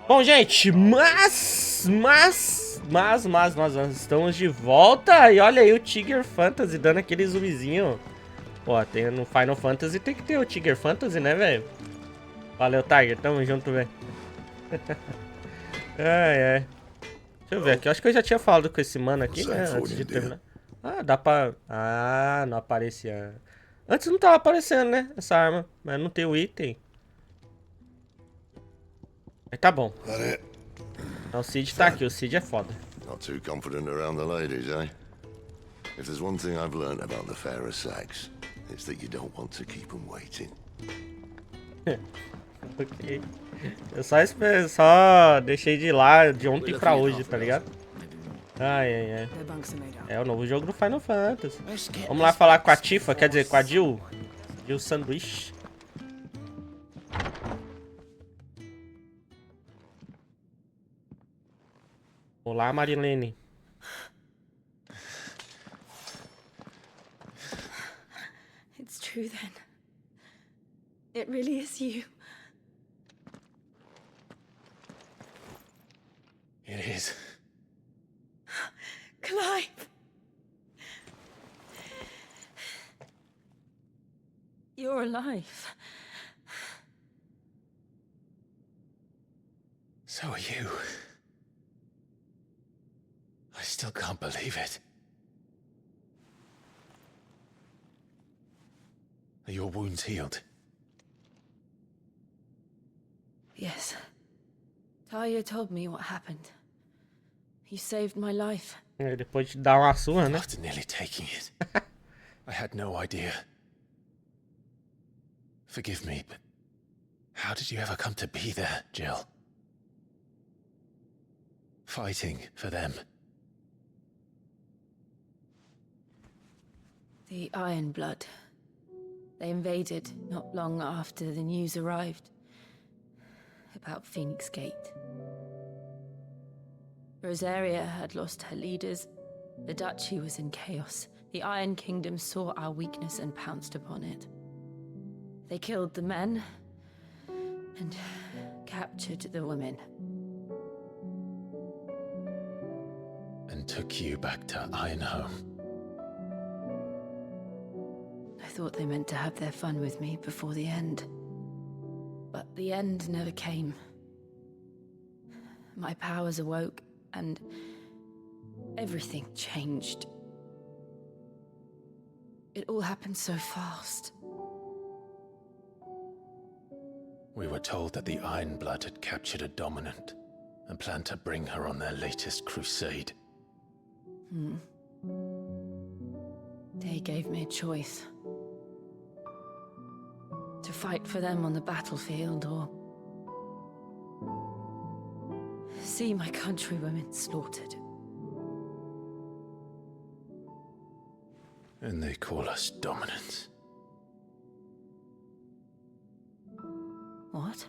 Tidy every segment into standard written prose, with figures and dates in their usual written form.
Bom, gente, nós estamos de volta. E olha aí o Tiger Fantasy dando aquele zoomzinho. Pô, tem, no Final Fantasy tem que ter o Tiger Fantasy, né, velho? Valeu, Tiger. Tamo junto, velho. Ai, ai. Deixa eu ver aqui. Eu acho que eu já tinha falado com esse mano aqui, né? Antes de terminar. Ah, dá pra... Ah, não aparecia. Antes não tava aparecendo, né? Essa arma. Mas não tem o item. Mas tá bom. O Cid tá aqui. O Cid é foda. Not too confident around the ladies, eh? If there's one thing I've learned about the fairer sex, it's that you don't want to keep them waiting. Ok. Eu só deixei de ir lá de ontem pra hoje, tá ligado? Ai, ai, ai. É o novo jogo do Final Fantasy. Vamos lá falar com a Tifa, quer dizer, com a Jill. Jill Sanduíche. Olá, Marilene. It's true then. It really is you. It is. Clive! You're alive. So are you. I still can't believe it. Are your wounds healed? Yes. Talia told me what happened. You saved my life. Depois de dar uma surra, né? After nearly taking it. I had no idea. Forgive me, but how did you ever come to be there, Jill? Fighting for them. The Iron Blood. They invaded not long after the news arrived about Phoenix Gate. Rosaria had lost her leaders. The Duchy was in chaos. The Iron Kingdom saw our weakness and pounced upon it. They killed the men and captured the women. And took you back to Ironhome. I thought they meant to have their fun with me before the end. But the end never came. My powers awoke, and everything changed. It all happened so fast. We were told that the Iron Blood had captured a dominant and planned to bring her on their latest crusade. They gave me a choice. To fight for them on the battlefield, or see my countrywomen slaughtered. And they call us dominants. What?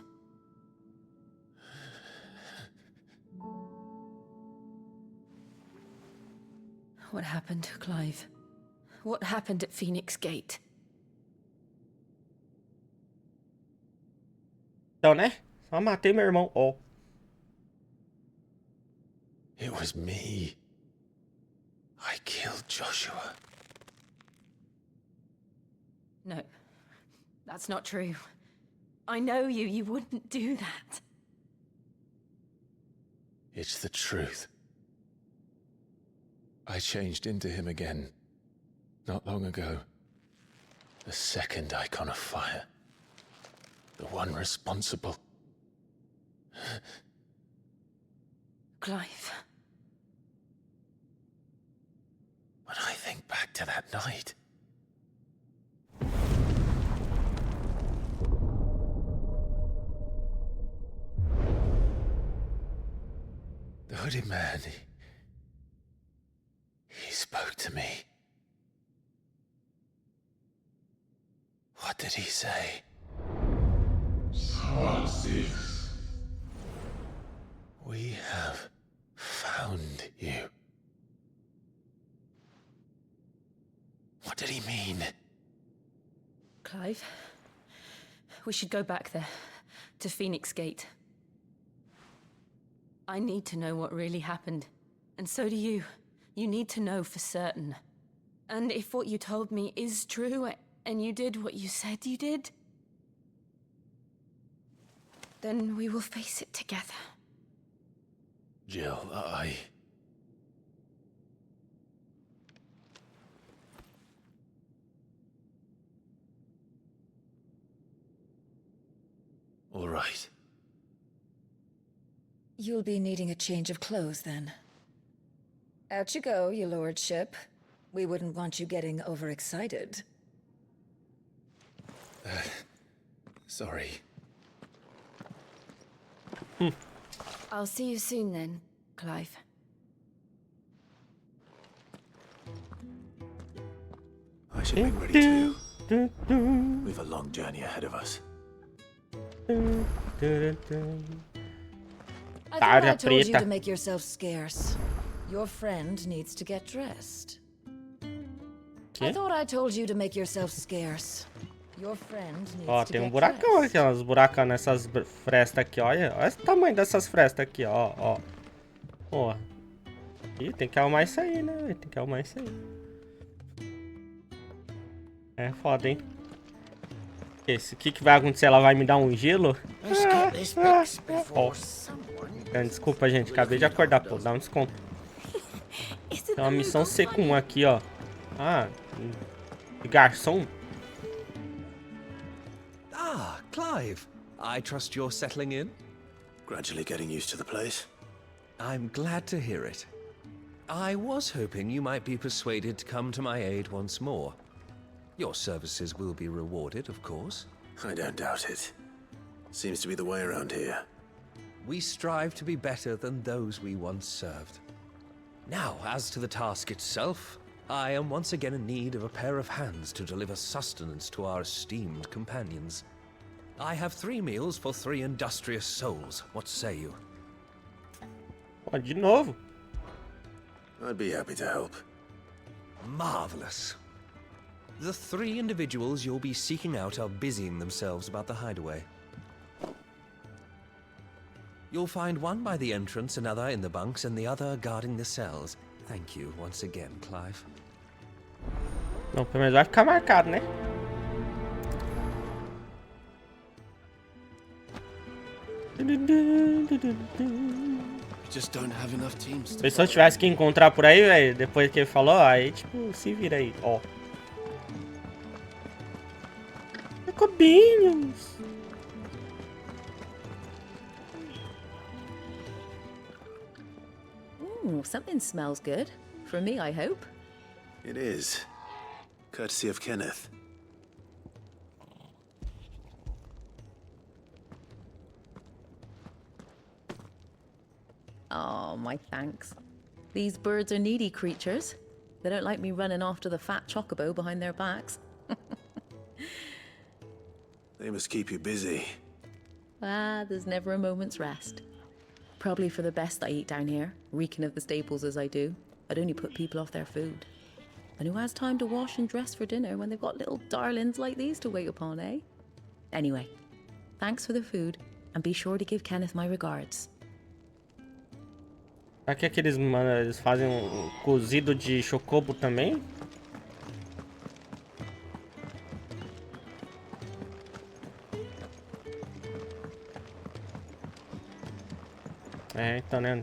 What happened, Clive? What happened at Phoenix Gate? Então, né? Só matei meu irmão. Oh. It was me. I killed Joshua. No, that's not true. I know you. You wouldn't do that. It's the truth. I changed into him again, not long ago. The second icon of fire. The one responsible. Clive. When I think back to that night... The hooded man, he spoke to me. What did he say? We have found you. What did he mean? Clive, we should go back there, to Phoenix Gate. I need to know what really happened. And so do you. You need to know for certain. And if what you told me is true, and you did what you said you did, then we will face it together. Jill, All right. You'll be needing a change of clothes, then. Out you go, your lordship. We wouldn't want you getting overexcited. Sorry. I'll see you soon then, Clive. I should be ready too. We've a long journey ahead of us. I thought I told you to make yourself scarce. Your friend needs to get dressed. I thought I told you to make yourself scarce. Your friend needs Ó, to tem get buracão dressed. aqui, ó. Os buracão nessas frestas aqui, olha. Olha o tamanho dessas frestas aqui, ó. Ó. Ih, tem que arrumar isso aí, né? Tem que arrumar isso aí. É foda, hein? O que vai acontecer? Ela vai me dar um gelo? Ó. Desculpa, gente. Acabei de acordar, pô. Dá um desconto. Tem uma missão C1 aqui, ó. Ah, garçom. Ah, Clive. I trust you're settling in? Gradually getting used to the place. I'm glad to hear it. I was hoping you might be persuaded to come to my aid once more. Your services will be rewarded, of course. I don't doubt it. Seems to be the way around here. We strive to be better than those we once served. Now, as to the task itself, I am once again in need of a pair of hands to deliver sustenance to our esteemed companions. I have 3 meals for 3 industrious souls. What say you? Ó, de novo. I'd be happy to help. Marvelous. The 3 individuals you'll be seeking out are busying themselves about the hideaway. You'll find one by the entrance, another in the bunks, and the other guarding the cells. Thank you once again, Clive. Não, pelo menos vai ficar marcado, né? Just don't have enough teams. Se eu tivesse que encontrar por aí, velho, depois que ele falou, aí, tipo, se vira aí, ó. Jacobinhos. Ooh, something smells good. For me, I hope. It is. Courtesy of Kenneth. Oh, my thanks. These birds are needy creatures. They don't like me running after the fat chocobo behind their backs. They must keep you busy. Ah, there's never a moment's rest. Probably for the best I eat down here, reeking of the staples as I do. I'd only put people off their food. And who has time to wash and dress for dinner when they've got little darlings like these to wait upon, eh? Anyway, thanks for the food, and be sure to give Kenneth my regards. Será que aqueles, mano, eles fazem um cozido de chocobo também? É, então, né?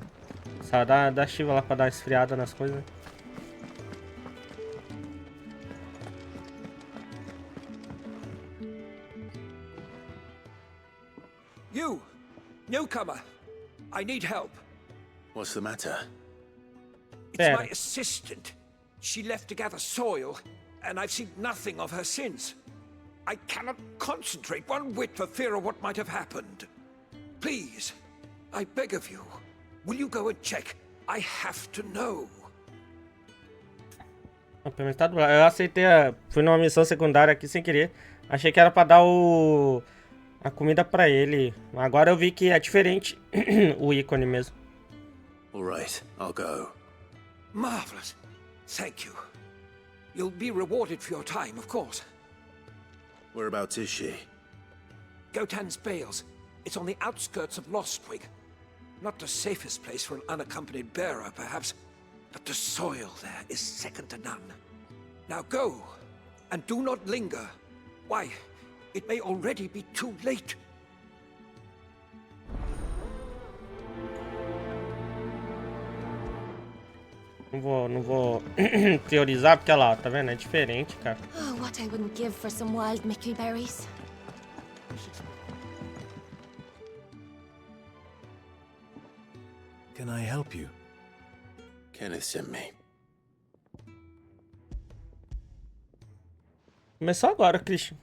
Só dá chiva lá pra dar uma esfriada nas coisas. You! Newcomer! I need help. What's the matter? It's There. my assistant. She left to gather soil, and I've seen nothing of her since. I cannot concentrate one whit for fear of what might have happened. Please, I beg of you, will you go and check? I have to know. Pelo menos tá do lado. Eu aceitei, fui numa missão secundária aqui sem querer. Achei que era pra dar a comida pra ele. Agora eu vi que é diferente o ícone mesmo. All right, I'll go. Marvelous. Thank you. You'll be rewarded for your time, of course. Whereabouts is she? Gotan's Bales. It's on the outskirts of Lostwig. Not the safest place for an unaccompanied bearer, perhaps, but the soil there is second to none. Now go, and do not linger. Why, it may already be too late. Não vou teorizar, porque olha lá, tá vendo? É diferente, cara. Oh, what I wouldn't give for some wild mickleberries. Can I help you? Kenneth sent me. Começou agora, Christian.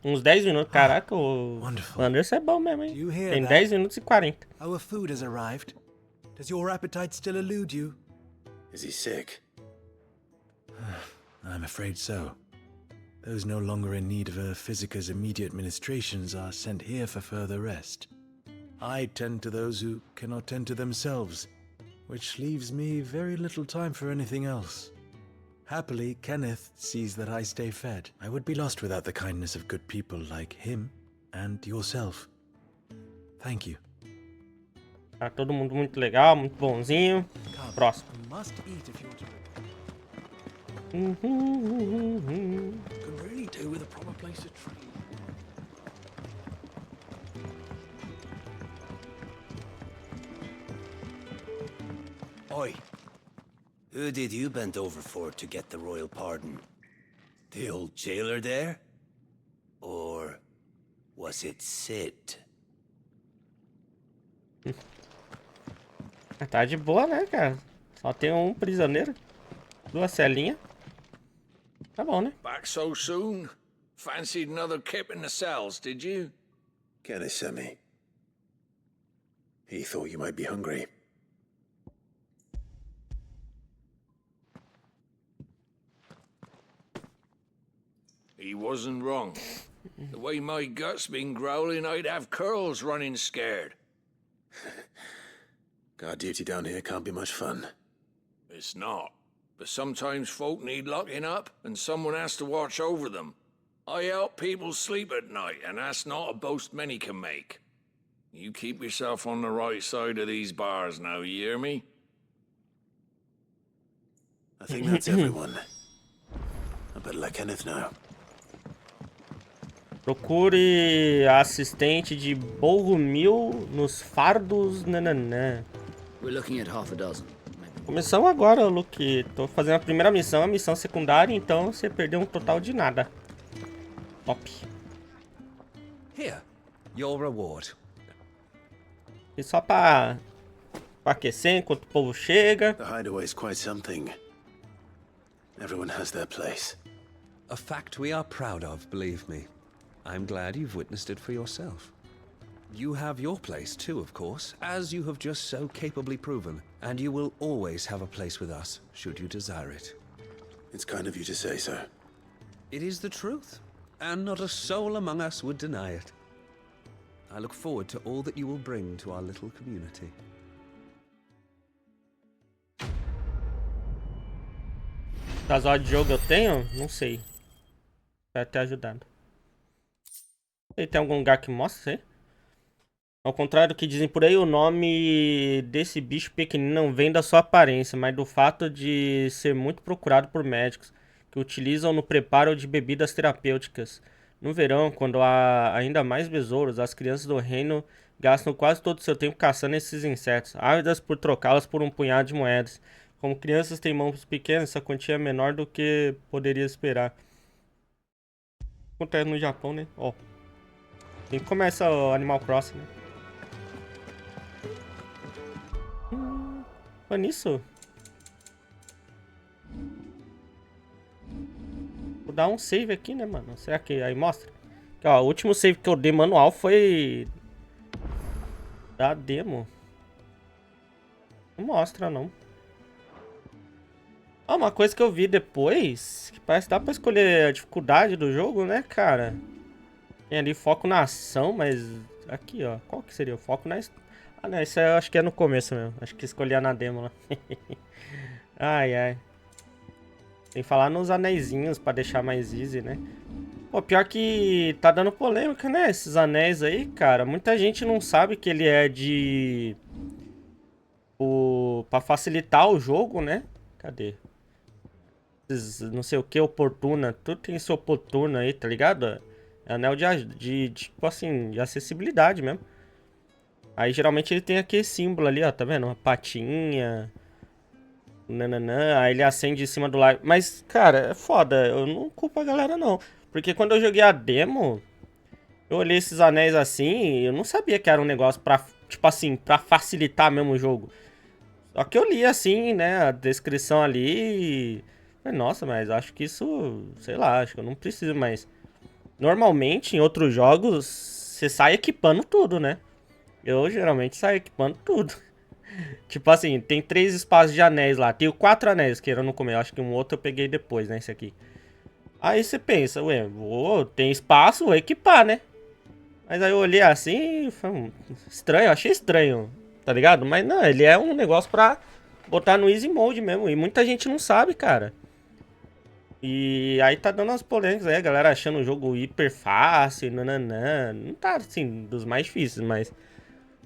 Uns 10 minutos. Caraca, o Anderson é bom mesmo, hein? Tem 10 minutos e 40. Our food has arrived. Does your appetite still elude you? Is he sick? I'm afraid so. Those no longer in need of a physicker's immediate ministrations are sent here for further rest. I tend to those who cannot tend to themselves, which leaves me very little time for anything else. Happily, Kenneth sees that I stay fed. I would be lost without the kindness of good people like him and yourself. Thank you. Tá todo mundo muito legal, muito bonzinho. Próximo. You must eat if you're to Can really do with a proper place to train. Oi, who did you bend over for to get the royal pardon? The old jailer there? Or was it Sid? Tá de boa, né, cara? Só tem um prisioneiro. 2 celinhas. Tá bom, né? Back so soon? Fancied another kip in the cells, did you? Kenneth sent me. He thought you might be hungry. He wasn't wrong. The way my gut's been growling, I'd have curls running scared. Guard duty down here can't be much fun. It's not. But sometimes folk need locking up, and someone has to watch over them. I help people sleep at night, and that's not a boast many can make. You keep yourself on the right side of these bars now, you hear me? I think that's everyone. I better let Kenneth know. Procure a assistente de Borromil nos fardos. Nananã. We're looking at half a dozen. Começamos agora, Luke. Tô fazendo a primeira missão, a missão secundária, então você perdeu um total de nada. Top. Here, your reward. E só pra aquecer enquanto o povo chega. The hideaway's quite something. Everyone has their place. A fact we are proud of, believe me. I'm glad you've witnessed it for yourself. You have your place too, of course, as you have just so capably proven, and you will always have a place with us, should you desire it. It's kind of you to say so. It is the truth, and not a soul among us would deny it. I look forward to all that you will bring to our little community. Casal de jogo eu tenho? Não sei. Vai ter ajudado. E tem algum lugar que mostra isso aí? Ao contrário do que dizem por aí, o nome desse bicho pequenino não vem da sua aparência, mas do fato de ser muito procurado por médicos, que utilizam no preparo de bebidas terapêuticas. No verão, quando há ainda mais besouros, as crianças do reino gastam quase todo o seu tempo caçando esses insetos, ávidas por trocá-los por um punhado de moedas. Como crianças têm mãos pequenas, essa quantia é menor do que poderia esperar. Acontece no Japão, né? Ó. Quem começa o Animal Crossing, né? Foi nisso? Vou dar um save aqui, né, mano? Será que aí mostra? Aqui, ó, o último save que eu dei manual foi da demo. Não mostra, não. Ah, uma coisa que eu vi depois, que parece que dá pra escolher a dificuldade do jogo, né, cara? Tem ali foco na ação, mas aqui, ó, qual que seria o foco na... Ah, não, isso eu acho que é no começo mesmo. Acho que escolhi na demo lá. Ai, ai. Tem que falar nos anéisinhos pra deixar mais easy, né? Pô, pior que tá dando polêmica, né? Esses anéis aí, cara. Muita gente não sabe que ele é de... Pra facilitar o jogo, né? Cadê? Não sei o que, oportuna. Tudo tem isso oportuna aí, tá ligado? É anel tipo assim, de acessibilidade mesmo. Aí geralmente ele tem aquele símbolo ali, ó, tá vendo? Uma patinha. Nananã, aí ele acende em cima do lago. Mas, cara, é foda. Eu não culpo a galera, não. Porque quando eu joguei a demo, eu olhei esses anéis assim, eu não sabia que era um negócio pra, tipo assim, pra facilitar mesmo o jogo. Só que eu li assim, né, a descrição ali e... Falei, nossa, mas acho que isso, sei lá, acho que eu não preciso mais. Normalmente, em outros jogos, você sai equipando tudo, né? Eu geralmente saio equipando tudo. Tipo assim, tem 3 espaços de anéis lá. Tenho 4 anéis que eu não comer. Acho que um outro eu peguei depois, né? Esse aqui. Aí você pensa, ué, tem espaço, vou equipar, né? Mas aí eu olhei assim, foi estranho, achei estranho, tá ligado? Mas não, ele é um negócio pra botar no easy mode mesmo. E muita gente não sabe, cara. E aí tá dando umas polêmicas aí, a galera achando o jogo hiper fácil, nananã. Não tá, assim, dos mais difíceis, mas...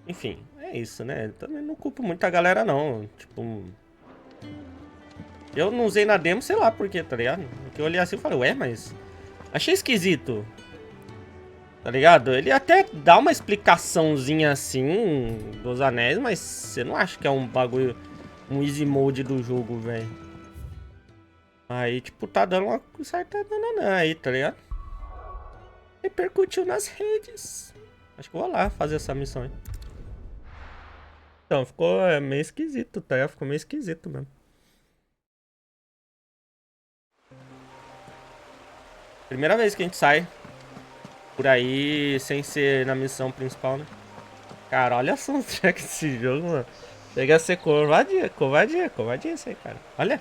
Enfim, é isso, né? Também não culpo muita galera, não. Tipo... Eu não usei na demo, sei lá por quê, tá ligado? Porque eu olhei assim e falei, ué, mas... Achei esquisito. Tá ligado? Ele até dá uma explicaçãozinha assim dos anéis, mas você não acha que é um bagulho... Um easy mode do jogo, velho. Aí, tipo, tá dando uma certa dananã aí, tá ligado? Repercutiu nas redes. Acho que eu vou lá fazer essa missão aí. Então, ficou meio esquisito, tá? Ficou meio esquisito mesmo. Primeira vez que a gente sai por aí sem ser na missão principal, né? Cara, olha só o track desse jogo, mano. Chega a ser covardia, covardia, covardia isso aí, cara. Olha.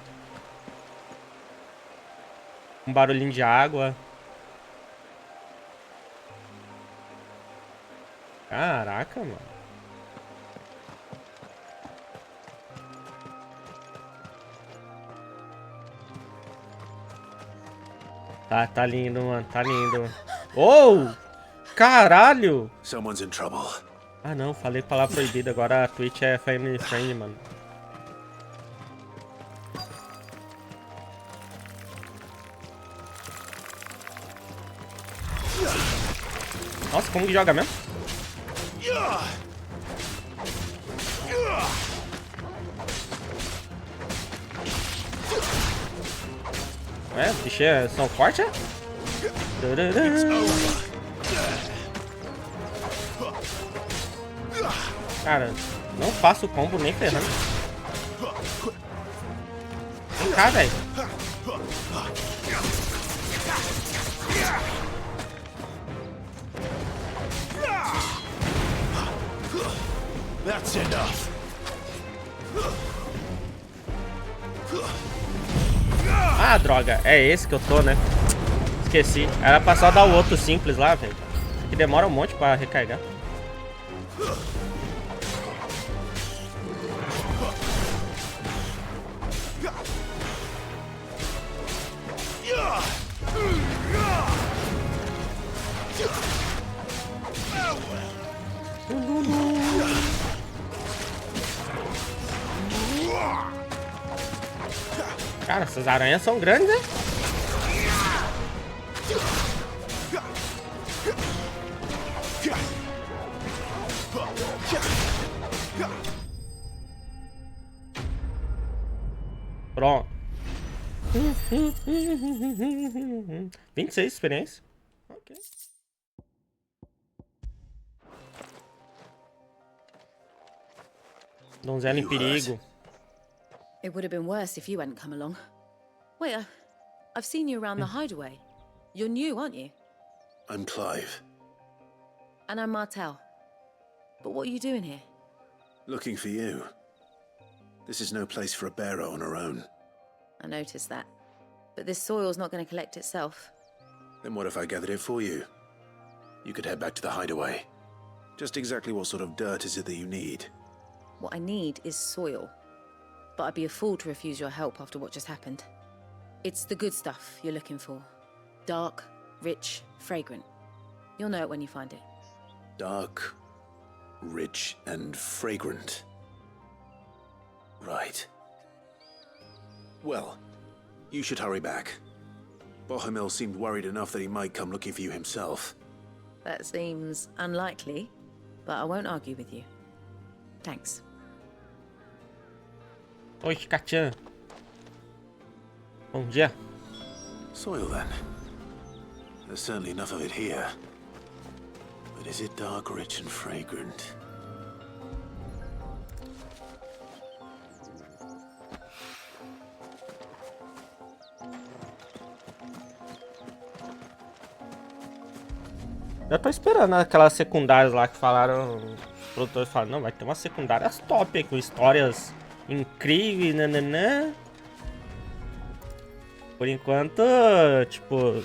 Um barulhinho de água. Caraca, mano. Tá lindo, mano. Tá lindo. Oh! Caralho! Someone's in trouble. Ah, não. Falei palavra proibida. Agora a Twitch é family friend, mano. Nossa, como que joga mesmo? É, os bichos são fortes, é? Cara, não faço combo nem ferrando. Vem cá, velho. That's enough. Ah, droga. É esse que eu tô, né? Esqueci. Era pra só dar o outro simples lá, velho. Que demora um monte pra recarregar. Cara, essas aranhas são grandes, né? Pronto. 26 experiência. Ok. Donzela em perigo. It would have been worse if you hadn't come along. Wait, I've seen you around the hideaway. You're new, aren't you? I'm Clive. And I'm Martel. But what are you doing here? Looking for you. This is no place for a bearer on her own. I noticed that. But this soil's not going to collect itself. Then what if I gathered it for you? You could head back to the hideaway. Just exactly what sort of dirt is it that you need? What I need is soil. But I'd be a fool to refuse your help after what just happened. It's the good stuff you're looking for. Dark, Rich, fragrant. You'll know it when you find it. Dark, rich, and fragrant. Right. Well, you should hurry back. Bohemil seemed worried enough that he might come looking for you himself. That seems unlikely, but I won't argue with you. Thanks. Oi, Kachan. Bom dia. Soil, then. There's certainly enough of it here. But is it dark, rich, and fragrant? Eu tô esperando aquelas secundárias lá que falaram. Os produtores falaram, não, vai ter umas secundárias top aí, com histórias incríveis, nananã. Por enquanto, tipo,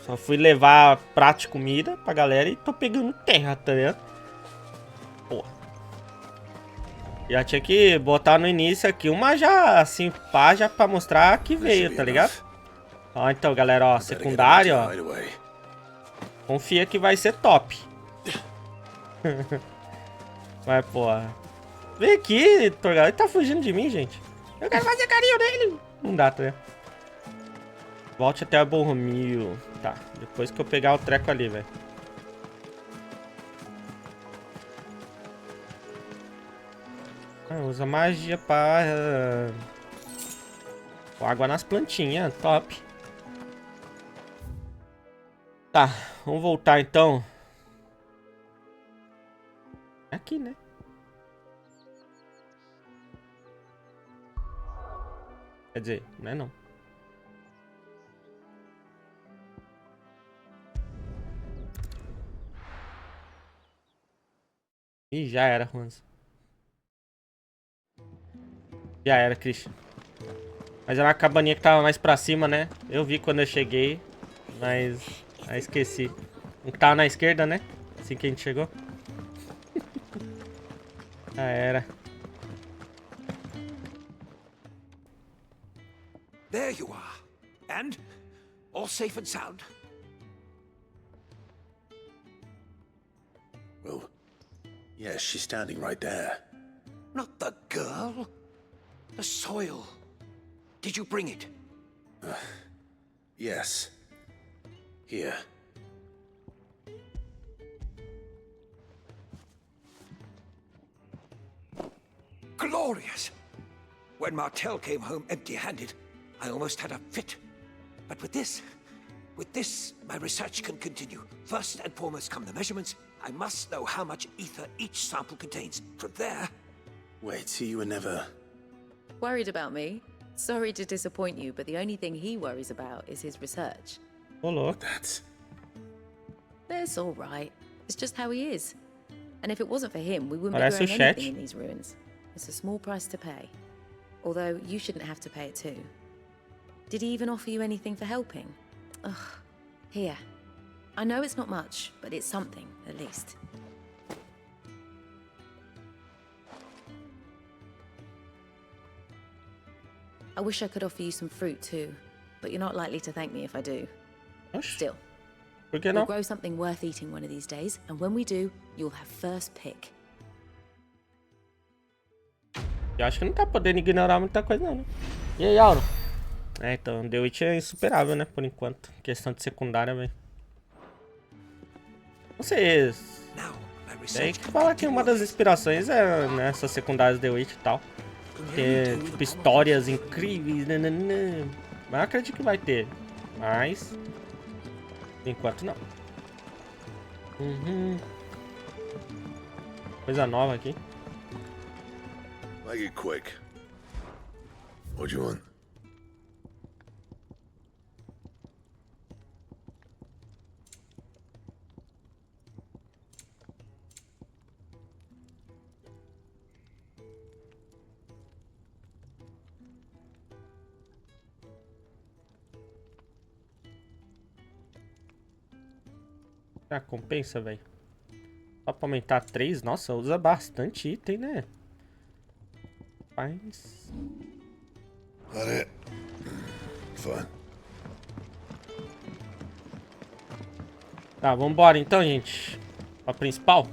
só fui levar prato de comida pra galera e tô pegando terra, tá ligado? Pô. Já tinha que botar no início aqui uma já, assim, pá, já pra mostrar que veio, tá ligado? Ó, então, galera, ó, secundária, ó. Confia que vai ser top. Mas, porra. Vem aqui, Torgal. Ele tá fugindo de mim, gente. Eu quero fazer carinho nele. Não dá, tá ligado? Volte até a Borromil. Tá, depois que eu pegar o treco ali, velho. Usa magia para... água nas plantinhas, top. Tá, vamos voltar então. Aqui, né? Quer dizer, não é não. Ih, já era, Juanza. Já era, Christian. Mas era uma cabaninha que tava mais pra cima, né? Eu vi quando eu cheguei, mas... aí esqueci. Um que tava na esquerda, né? Assim que a gente chegou. Já era. There you are. And? All safe and sound? Well, yes, she's standing right there. Not the girl. The soil. Did you bring it? Yes. Here. Glorious! When Martel came home empty-handed, I almost had a fit. But with this, my research can continue. First and foremost come the measurements. I must know how much ether each sample contains. From there... Wait, so you were never... Worried about me? Sorry to disappoint you, but the only thing he worries about is his research. Ô, louco. That's all right. It's just how he is. And if it wasn't for him, we wouldn't Parece be o growing chat. anything in these ruins. It's a small price to pay. Although, you shouldn't have to pay it too. Did he even offer you anything for helping? Ugh. Here. I know it's not much, but it's something, at least. I wish I could offer you some fruit too, but you're not likely to thank me if I do. Oxi, Still, por que we'll não? grow something worth eating one of these days, and when we do, you'll have first pick. Eu acho que não tá podendo ignorar muita coisa não, né? E aí, Auro? É, então, The Witch é insuperável, né? Por enquanto. Questão de secundária, velho. Não sei. É que fala que uma das inspirações é nessas secundárias The Witch e tal. Ter, tipo, histórias incríveis. Nananã. Mas eu acredito que vai ter. Mas... por enquanto, não. Coisa nova aqui. Make it quick. What do you want? Ah, compensa, velho. Só pra aumentar 3, nossa, usa bastante item, né? Mas... That it? Fine. Tá, vambora então, gente. Pra principal.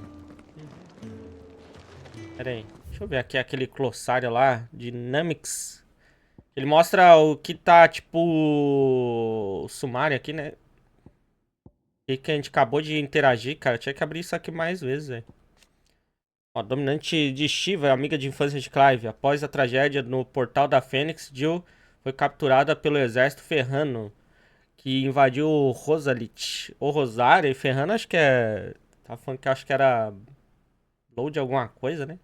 Pera aí. Deixa eu ver aqui aquele glossário lá. Dynamics. Ele mostra o que tá, tipo... O sumário aqui, né? E que a gente acabou de interagir, cara. Tinha que abrir isso aqui mais vezes, velho. Ó, dominante de Shiva, amiga de infância de Clive. Após a tragédia no Portal da Fênix, Jill foi capturada pelo exército ferrano, que invadiu Rosalit. Ou Rosário, e ferrano acho que é... Tá falando que acho que era... Load alguma coisa, né?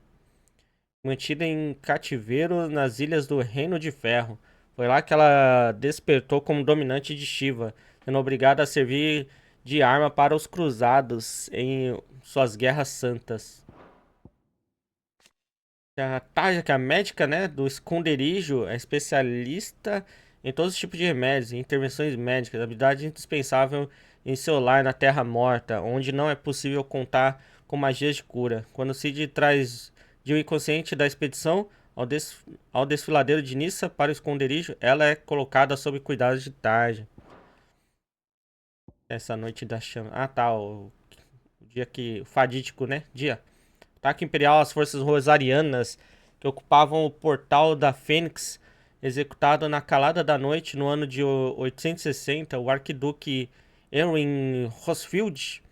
Mantida em cativeiro nas ilhas do Reino de Ferro. Foi lá que ela despertou como dominante de Shiva, sendo obrigada a servir de arma para os cruzados em suas guerras santas. A Tarja, que é a médica, né, do esconderijo, é especialista em todos os tipos de remédios e intervenções médicas, habilidade indispensável em seu lar na Terra Morta, onde não é possível contar com magias de cura. Quando Cid traz de um inconsciente da expedição ao desfiladeiro de Nissa para o esconderijo, ela é colocada sob cuidados de Tarja. Essa noite da chama. Ah, tá, o dia que... O fadídico, né? Dia. Ataque imperial às forças rosarianas que ocupavam o portal da Fênix, executado na calada da noite no ano de 860, o arquiduque Erwin Rosfield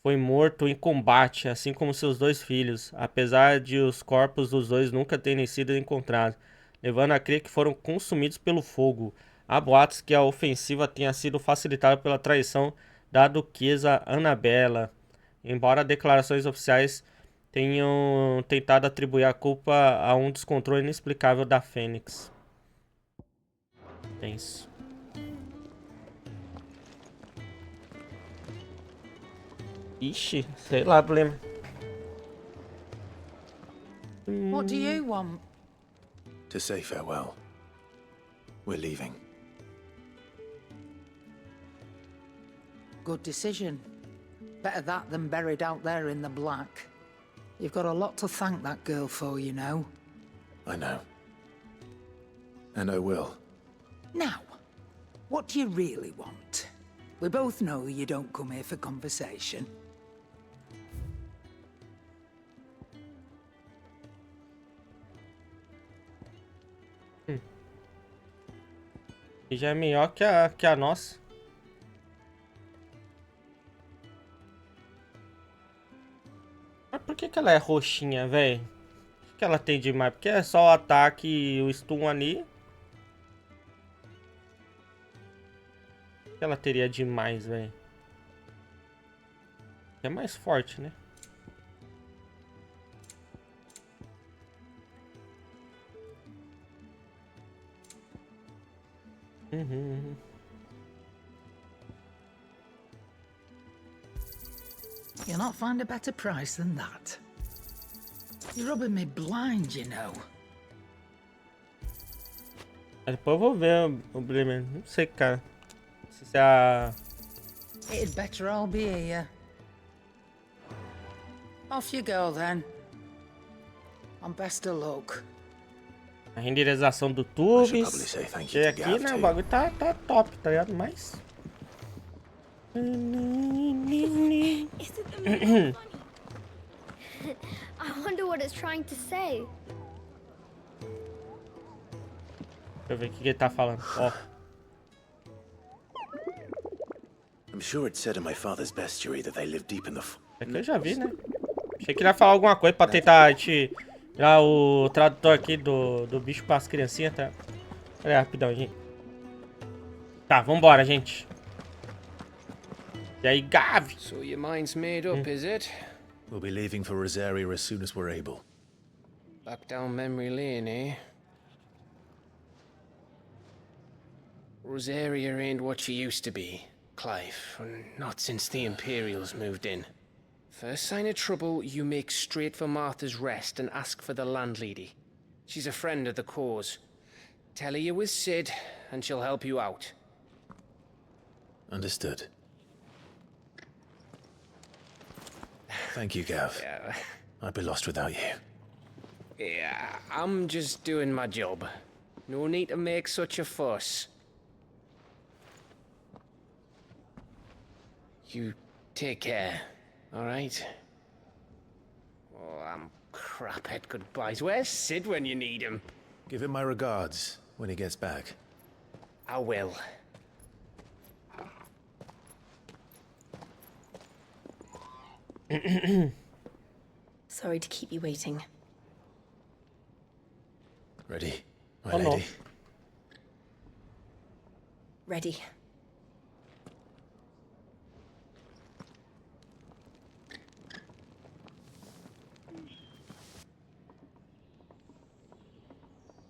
foi morto em combate, assim como seus dois filhos, apesar de os corpos dos dois nunca terem sido encontrados, levando a crer que foram consumidos pelo fogo. Há boatos que a ofensiva tenha sido facilitada pela traição da duquesa Annabella, embora declarações oficiais tenham tentado atribuir a culpa a um descontrole inexplicável da Fênix. Tenso. Ixi, sei lá, problema. What do you want? To say farewell. We're leaving. Good decision. Better that than buried out there in the black. You've got a lot to thank that girl for, you know. I know. And I will. Now, what do you really want? We both know you don't come here for conversation. E já é melhor que a nossa. Mas por que ela é roxinha, velho? O que ela tem demais? Porque é só o ataque e o stun ali. O que ela teria demais, velho? É mais forte, né? Uhum. You'll not find a better price than that. You're rubbing me blind, you know. Depois eu vou ver o Bremen. Não sei, cara. Se é a... It'd better all be here. Off you go, then. And best of luck. A renderização do tubes. E aqui, né, o bagulho tá top, tá ligado? Mas... Isn't the movie funny? I wonder what it's trying to say. Deixa eu ver o que ele tá falando. Ó. I'm sure it said in my father's bestiary that they live deep in the... Aqui eu já vi, né? Achei que ele ia falar alguma coisa pra tentar tirar o tradutor aqui do bicho para as criancinhas, tá? Olha rapidão, gente. Tá, vambora, gente. E aí, Gav? So your mind's made up, is it? We'll be leaving for Rosaria as soon as we're able. Back down memory lane, eh? Rosaria ain't what she used to be, Clive. Not since the Imperials moved in. First sign of trouble, you make straight for Martha's Rest and ask for the landlady. She's a friend of the cause. Tell her you're with Sid, and she'll help you out. Understood. Thank you, Gav. Yeah. I'd be lost without you. Yeah, I'm just doing my job. No need to make such a fuss. You Take care, all right? Oh, I'm crap at goodbyes. Where's Sid when you need him? Give him my regards when he gets back. I will. Sorry to keep you waiting. Ready, my Oh, no. lady? Ready.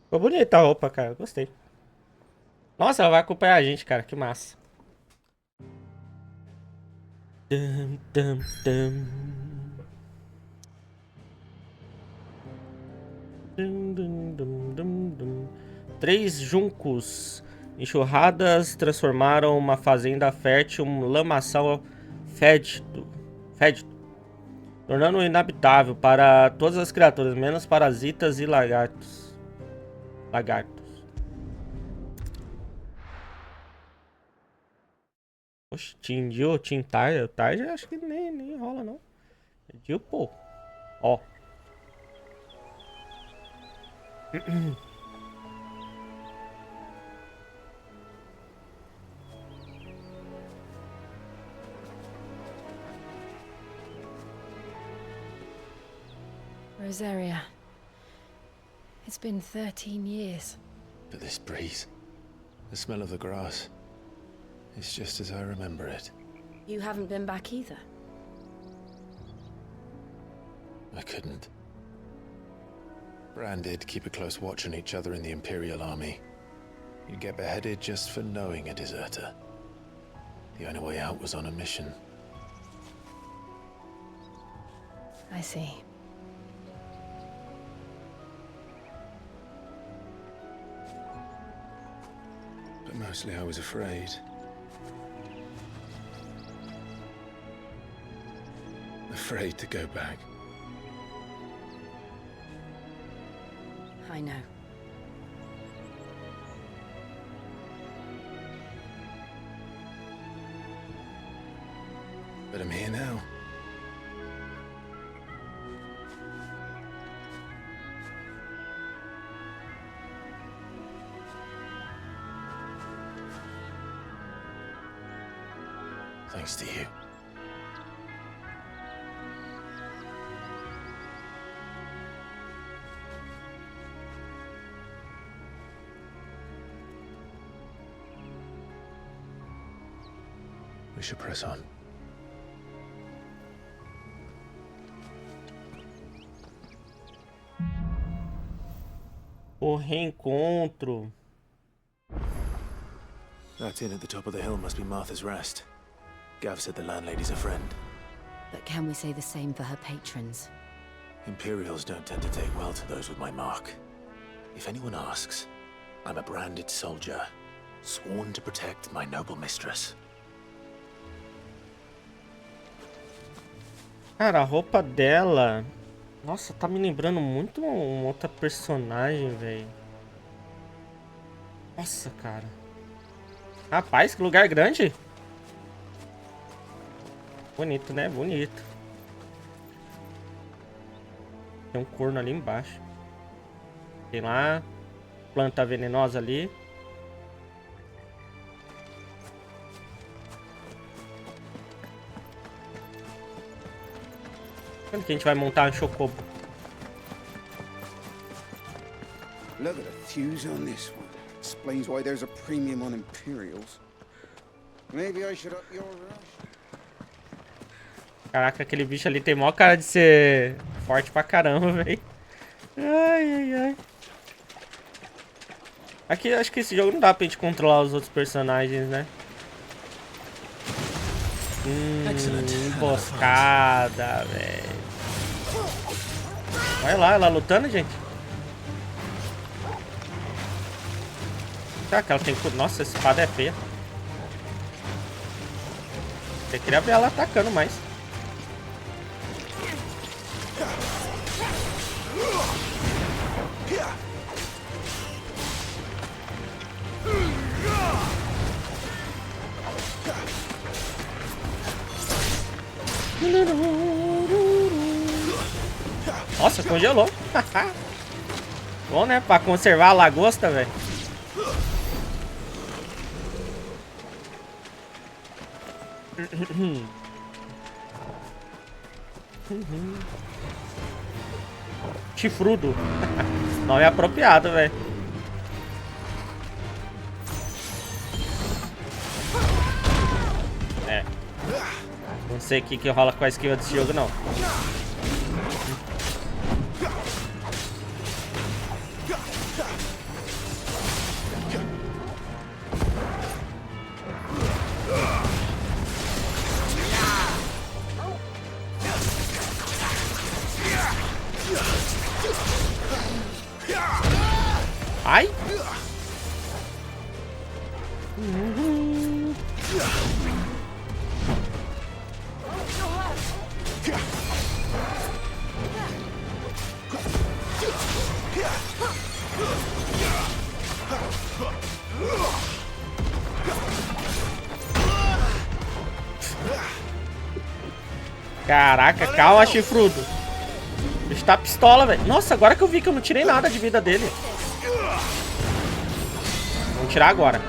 Ficou bonita a roupa, cara. Gostei. Nossa, ela vai acompanhar a gente, cara. Que massa. Dum, dum, dum. Dum, dum, dum, dum, dum. 3 juncos enxurradas transformaram uma fazenda fértil um lamaçal fédido, tornando-o inabitável para todas as criaturas, menos parasitas e lagartos. Oxe, Team Jill, Team Tarja. Tarja acho que nem rola, não. É Jill, pô. Ó. Rosaria. It's been 13 years. But this breeze, the smell of the grass, it's just as I remember it. You haven't been back either. I couldn't. Bran did keep a close watch on each other in the Imperial Army. You'd get beheaded just for knowing a deserter. The only way out was on a mission. I see. But mostly I was afraid. Afraid to go back. I know. But I'm here now. Thanks to you. We should press on. O reencontro. That inn at the top of the hill must be Martha's Rest. Gav said the landlady's a friend. But can we say the same for her patrons? Imperials don't tend to take well to those with my mark. If anyone asks, I'm a branded soldier, sworn to protect my noble mistress. Cara, a roupa dela... Nossa, tá me lembrando muito uma outra personagem, velho. Nossa, cara. Rapaz, que lugar grande. Bonito, né? Bonito. Tem um corno ali embaixo. Tem lá. Planta venenosa ali. Quando que a gente vai montar um chocobo? Look at the fuse on this one. Explains why there's a premium on Imperials. Maybe I should up your rush. Caraca, aquele bicho ali tem maior cara de ser forte pra caramba, velho. Ai, ai, ai. Aqui, acho que esse jogo não dá pra gente controlar os outros personagens, né? Emboscada, velho. Olha lá, ela lutando, gente. Será que ela tem... Nossa, essa espada é feia. Eu queria ver ela atacando mais. Nossa, congelou. Bom, né? Pra conservar a lagosta, velho. Chifrudo. Nome apropriado, velho. É. Não sei o que rola com a esquiva desse jogo, não. Ai! Caraca, calma, chifrudo. Ele tá pistola, velho. Nossa, agora que eu vi que eu não tirei nada de vida dele. Vamos tirar agora.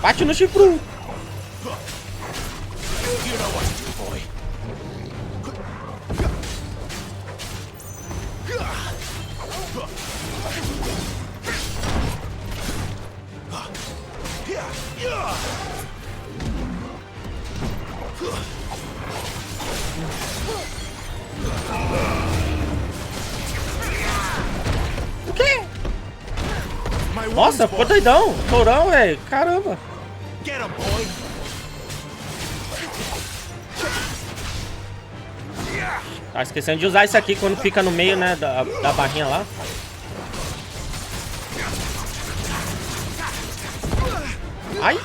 Bate no chifru. O quê? Nossa, ficou doidão. Tourão, velho. Caramba. Tá esquecendo de usar isso aqui quando fica no meio, né, da barrinha lá. Ai!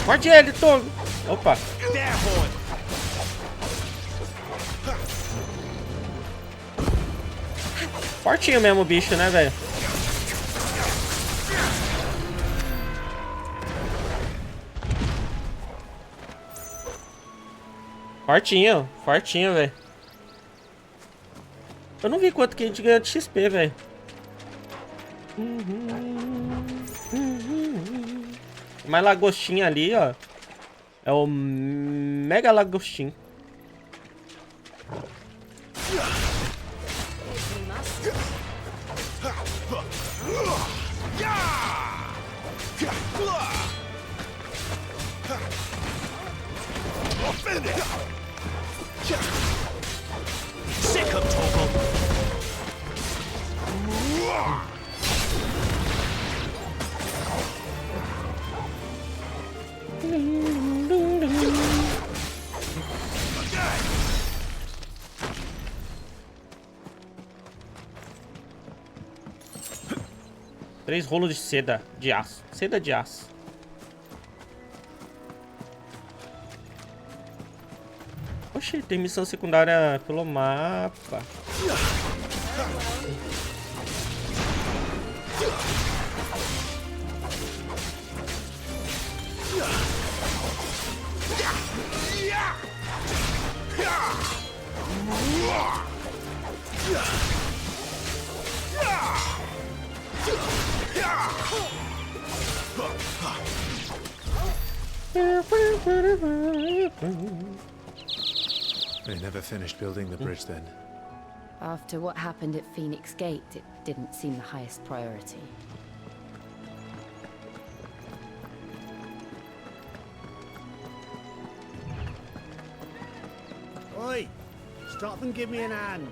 Morde ele, tolo. Opa. Fortinho mesmo o bicho, né, velho? Fortinho, fortinho, velho. Eu não vi quanto que a gente ganha de XP, velho. Mais lagostinho ali, ó. É o mega lagostinho. Três rolos de seda de aço. Seda de aço. Oxi, tem missão secundária pelo mapa. They never finished building the bridge then. After what happened at Phoenix Gate, it didn't seem the highest priority. Oi! Stop and give me an hand.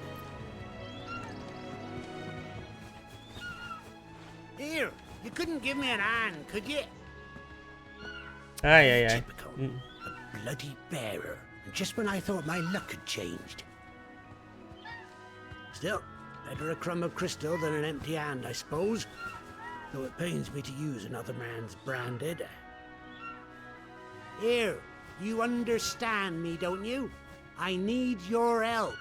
Here, you couldn't give me an hand, could you? Ai, ai, ai. A bloody bearer. And just when I thought my luck had changed. Still, better a crumb of crystal than an empty hand, I suppose. Though it pains me to use another man's branded. Here, you understand me, don't you? I need your help.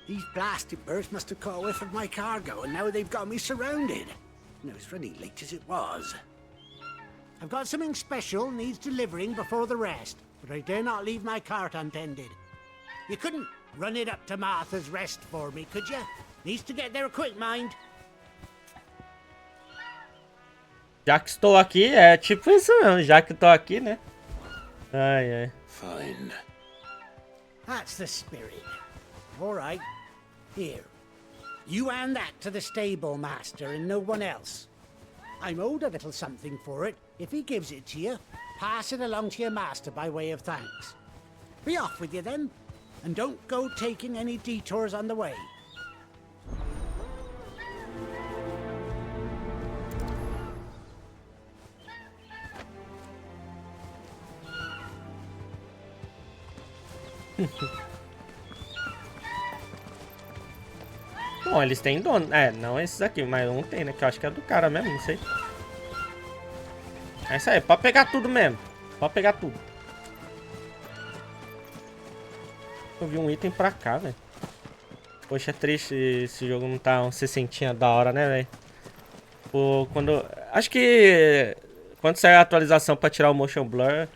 These blasted birds must have caught a whiff of my cargo, and now they've got me surrounded. No, it's running late as it was. I've got something special needs delivering before the rest, but I dare not leave my cart untended. You couldn't run it up to Martha's Rest for me, could you? Needs to get there quick, mind. Já que estou aqui, é tipo isso mesmo, já que estou aqui, né? Ai, ai. Fine. That's the spirit. All right. Here. You hand that to the stable master and no one else. I'm owed a little something for it. If he gives it to you, pass it along to your master by way of thanks. Be off with you then, and don't go taking any detours on the way. Bom, eles têm dono. É, não esses aqui, mas um tem, né? Que eu acho que é do cara mesmo, não sei. É isso aí, pode pegar tudo mesmo. Pode pegar tudo. Eu vi um item pra cá, velho. Poxa, é triste esse jogo não tá um 60 da hora, né, velho? Quando... Acho que... Quando sair a atualização pra tirar o motion blur...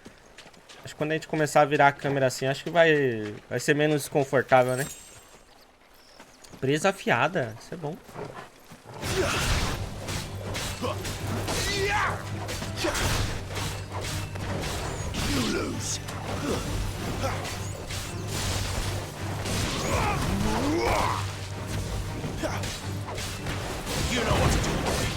Acho que quando a gente começar a virar a câmera assim, acho que vai ser menos desconfortável, né? Presa afiada, isso é bom. You lose. You know what to do with me.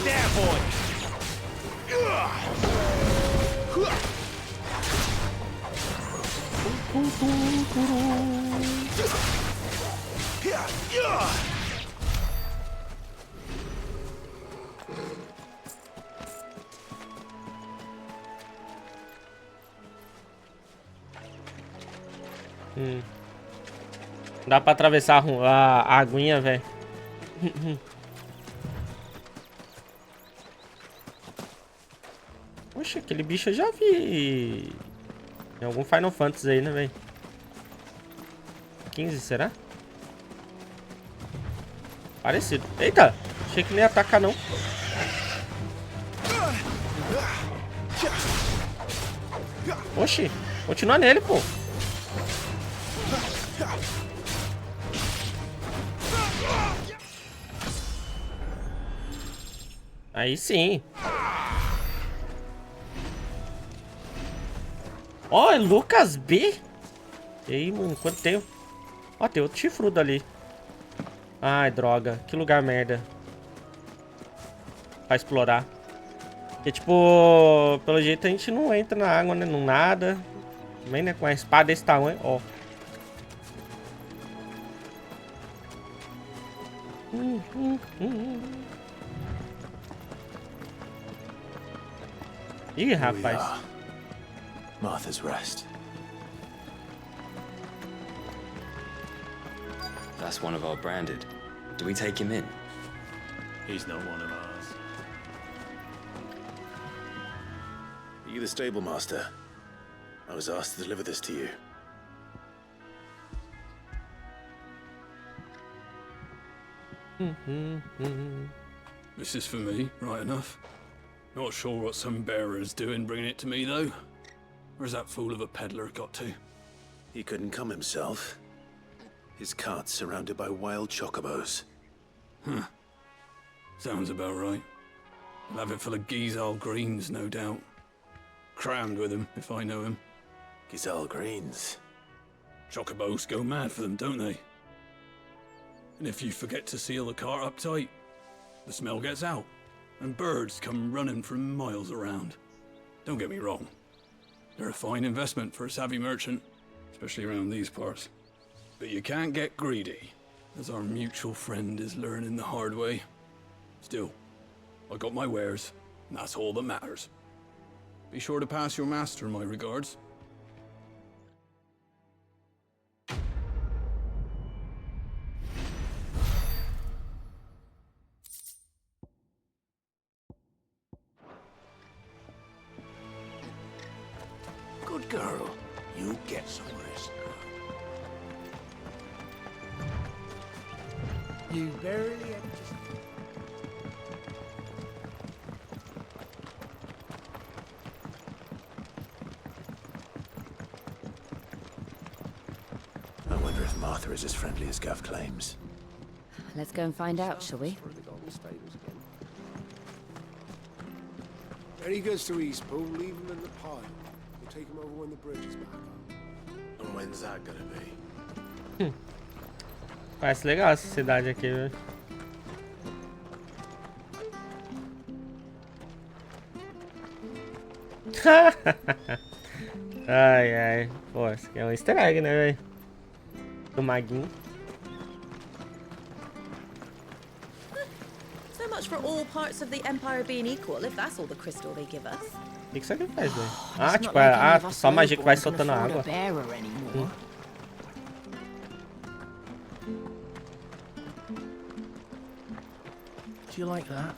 There, boy. Dá pra atravessar a aguinha, velho. Poxa, aquele bicho eu já vi em algum Final Fantasy aí, né, velho? 15, será? Parecido. Eita! Achei que nem ia atacar, não. Oxi, continua nele, pô. Aí sim. Ó, é Lucas B. Ei, mano, quanto tempo? Ó, tem outro chifrudo ali. Ai, droga. Que lugar merda. Pra explorar. Porque, tipo, pelo jeito a gente não entra na água, né? Não nada. Também, né? Com a espada desse tamanho, ó. Ih, rapaz. Martha's Rest. That's one of our branded. Do we take him in? He's not one of ours. Are you the stable master? I was asked to deliver this to you. This is for me, right enough. Not sure what some bearer's doing bringing it to me, though. Where's that fool of a peddler got to? He couldn't come himself. His cart's surrounded by wild chocobos. Huh. Sounds about right. I'll have it full of Gizal greens, no doubt. Crammed with him, if I know him. Gizal greens? Chocobos go mad for them, don't they? And if you forget to seal the cart up tight, the smell gets out, and birds come running from miles around. Don't get me wrong. They're a fine investment for a savvy merchant, especially around these parts. But you can't get greedy, as our mutual friend is learning the hard way. Still, I got my wares, and that's all that matters. Be sure to pass your master my regards. Good girl. You get some rest. You barely have to... I wonder if Martha is as friendly as Gav claims. Let's go and find out, shall we? Any goods to Eastpool, leave them in the pile. We'll take them over when the bridge is back up. And when's that gonna be? Parece legal essa cidade aqui, velho. Ai, ai. Pô, isso aqui é um easter egg, né, velho? Do maguinho. So much for all parts of the Empire being equal, if that's all the crystal they give us. O que isso aqui faz, velho? Ah, tipo, só magia que vai soltando água. Do you like that?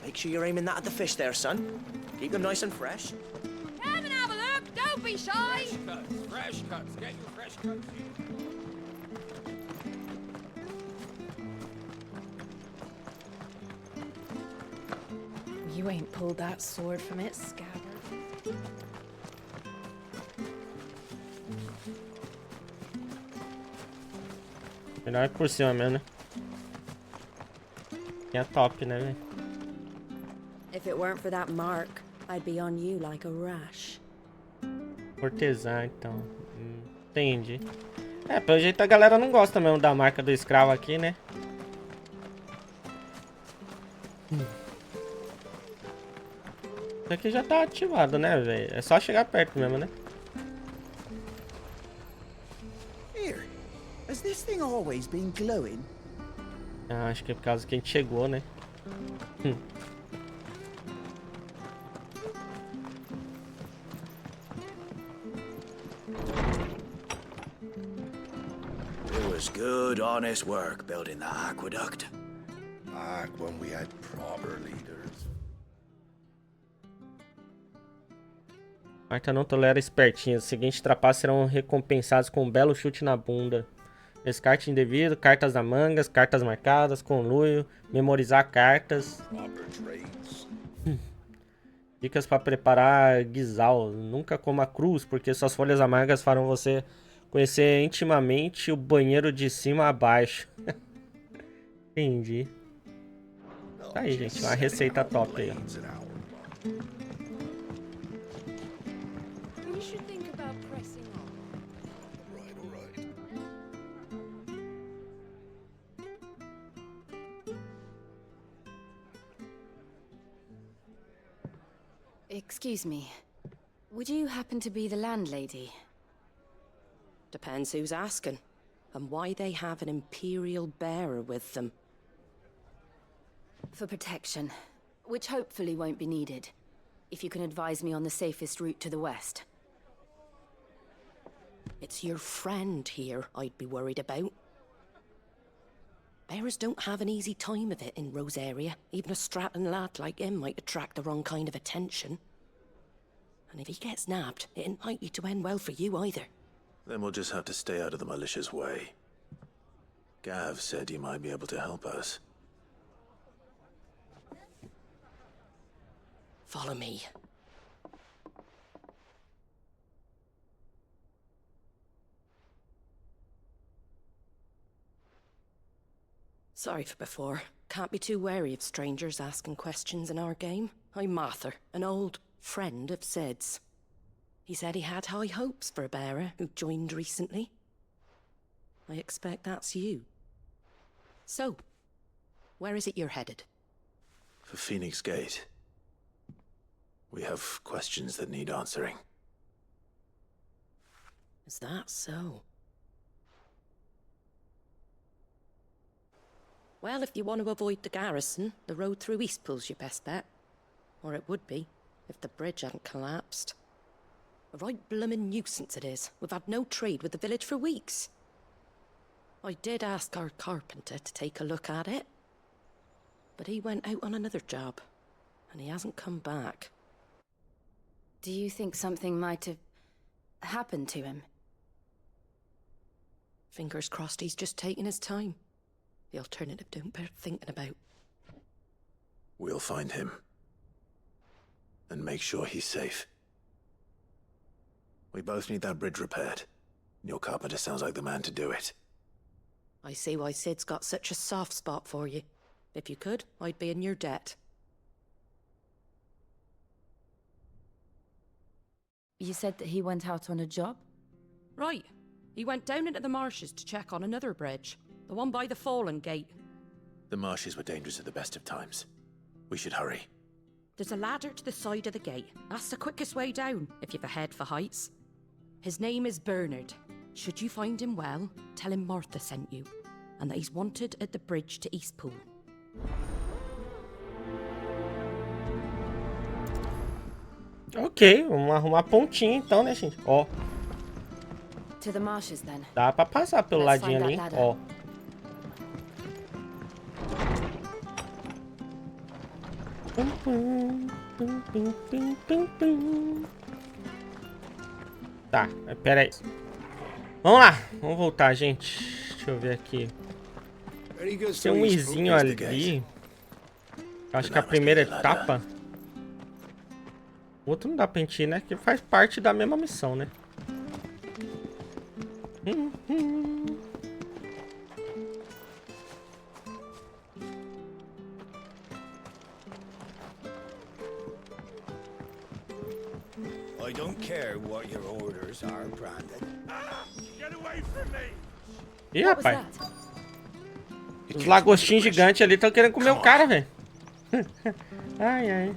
Make sure you're aiming that at the fish there, son. Keep them nice and fresh. Come and have a look, don't be shy! Fresh cuts, get your fresh cuts. You ain't pulled that sword from its scabbard. Melhor é por cima mesmo, né? É top, né, velho? If it weren't for that mark, I'd be on you like a rash. Cortesã, então. Entendi. É, pelo jeito a galera não gosta mesmo da marca do escravo aqui, né? Isso aqui já tá ativado, né, velho? É só chegar perto mesmo, né? Here, has this thing always been glowing? Ah, acho que é por causa que a gente chegou, né? It was good, honest work building that aqueduct. Back when we had proper leaders. Marta não tolera espertinhos. Os seguintes trapaços serão recompensados com um belo chute na bunda. Descarte indevido, cartas na mangas, cartas marcadas, conluio, memorizar cartas. Dicas para preparar guisal. Nunca coma cruz, porque suas folhas amargas farão você conhecer intimamente o banheiro de cima a baixo. Entendi. Tá aí, gente. Uma receita top aí, ó. Excuse me. Would you happen to be the landlady? Depends who's asking, and why they have an Imperial bearer with them. For protection, which hopefully won't be needed. If you can advise me on the safest route to the west. It's your friend here I'd be worried about. Bearers don't have an easy time of it in Rosaria. Even a Stratton lad like him might attract the wrong kind of attention. And if he gets nabbed, it ain't likely to end well for you either. Then we'll just have to stay out of the malicious way. Gav said you might be able to help us. Follow me. Sorry for before. Can't be too wary of strangers asking questions in our game. I'm Martha, an old friend of Sid's. He said he had high hopes for a bearer who joined recently. I expect that's you. So, where is it you're headed? For Phoenix Gate. We have questions that need answering. Is that so? Well, if you want to avoid the garrison, the road through Eastpool's your best bet. Or it would be, if the bridge hadn't collapsed. A right bloomin' nuisance it is. We've had no trade with the village for weeks. I did ask our carpenter to take a look at it. But he went out on another job, and he hasn't come back. Do you think something might have happened to him? Fingers crossed he's just taking his time. The alternative don't bear thinking about. We'll find him. And make sure he's safe. We both need that bridge repaired. Your carpenter sounds like the man to do it. I see why Sid's got such a soft spot for you. If you could, I'd be in your debt. You said that he went out on a job? Right. He went down into the marshes to check on another bridge. The one by the Fallen Gate. The marshes were dangerous at the best of times. We should hurry. There's a ladder to the side of the gate. That's the quickest way down, if you've a head for heights. His name is Bernard. Should you find him well, tell him Martha sent you. And that he's wanted at the bridge to Eastpool. Ok, vamos arrumar pontinha então, né, gente? Ó. To the marshes, then. Dá pra passar pelo ladinho ali, ó. Tá, pera aí. Vamos lá, vamos voltar, gente. Deixa eu ver aqui. Tem um izinho ali. Acho que é a primeira etapa. O outro não dá pra gente ir, né? Que faz parte da mesma missão, né? I don't care what your orders are, Brandon. Get away from me! Ih, rapaz. Os lagostinhos gigantes ali estão querendo comer o cara, velho. Ai, ai.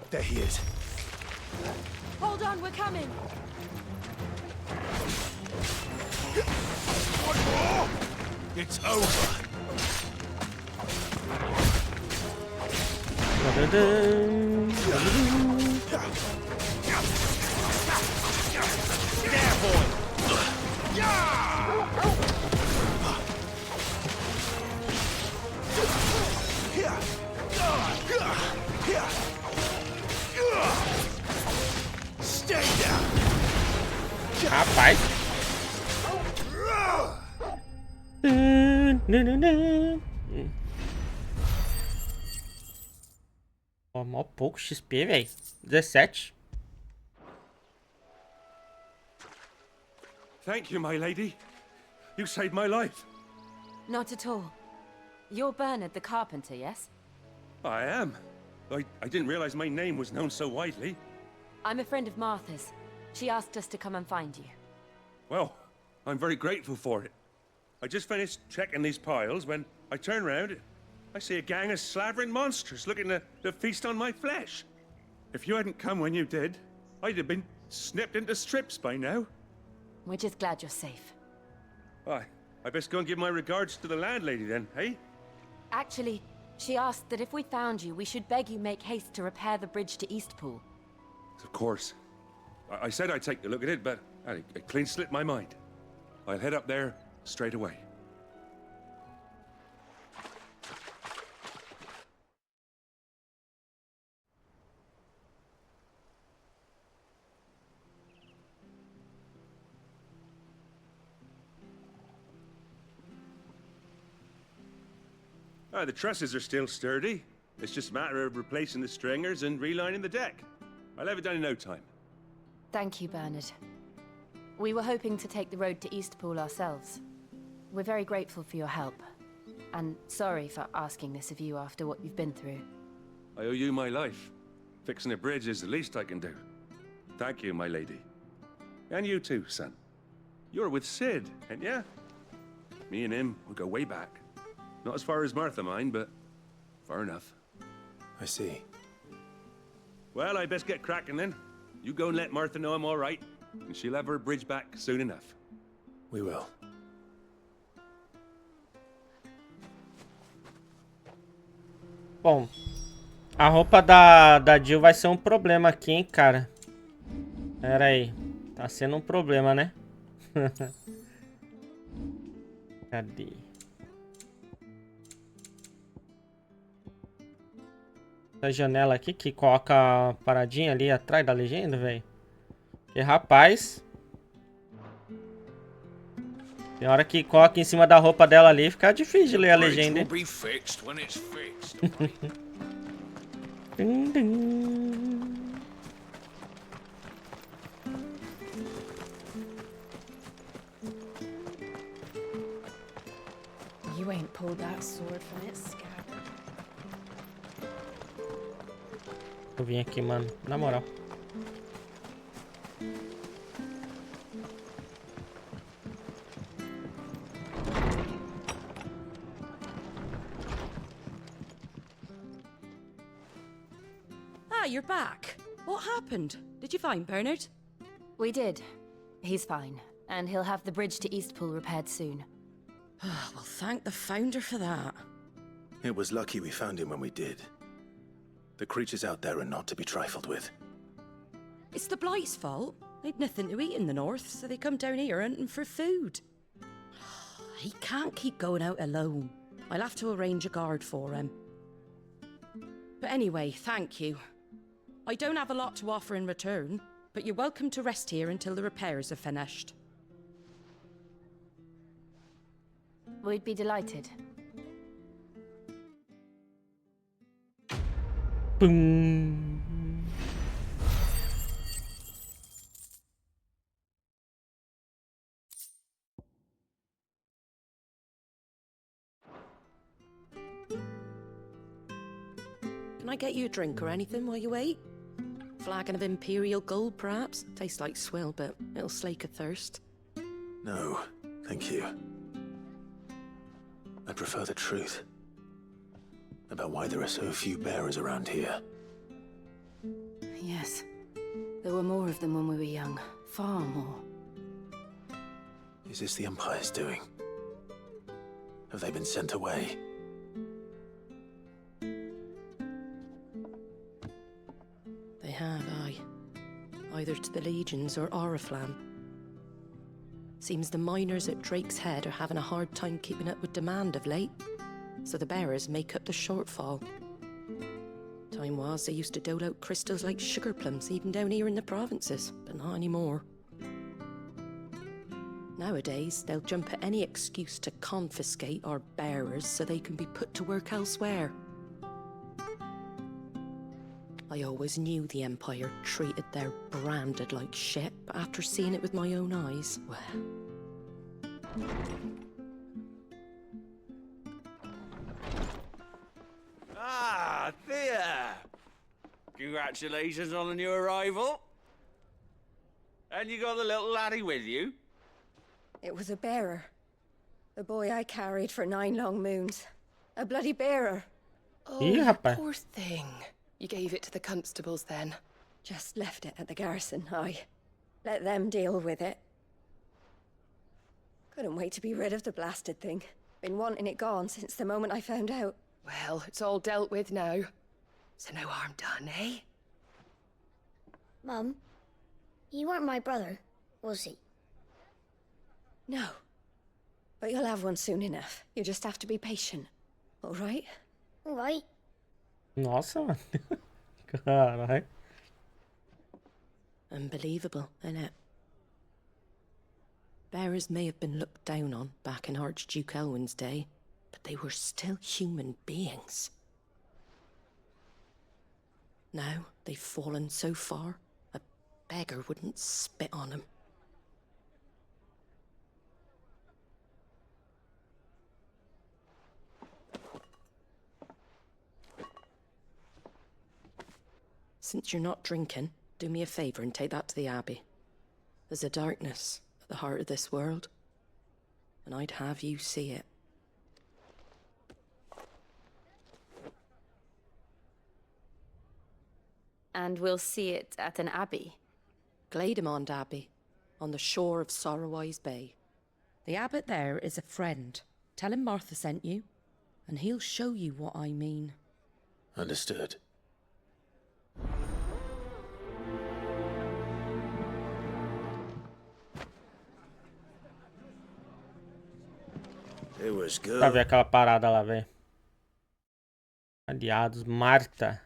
There he is. Hold on, we're coming. One more! It's over. Stay down. Rapaz. Ó, mó pouco XP, velho. 17. Thank you, my lady. You saved my life. Not at all. You're Bernard the carpenter, yes? I am. I didn't realize my name was known so widely. I'm a friend of Martha's. She asked us to come and find you. Well, I'm very grateful for it. I just finished checking these piles when I turn around. I see a gang of slavering monsters looking to feast on my flesh. If you hadn't come when you did, I'd have been snipped into strips by now. We're just glad you're safe. I best go and give my regards to the landlady then, eh? Actually, she asked that if we found you, we should beg you make haste to repair the bridge to Eastpool. Of course. I said I'd take a look at it, but it clean slipped my mind. I'll head up there straight away. The trusses are still sturdy. It's just a matter of replacing the stringers and relining the deck. I'll have it done in no time. Thank you, Bernard. We were hoping to take the road to Eastpool ourselves. We're very grateful for your help. And sorry for asking this of you after what you've been through. I owe you my life. Fixing a bridge is the least I can do. Thank you, my lady. And you too, son. You're with Sid, ain't ya? Me and him, we go way back. Not as far as Martha, mind, but far enough. I see. Well, I best get cracking then. You go and let Martha know I'm all right, and she'll have her bridge back soon enough. We will. Bom, a roupa da Jill vai ser um problema aqui, hein, cara. Pera aí. Tá sendo um problema, né? Cadê? Essa janela aqui que coloca a paradinha ali atrás da legenda, velho. Que rapaz. Tem hora que coloca em cima da roupa dela ali, fica difícil de ler a legenda, hein? Dum, dum. You ain't pulled that sword from its scabbard. Eu vim aqui, mano. Na moral. Ah, you're back. What happened? Did you find Bernard? We did. He's fine, and he'll have the bridge to Eastpool repaired soon. Well, thank the Founder for that. It was lucky we found him when we did. The creatures out there are not to be trifled with. It's the Blight's fault. They'd nothing to eat in the north, so they come down here hunting for food. He can't keep going out alone. I'll have to arrange a guard for him. But anyway, thank you. I don't have a lot to offer in return, but you're welcome to rest here until the repairs are finished. We'd be delighted. Boom. Can I get you a drink or anything while you wait? Flagon of Imperial Gold, perhaps? Tastes like swill, but it'll slake a thirst. No, thank you. I prefer the truth. About why there are so few bearers around here. Yes. There were more of them when we were young. Far more. Is this the Empire's doing? Have they been sent away? They have, aye. Either to the Legions or Oriflamme. Seems the miners at Drake's Head are having a hard time keeping up with demand of late, so the bearers make up the shortfall. Time was they used to dole out crystals like sugar plums even down here in the provinces, but not anymore. Nowadays, they'll jump at any excuse to confiscate our bearers so they can be put to work elsewhere. I always knew the Empire treated their branded like shit, but after seeing it with my own eyes, well... Ah, Thea! Congratulations on the new arrival. And you got the little laddie with you? It was a bearer. The boy I carried for 9 long moons. A bloody bearer. Oh, Ih, you rapaz. poor thing. You gave it to the constables then? Just left it at the garrison, I. Let them deal with it. Couldn't wait to be rid of the blasted thing. Been wanting it gone since the moment I found out. Well, it's all dealt with now. So no harm done, eh? Mum, you weren't my brother, was he? No. But you'll have one soon enough. You just have to be patient. All right? All right. Nossa, mano. Caralho. Unbelievable, innit? Bearers may have been looked down on back in Archduke Elwin's day, but they were still human beings. Now they've fallen so far, a beggar wouldn't spit on them. Since you're not drinking, do me a favor and take that to the Abbey. There's a darkness at the heart of this world, and I'd have you see it. And we'll see it at an abbey? Glademond Abbey, on the shore of Sorrowwise Bay. The abbot there is a friend. Tell him Martha sent you, and he'll show you what I mean. Understood. It was good. Pra ver aquela parada lá, velho. Aliados, Marta.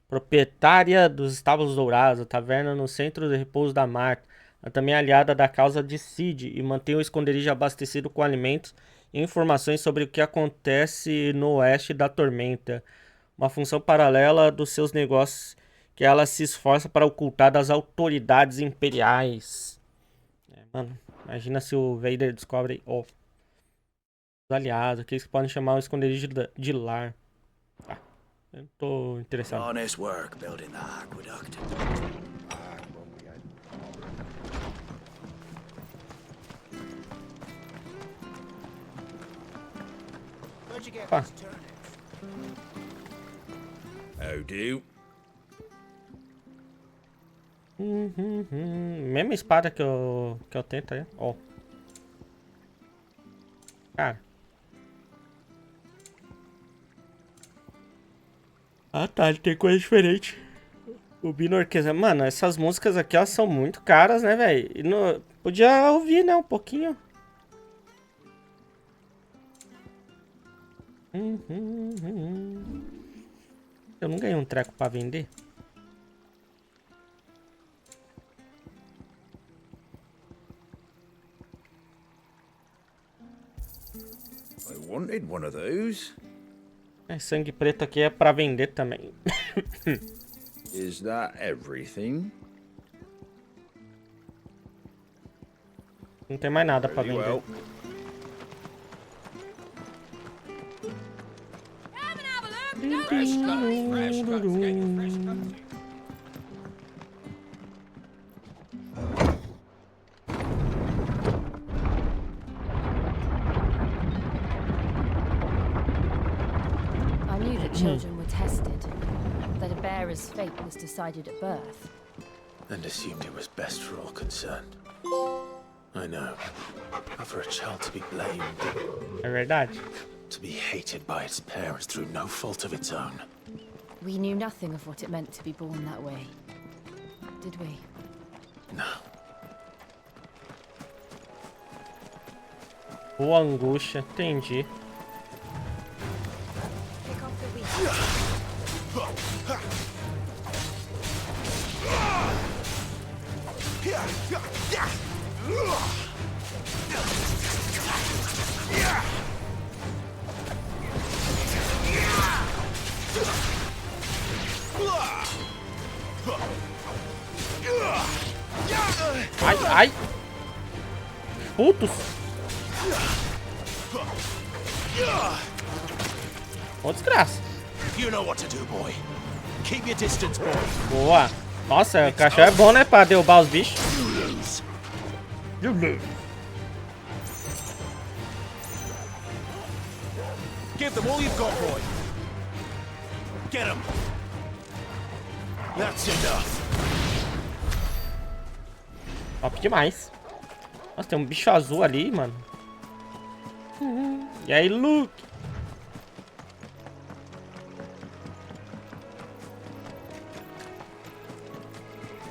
Proprietária dos Estábulos Dourados, a taverna no centro de repouso da Marta. Ela também é aliada da causa de Cid e mantém o esconderijo abastecido com alimentos e informações sobre o que acontece no oeste da Tormenta. Uma função paralela dos seus negócios que ela se esforça para ocultar das autoridades imperiais. Mano, imagina se o Vader descobre os aliados, aqueles que podem chamar o esconderijo de lar. Eu tô interessado. Honest work building the aqueduct. Opa. How do? Mesma espada que eu tento aí, ó. Cara. Ah tá, ele tem coisa diferente. O Bino Orquestra. Mano, essas músicas aqui, elas são muito caras, né, velho? Podia ouvir, né, um pouquinho. Eu não ganhei um treco pra vender. I wanted one of those. Sangue preto aqui é pra vender também. Is that everything? Não tem mais nada pra vender. Children were tested, that a bearer's fate was decided at birth. And assumed it was best for all concerned. I know. But for a child to be blamed. É verdade. To be hated by its parents through no fault of its own. We knew nothing of what it meant to be born that way, did we? No. Boa angústia, entendi. Ai, ai! Putos! Ô, desgraça! Boa! Nossa, o cachorro é bom, né? Pra derrubar os bichos. Give them all you've got, boy. Get him. That's enough. Top demais. Nossa, tem um bicho azul ali, mano. E aí, Luke?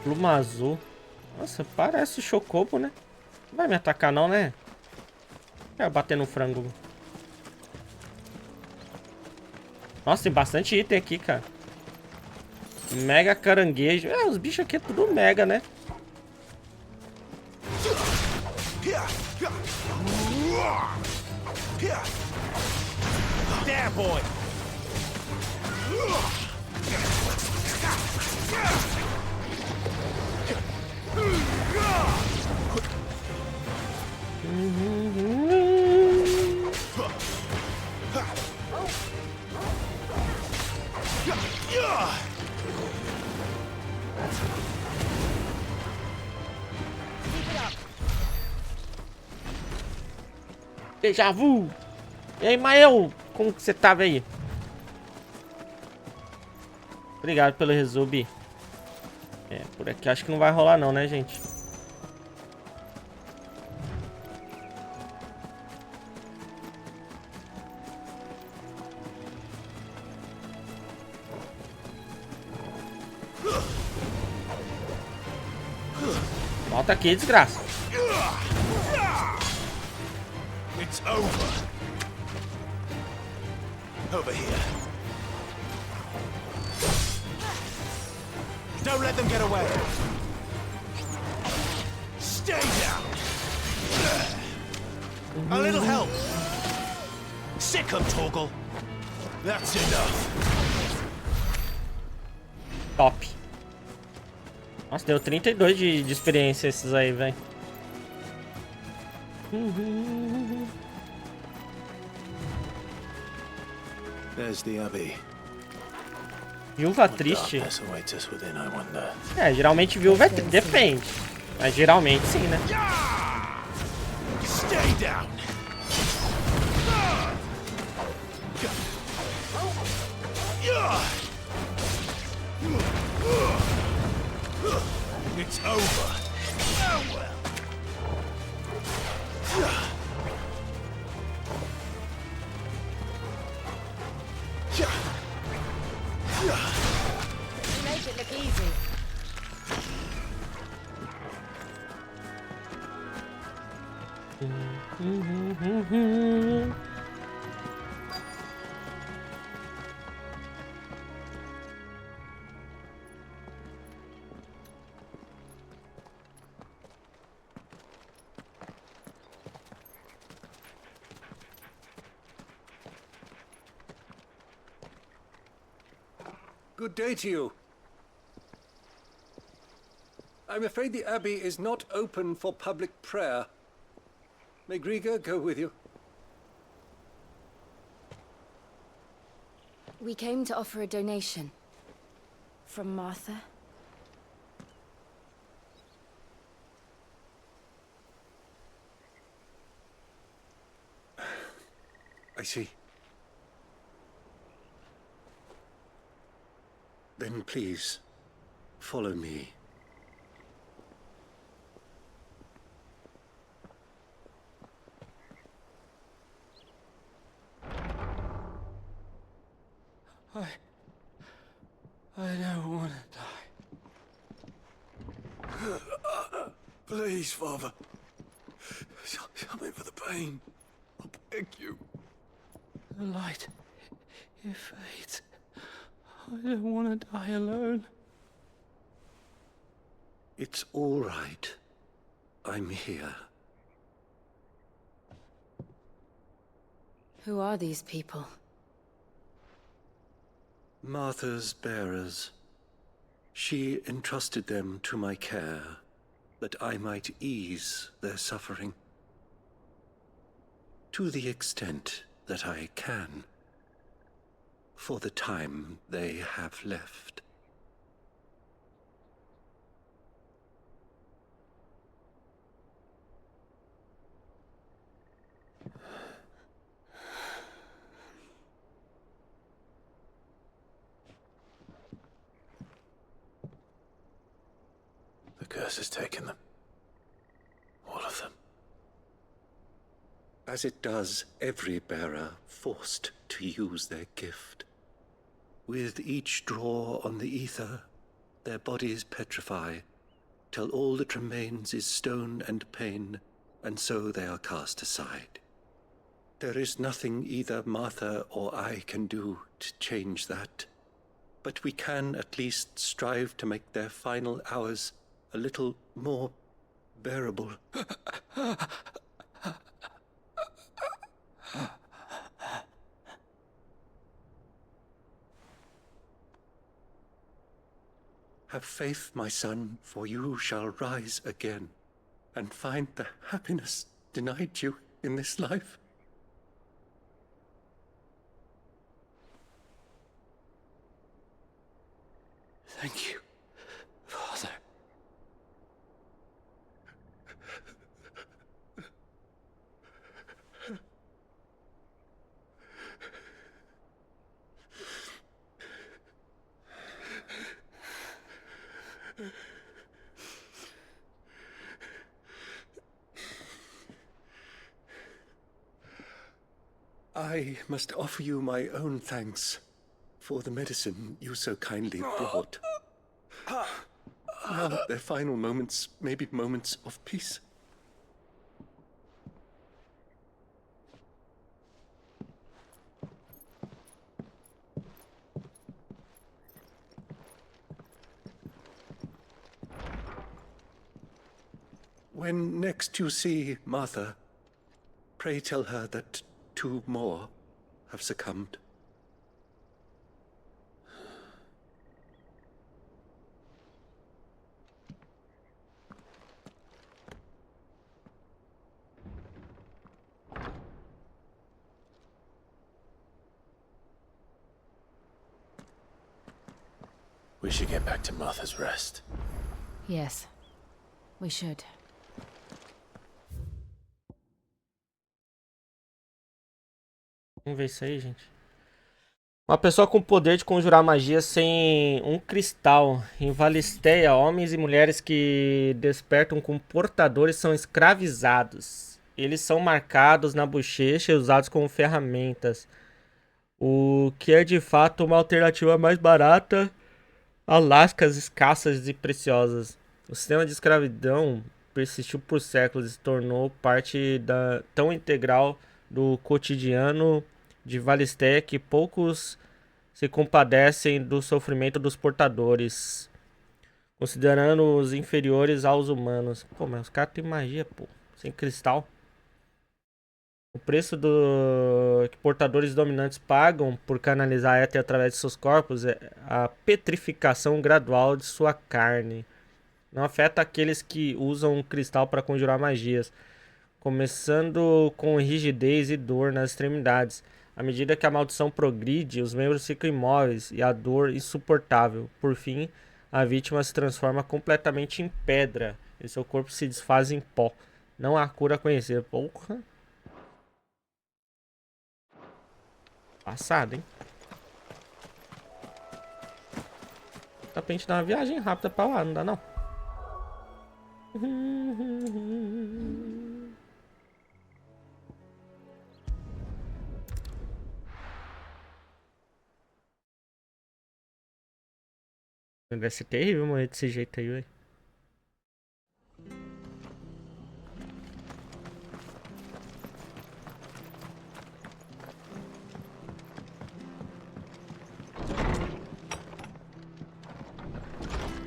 Pluma azul. Nossa, parece chocobo, né? Não vai me atacar não, né? Quero bater no frango. Nossa, tem bastante item aqui, cara. Mega caranguejo. É, os bichos aqui é tudo mega, né? There, boy. Déjà vu. E aí, Mael? Como que você tá, velho? Obrigado pelo resub. É, por aqui acho que não vai rolar não, né, gente? Volta aqui, desgraça. It's over. Over here. Don't let them get away. Stay down. A little help. Sick 'em, Torgal. That's enough. Top. Nossa, deu 32 de experiência esses aí, velho. There's the Abbey. Viúva triste. É, geralmente viúva defende. Mas geralmente sim, né? Stay down. It's over. Farewell. You make it look easy. Good day to you. I'm afraid the Abbey is not open for public prayer. May Griga go with you? We came to offer a donation. From Martha. I see. Then please, follow me. I don't want to die. Please, Father. Something for the pain. I beg you. The light, it fades. I don't want to die alone. It's all right. I'm here. Who are these people? Martha's bearers. She entrusted them to my care, that I might ease their suffering. To the extent that I can. For the time they have left. The curse has taken them. All of them. As it does every bearer forced to use their gift. With each draw on the ether, their bodies petrify, till all that remains is stone and pain, and so they are cast aside. There is nothing either Martha or I can do to change that, but we can at least strive to make their final hours a little more bearable. Have faith, my son, for you shall rise again, and find the happiness denied you in this life. Thank you, Father. I must offer you my own thanks for the medicine you so kindly brought. Now, their final moments may be moments of peace. When next you see Martha, pray tell her that 2 more have succumbed. We should get back to Martha's Rest. Yes, we should. Vamos ver isso aí, gente. Uma pessoa com poder de conjurar magia sem um cristal. Em Valisteia, homens e mulheres que despertam com portadores são escravizados. Eles são marcados na bochecha e usados como ferramentas. O que é de fato uma alternativa mais barata a lascas escassas e preciosas. O sistema de escravidão persistiu por séculos e se tornou parte tão integral do cotidiano de Valisteia que poucos se compadecem do sofrimento dos portadores, considerando-os inferiores aos humanos. Pô, mas os caras têm magia, pô, sem cristal. O preço que portadores dominantes pagam por canalizar a éter através de seus corpos é a petrificação gradual de sua carne. Não afeta aqueles que usam cristal para conjurar magias, começando com rigidez e dor nas extremidades. À medida que a maldição progride, os membros ficam imóveis e a dor insuportável. Por fim, a vítima se transforma completamente em pedra e seu corpo se desfaz em pó. Não há cura conhecida. Porra. Passado, hein? Dá pra gente dar uma viagem rápida pra lá, não dá não? Deve ser terrível morrer desse jeito aí, velho.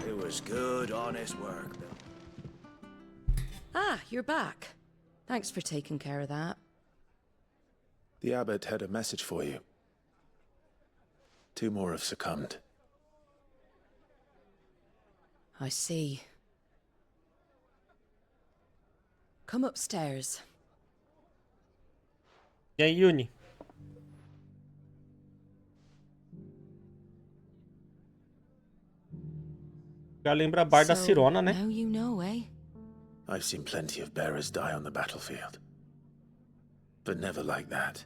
It was good, honest work, Bill. Ah, you're back. Thanks for taking care of that. The abbot had a message for you. 2 more have succumbed. I see. Come upstairs. E aí, Yuni? Já lembra a bar da Sirona, né? Now you know, eh? I've seen plenty of bearers die on the battlefield. But never like that.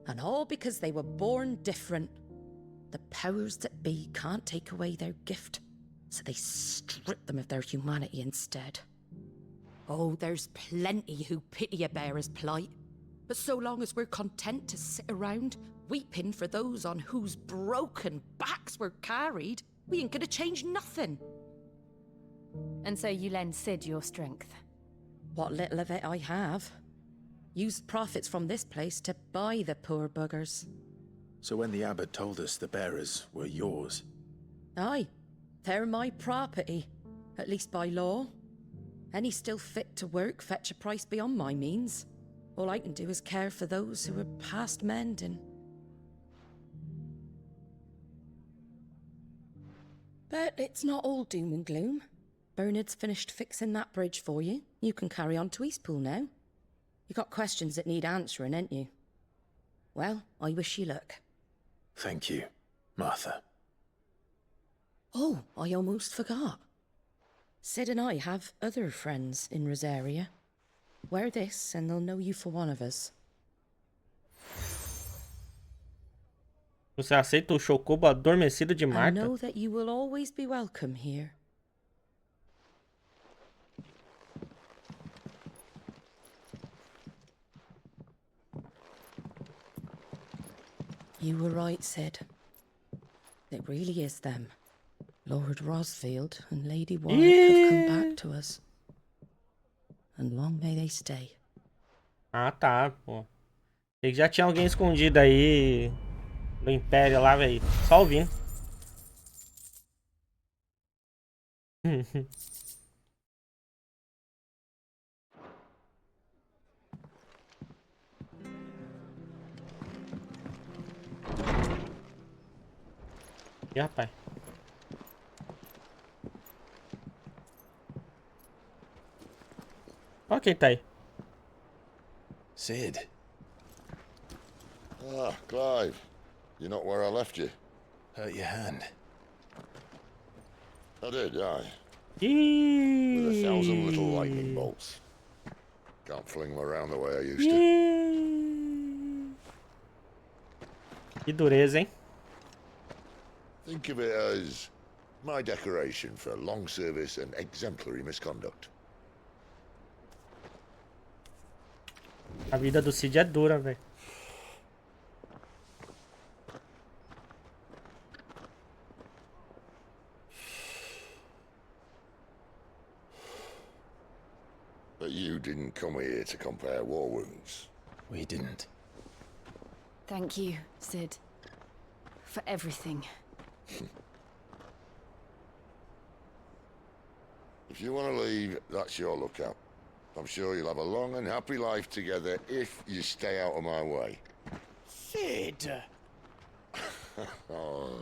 And all because they were born different. The powers that be can't take away their gift, so they strip them of their humanity instead. Oh, there's plenty who pity a bearer's plight. But so long as we're content to sit around, weeping for those on whose broken backs we're carried, we ain't gonna change nothing. And so you lend Sid your strength? What little of it I have. Used profits from this place to buy the poor buggers. So when the abbot told us the bearers were yours... Aye, they're my property, at least by law. Any still fit to work fetch a price beyond my means. All I can do is care for those who are past mending. But it's not all doom and gloom. Bernard's finished fixing that bridge for you. You can carry on to Eastpool now. You got questions that need answering, ain't you? Well, I wish you luck. Thank you, Martha. Oh, I almost forgot. Sid and I have other friends in Rosaria. Wear this and they'll know you for one of us. Você aceita o chocobo adormecido de I Marta? know that you will always be welcome here. You were right, Sid. It really is them. Lord Rosfield and Lady Warwick have come back to us. And long may they stay. Ah, tá, pô. Sei que já tinha alguém escondido aí no Império lá, velho. Só ouvindo. E rapaz. Olha quem tá aí. Sid. Ah, Clive. You're not where I left you. Hurt your hand. I did, aye. With 1,000 little lightning bolts. Can't fling them around the way I used to. Que dureza, hein? Think of it as my decoration for long service and exemplary misconduct. A vida do Cid é dura, velho. But you didn't come here to compare war wounds. We didn't. Thank you, Sid. For everything. If you want to leave, that's your lookout. I'm sure you'll have a long and happy life together if you stay out of my way. Sid! Oh.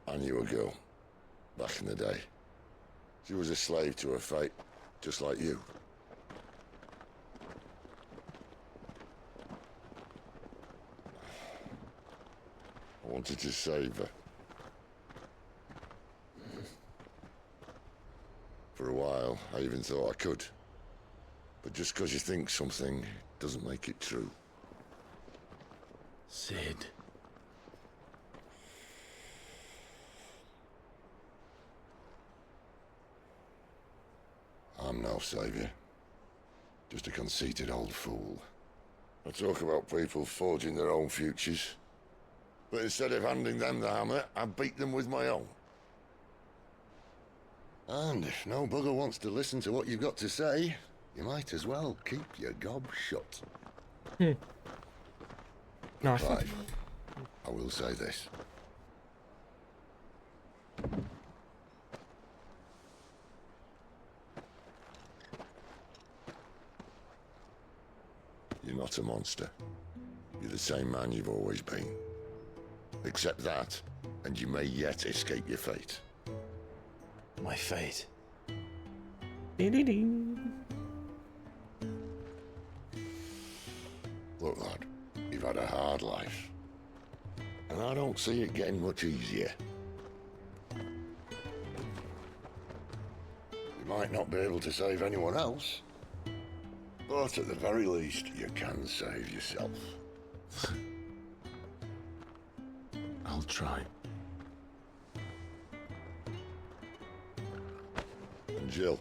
I knew a girl, back in the day. She was a slave to her fate, just like you. I wanted to save her. For a while, I even thought I could. But just because you think something doesn't make it true. Sid. I'm no savior. Just a conceited old fool. I talk about people forging their own futures. But instead of handing them the hammer, I beat them with my own. And if no bugger wants to listen to what you've got to say, you might as well keep your gob shut. Nossa. Clive, I will say this. You're not a monster. You're the same man you've always been. Accept that, and you may yet escape your fate. My fate? Look, lad, you've had a hard life. And I don't see it getting much easier. You might not be able to save anyone else, but at the very least, you can save yourself. I'll try. And Jill,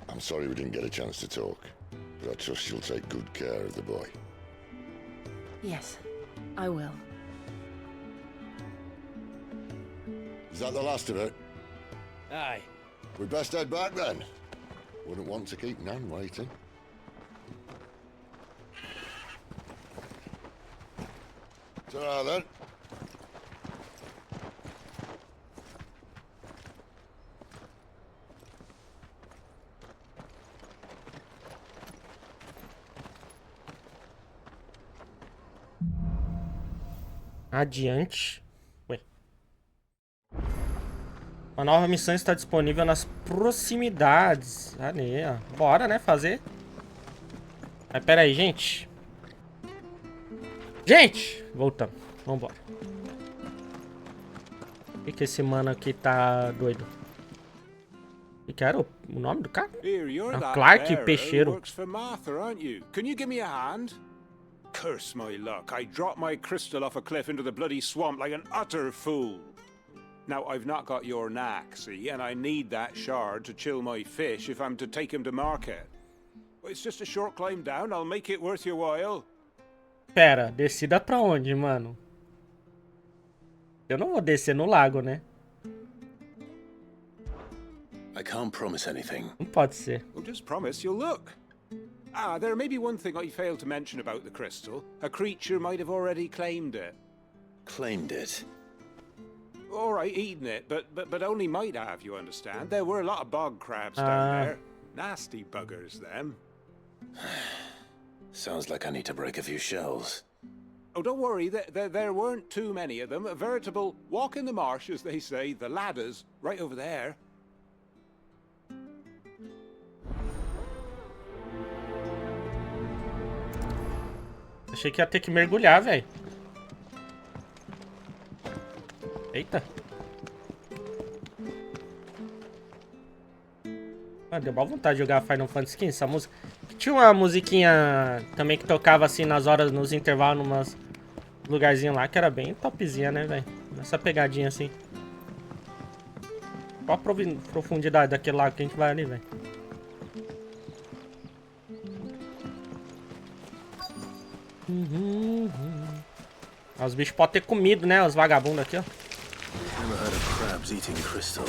I'm sorry we didn't get a chance to talk, but I trust she'll take good care of the boy. Yes, I will. Is that the last of it? Aye. We'd best head back then. Wouldn't want to keep Nan waiting. Ta-ra then. Adiante. Ué. Uma nova missão está disponível nas proximidades. Ah, né? Bora, né? Fazer. Mas pera aí, gente. Gente! Voltamos. Vambora. Por que esse mano aqui tá doido? O que era o nome do cara? Ah, Clark Peixeiro. Works for Martha, aren't you? Can you give me a hand? Curse my luck. I dropped my crystal off a cliff into the bloody swamp like an utter fool. Now, I've not got your knack, see, and I need that shard to chill my fish if I'm to take him to market. It's just a short climb down, I'll make it worth your while. Pera, descida pra onde, mano? Eu não vou descer no lago, né? I can't promise anything. Não pode ser. Well, just promise you'll look. Ah, there may be one thing I failed to mention about the crystal. A creature might have already claimed it. Claimed it? All right, eaten it, but only might have, you understand. There were a lot of bog crabs down there. Nasty buggers, them. Sounds like I need to break a few shells. Oh, don't worry, there weren't too many of them. A veritable walk in the marsh, as they say. The ladders, right over there. Achei que ia ter que mergulhar, velho. Eita. Ah, deu boa vontade de jogar Final Fantasy XV, essa música. Tinha uma musiquinha também que tocava assim nas horas, nos intervalos, numas lugarzinhos lá, que era bem topzinha, né, velho? Nessa pegadinha assim. Qual a profundidade daquele lago que a gente vai ali, velho? Os bichos podem ter comido, né? Os vagabundos aqui, ó. Never heard of crabs eating crystal.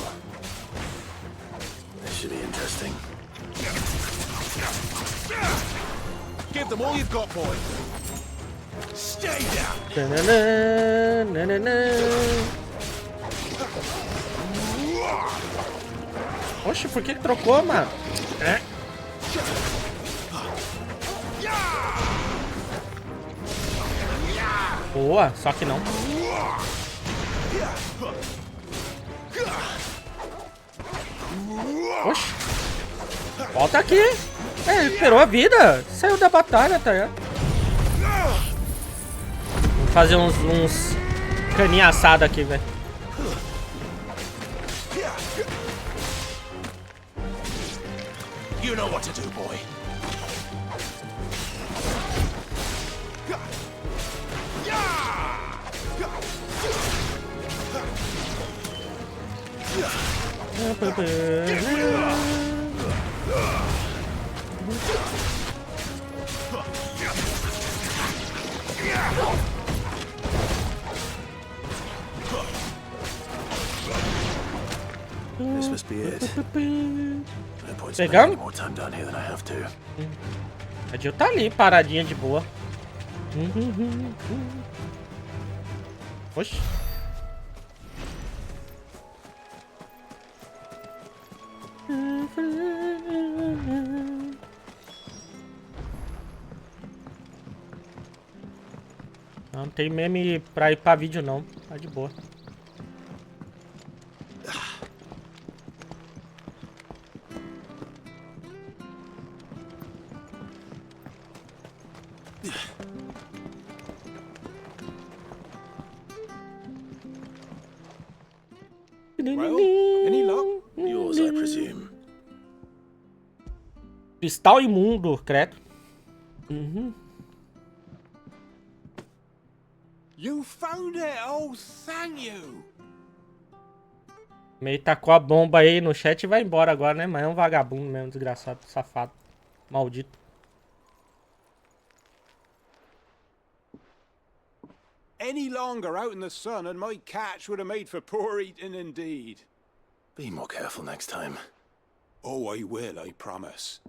This should be interesting. Give them all you've got, boy. Stay down. Oxe, por que trocou, mano? É. Boa, só que não. Oxe. Volta aqui. É, ele recuperou a vida. Saiu da batalha, tá ligado? Vou fazer uns caninha assada aqui, velho. You know what to do, boy. This must be it. No point spending Pegamos? any more time down here than I have to. A Jill tá ali, paradinha de boa. Oxi. Não tem meme pra ir pra vídeo não, tá de boa. Well, any luck? Yours, I presume. Cristal imundo, credo. You found it! Oh, thank you! Meio tacou a bomba aí no chat e vai embora agora, né? Mas é um vagabundo mesmo, desgraçado, safado, maldito. Any longer out in the sun and my catch would have made for poor eating indeed. Be more careful next time. Oh, I will, I promise.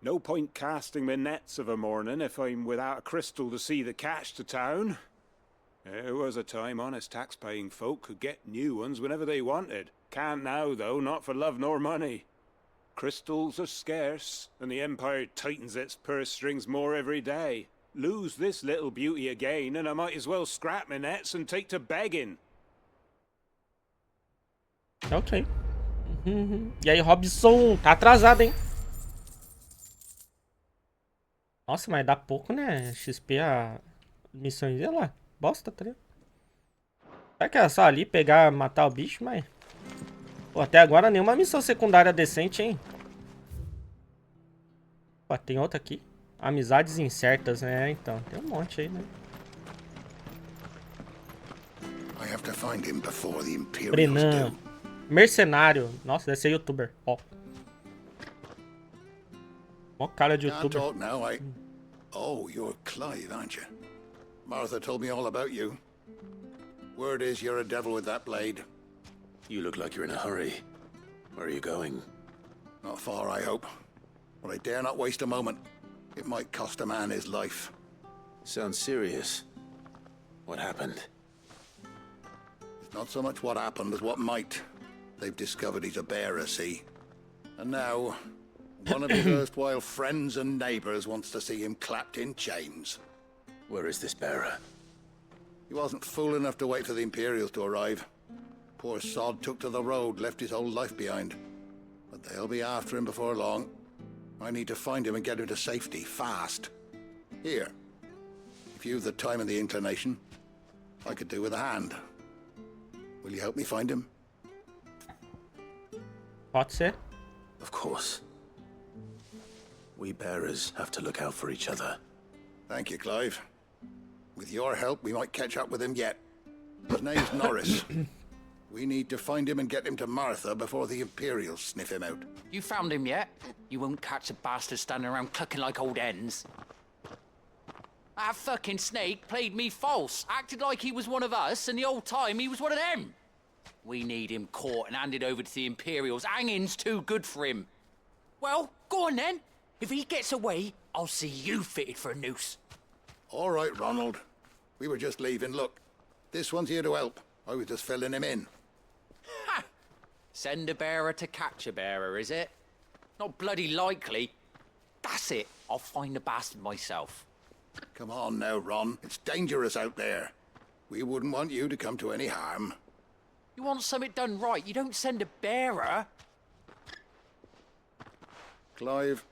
No point casting my nets of a morning if I'm without a crystal to see the catch to town. There was a time honest tax-paying folk could get new ones whenever they wanted. Can't now, though, not for love nor money. Crystals are scarce, and the Empire tightens its purse strings more every day. Lose this little beauty again, and I might as well scrap my nets and take to begging. Ok. E aí, Robson, tá atrasado, hein? Nossa, mas dá pouco, né? XP a missões dele lá. Bosta, tá ligado? Será que era só ali pegar, matar o bicho, mas... Pô, até agora nenhuma missão secundária decente, hein? Pô, tem outra aqui. Amizades incertas, né? Então, tem um monte aí, né? I have to find him before the Imperials Brenan. do. Mercenário. Nossa, deve ser youtuber. Ó. Mó cara de Can't youtuber. talk now, Oh, you're Clive, aren't you? Martha told me all about you. Word is you're a devil with that blade. You look like you're in a hurry. Where are you going? Not far, I hope. But I dare not waste a moment. It might cost a man his life. Sounds serious. What happened? It's not so much what happened as what might. They've discovered he's a bearer, see? And now, one of his erstwhile friends and neighbors wants to see him clapped in chains. Where is this bearer? He wasn't fool enough to wait for the Imperials to arrive. Poor sod took to the road, left his whole life behind. But they'll be after him before long. I need to find him and get him to safety, fast. Here. If you've the time and the inclination, I could do with a hand. Will you help me find him? VOCê? Of course. We bearers have to look out for each other. Thank you, Clive. With your help, we might catch up with him yet. His name's Norris. We need to find him and get him to Martha before the Imperials sniff him out. You found him yet? You won't catch a bastard standing around clucking like old hens. That fucking snake played me false, acted like he was one of us, and the whole time he was one of them. We need him caught and handed over to the Imperials. Hanging's too good for him. Well, go on then. If he gets away, I'll see you fitted for a noose. All right, Ronald. We were just leaving. Look, this one's here to help. I was just filling him in. Ha! Send a bearer to catch a bearer, is it? Not bloody likely. That's it. I'll find the bastard myself. Come on now, Ron. It's dangerous out there. We wouldn't want you to come to any harm. You want something done right, you don't send a bearer. Clive,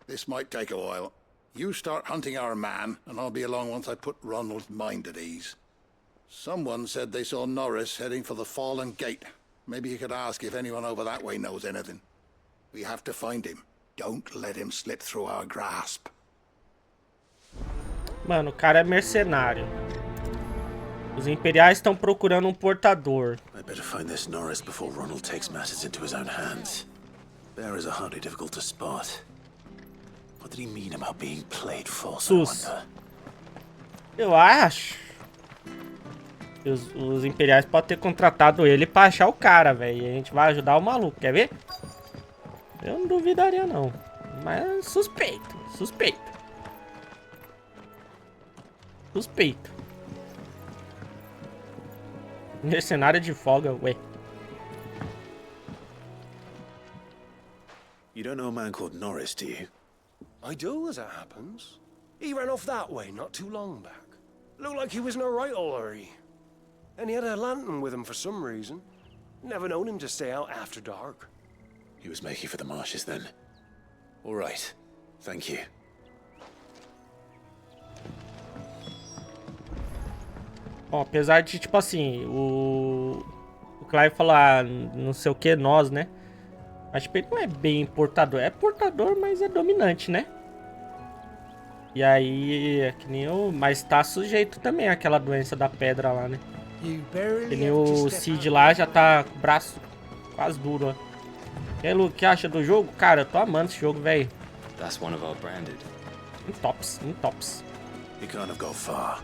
this might take a while. You start hunting our man, and I'll be along once I put Ronald's mind at ease. Someone said they saw Norris heading for the Fallen Gate. Maybe you could ask if anyone over that way knows anything. We have to find him. Don't let him slip through our grasp. Mano, o cara é mercenário. Os imperiais estão procurando portador. I better find this Norris before Ronald takes matters into his own hands. Bearers are hardly difficult to spot. What did he mean about being played false, I wonder? Eu acho que os imperiais podem ter contratado ele pra achar o cara, velho. E a gente vai ajudar o maluco, quer ver? Eu não duvidaria, não. Mas suspeito, suspeito. Suspeito. Mercenário de folga, ué. You don't know a man called Norris, do you? I do, as it happens. He ran off that way not too long back. Looked like he was in a right old hurry. And he had a lantern with him for some reason. Never known him to stay out after dark. He was making for the marshes then. All right. Thank you. Bom, apesar de, tipo assim, o Clive falar não sei o que, nós, né? Acho que ele não é bem portador. É portador, mas é dominante, né? E aí, é que nem eu... Mas tá sujeito também àquela doença da pedra lá, né? Que nem o Cid lá já tá com o braço quase duro, ó. E aí, Lu, o que acha do jogo? Cara, eu tô amando esse jogo, velho. That's one of our branded. Em tops, em tops. You can't have got far.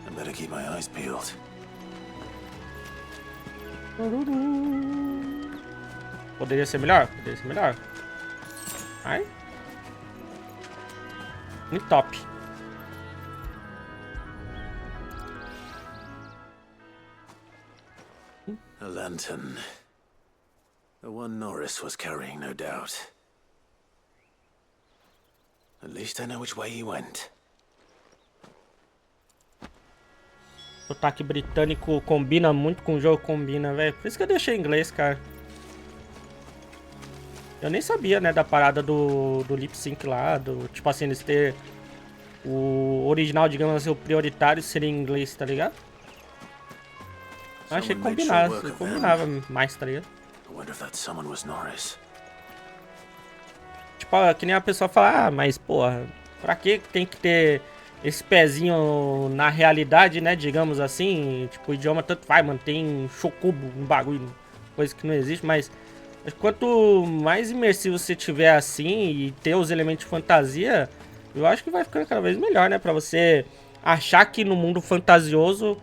I better keep my eyes peeled. Poderia ser melhor? Poderia ser melhor. Ai. Em top. A lantern. The one Norris was carrying, no doubt. At least I know which way he went. O sotaque britânico combina muito com o jogo, combina, velho. Por isso que eu deixei em inglês, cara. Eu nem sabia, né, da parada do lip sync lá, do tipo assim, eles ter o original, digamos assim, o prioritário seria em inglês, tá ligado? Eu achei que combinava mais, tá ligado? Tipo, que nem a pessoa fala, ah, mas porra, pra que tem que ter esse pezinho na realidade, né? Digamos assim. Tipo, o idioma tanto vai, mano. Tem chocubo, um bagulho, coisa que não existe, mas quanto mais imersivo você tiver assim e ter os elementos de fantasia, eu acho que vai ficando cada vez melhor, né? Pra você achar que no mundo fantasioso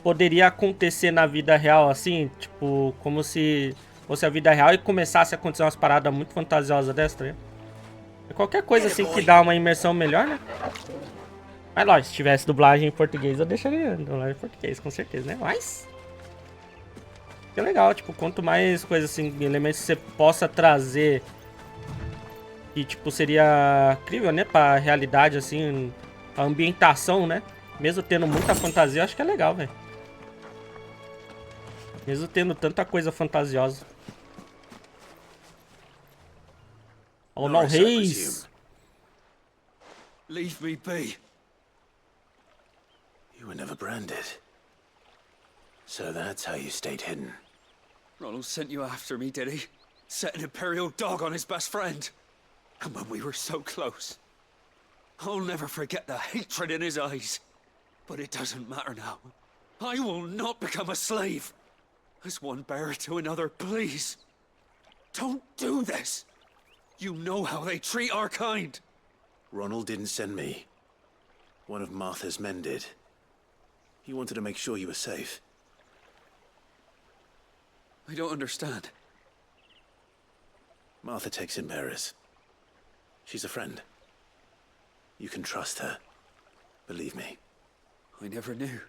poderia acontecer na vida real, assim, tipo, como se fosse a vida real e começasse a acontecer umas paradas muito fantasiosas dessa, né? Qualquer coisa assim que dá uma imersão melhor, né? Mas lógico, se tivesse dublagem em português, eu deixaria dublagem em português, com certeza, né? Mas é legal, tipo, quanto mais coisas assim, elementos que você possa trazer que, tipo, seria incrível, né? Pra realidade, assim, a ambientação, né? Mesmo tendo muita fantasia, eu acho que é legal, velho. Mesmo tendo tanta coisa fantasiosa. Oh, não, Reis! Leave me be. You were never branded. So that's how you stayed hidden. Ronald sent you after me, did he? Set an Imperial dog on his best friend. And when we were so close. I'll never forget the hatred in his eyes. But it doesn't matter now. I will not become a slave. As one bearer to another, please. Don't do this. You know how they treat our kind. Ronald didn't send me. One of Martha's men did. He wanted to make sure you were safe. I don't understand. Martha takes in bearers. She's a friend. You can trust her. Believe me. I never knew.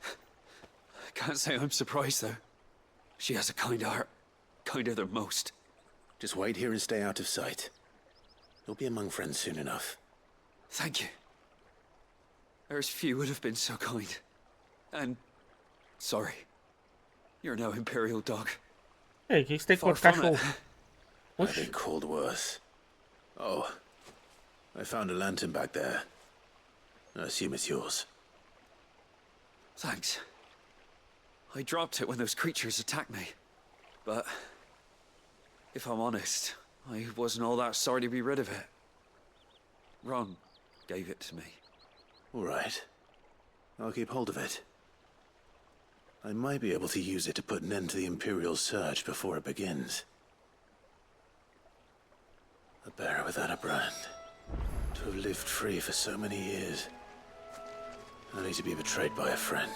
I can't say I'm surprised, though. She has a kind heart. Kinder than most. Just wait here and stay out of sight. You'll be among friends soon enough. Thank you. There's few would have been so kind. And... sorry. You're no Imperial dog. Hey, que você tem com o cachorro? I've been called worse. Oh, I found a lantern back there. I assume it's yours. Thanks. I dropped it when those creatures attacked me. But... if I'm honest, I wasn't all that sorry to be rid of it. Ron gave it to me. All right. I'll keep hold of it. I might be able to use it to put an end to the Imperial surge before it begins. A bearer without a brand. To have lived free for so many years. Only to be betrayed by a friend.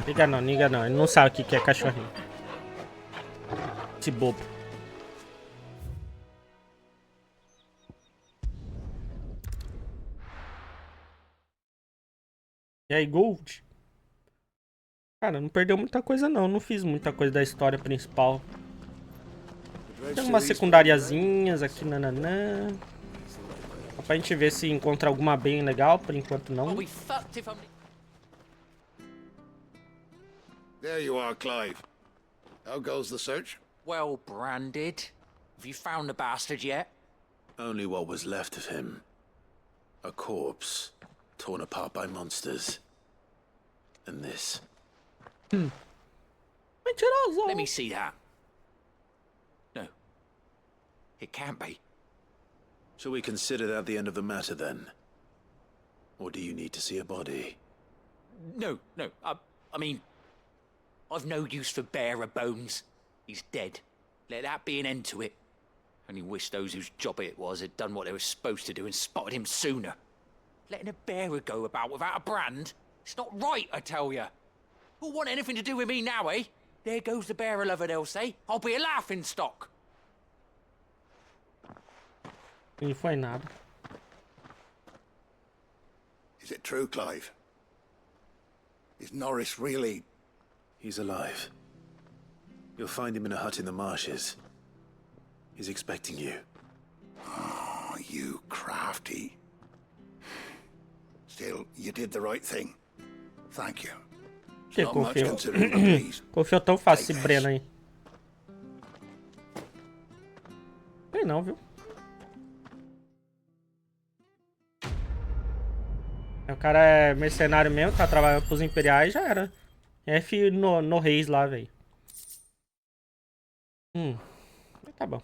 Liga não, ele não sabe o que é cachorrinho. Esse bobo. E aí, Gold? Cara, não perdeu muita coisa não, não fiz muita coisa da história principal. Tem umas secundariazinhas aqui, nananã. Só pra gente ver se encontra alguma bem legal, por enquanto não. There you are, Clive. How goes the search? Well branded. Have you found the bastard yet? Only what was left of him. A corpse, torn apart by monsters. And this. Let me see that. No. It can't be. Shall we consider that the end of the matter then? Or do you need to see a body? No. I mean, I've no use for bearer bones. He's dead. Let that be an end to it. Only wish those whose job it was had done what they were supposed to do and spotted him sooner. Letting a bearer go about without a brand? It's not right, I tell ya. Who'll want anything to do with me now, eh? There goes the bearer lover, they'll say. I'll be a laughing stock. Não foi nada. Is it true, Clive? Is Norris really... He's alive. You'll find him in a hut in the marshes. He's expecting you. Oh, you crafty. Still, you did the right thing. Thank you. It's Que not much confiou? considering, but please. Confiou tão fácil esse Breno aí. Não, viu? O cara é mercenário mesmo, tá trabalhando pros imperiais, já era. F no Reis lá, velho. Tá bom.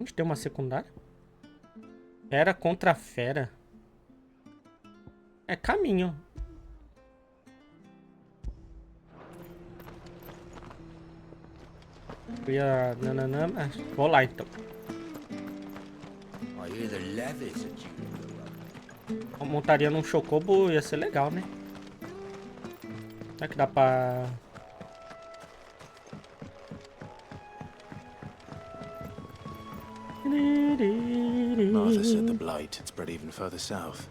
gente tem uma secundária? Fera contra fera. É caminho. Nananã, mas vou lá então. Eu montaria num chocobo, ia ser legal, né? Será que dá pra... Martha said the blight had spread even further south,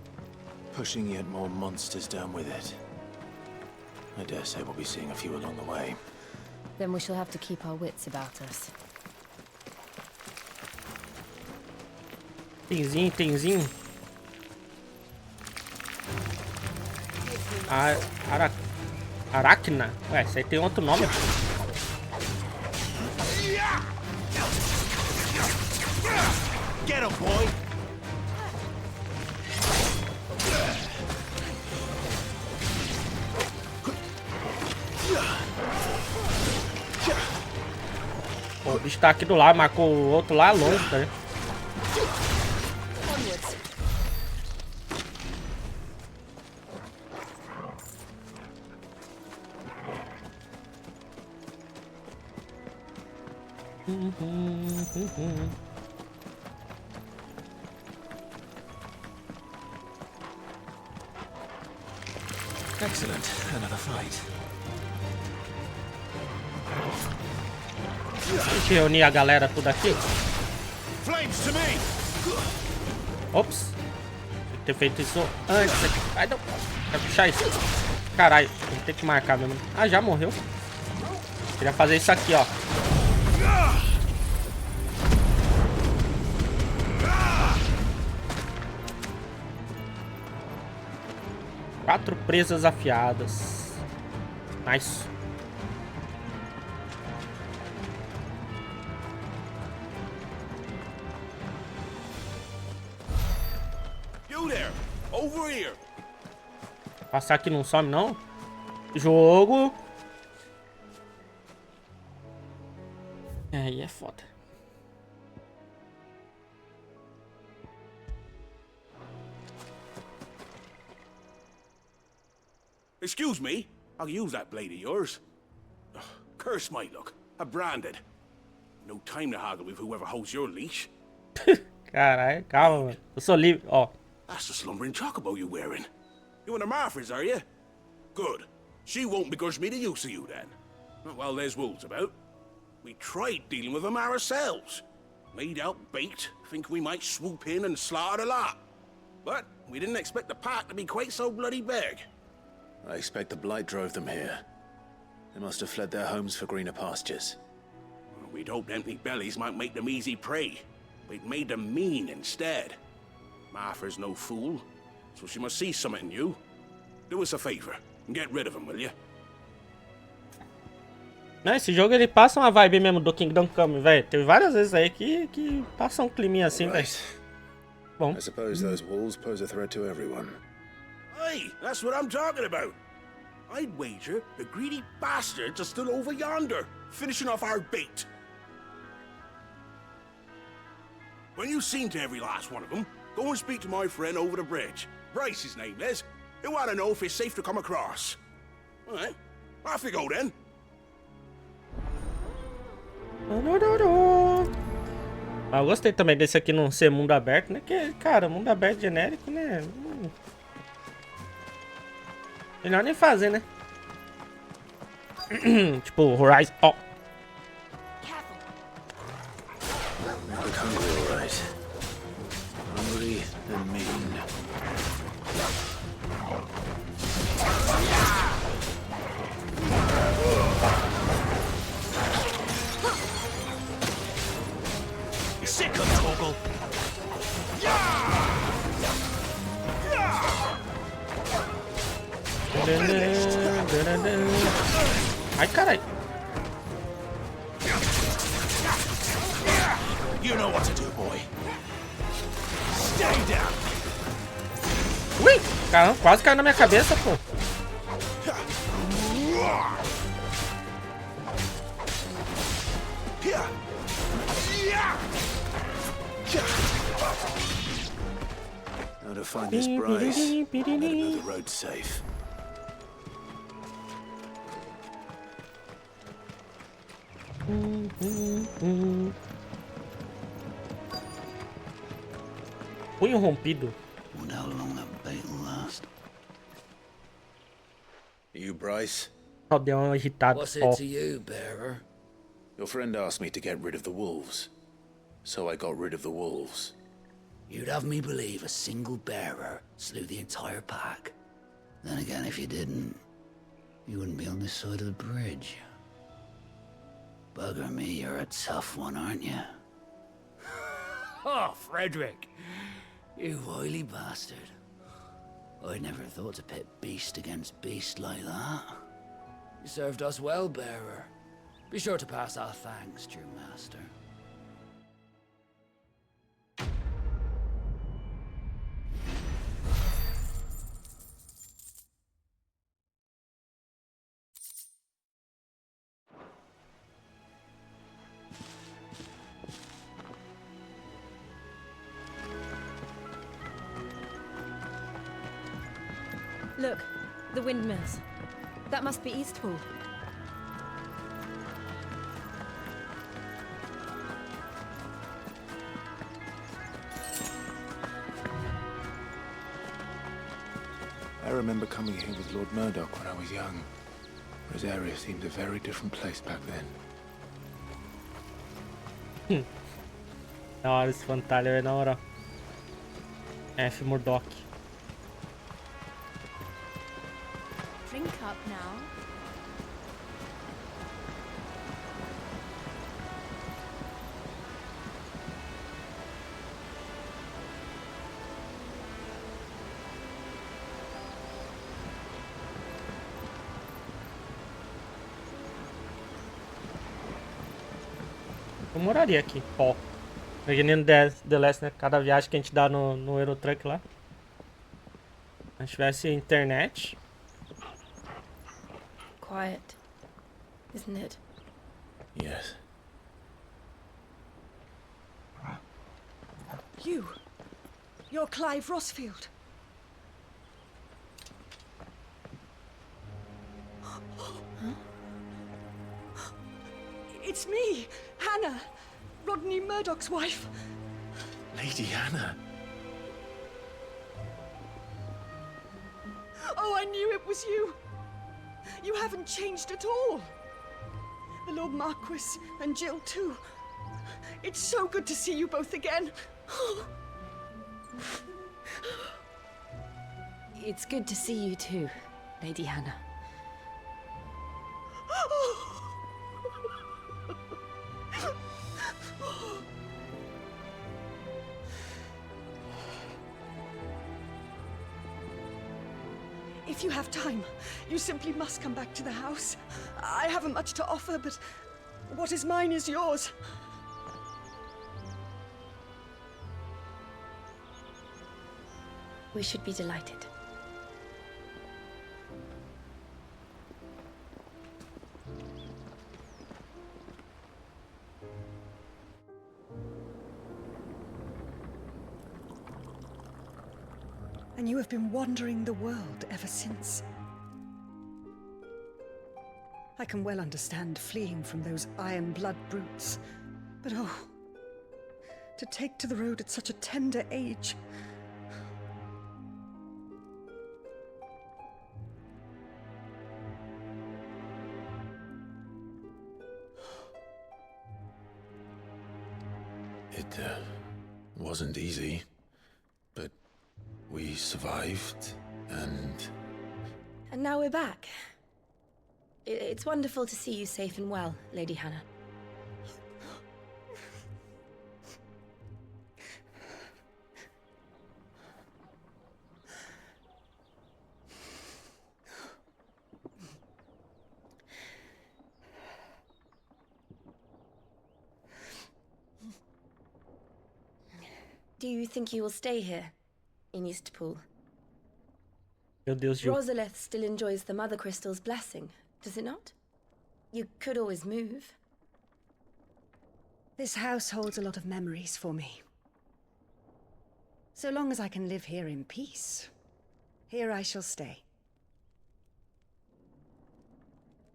pushing yet more monsters down with it. I dare say we'll be seeing a few along the way. Then we shall have to keep our wits about us. Tenzinho. Aracna? Ué, isso aí tem outro nome. Get him, boy! Pô, o bicho tá aqui do lado, marcou o outro lá longe, tá vendo? Excellent. Another fight. Deixa eu reunir a galera tudo aqui. Flames to me. Ops. Tem que ter feito isso antes aqui. Ai, não. Quero puxar isso. Caralho, tem que ter que marcar mesmo. Ah, já morreu. Queria fazer isso aqui, ó. Quatro presas afiadas. Nice. You there. Over here. Passar aqui não some, não. Jogo. Aí é foda. Excuse me, I'll use that blade of yours. Ugh, curse my luck. I'm branded. No time to haggle with whoever holds your leash. Caralho, calma, mano. Eu sou livre, ó. That's the slumbering chocobo you're wearing. You and the Marfors, are you? Good. She won't begrudge me the use of you then. Well, there's wolves about. We tried dealing with them ourselves. Made out bait, think we might swoop in and slaughter the lot. But we didn't expect the pack to be quite so bloody big. I expect the blight drove them here. They must have fled their homes for greener pastures. We'd hoped empty bellies might make them easy prey, but it made them mean instead. Martha's no fool, so she must see something in you. Do us a favor and get rid of them, will you? Não, esse jogo ele passa uma vibe mesmo do Kingdom Come, velho. Teve várias vezes aí que passa um climinha assim, velho. Bom. I suppose those walls pose a threat to everyone. Hey, that's what I'm talking about. I'd wager the greedy bastards are still over yonder, finishing off our bait. When you've seen to every last one of them, go and speak to my friend over the bridge. Bryce, his name is. He'll want to know if it's safe to come across. All right, off you go then. Ah, eu gostei também desse aqui não ser mundo aberto, né? Que, cara, mundo aberto genérico, né? Melhor nem fazer, né? Tipo, Horizon. Ó. Look hungry, all right. Hungry and mean. Sick of Toggle. Ai, carai. You know what to do, boy. Stay down. Ui, caramba, quase caiu na minha cabeça, pô. How to find this Bryce? I better know the road's safe. Punho rompido. Wonder how long that bait will last. You, Bryce? Ó, deu uma irritada. What's it Ó. to you, bearer? Your friend asked me to get rid of the wolves. So I got rid of the wolves. You'd have me believe a single bearer slew the entire pack. Then again, if you didn't, you wouldn't be on this side of the bridge. Bugger me, you're a tough one, aren't you? Oh, Frederick! You wily bastard. I'd never thought to pit beast against beast like that. You served us well, bearer. Be sure to pass our thanks to your master. Look, the windmills. That must be Eastpool. I remember coming here with Lord Murdoch when I was young. Rosaria seemed a very different place back then. Da hora esse fantalho aí, na hora. F. Murdoch. Drink up now. Eu moraria aqui, ó. Imaginando The Last, né? Cada viagem que a gente dá no Eurotruck lá. Se a gente tivesse internet. Quiet, isn't it? Yes. You're Clive Rossfield. It's me, Hannah, Rodney Murdoch's wife. Lady Hannah. Oh, I knew it was you. You haven't changed at all. The Lord Marquis and Jill too. It's so good to see you both again. It's good to see you too, Lady Hannah. If you have time, you simply must come back to the house. I haven't much to offer, but what is mine is yours. We should be delighted. And you have been wandering the world ever since. I can well understand fleeing from those iron blood brutes, but oh, to take to the road at such a tender age. It wasn't easy, but we survived, and now we're back. It's wonderful to see you safe and well, Lady Hannah. Do you think you will stay here, in Eastpool? Meu Deus, Gil. Rosalith still enjoys the Mother Crystal's blessing, does it not? You could always move. This house holds a lot of memories for me. So long as I can live here in peace, here I shall stay.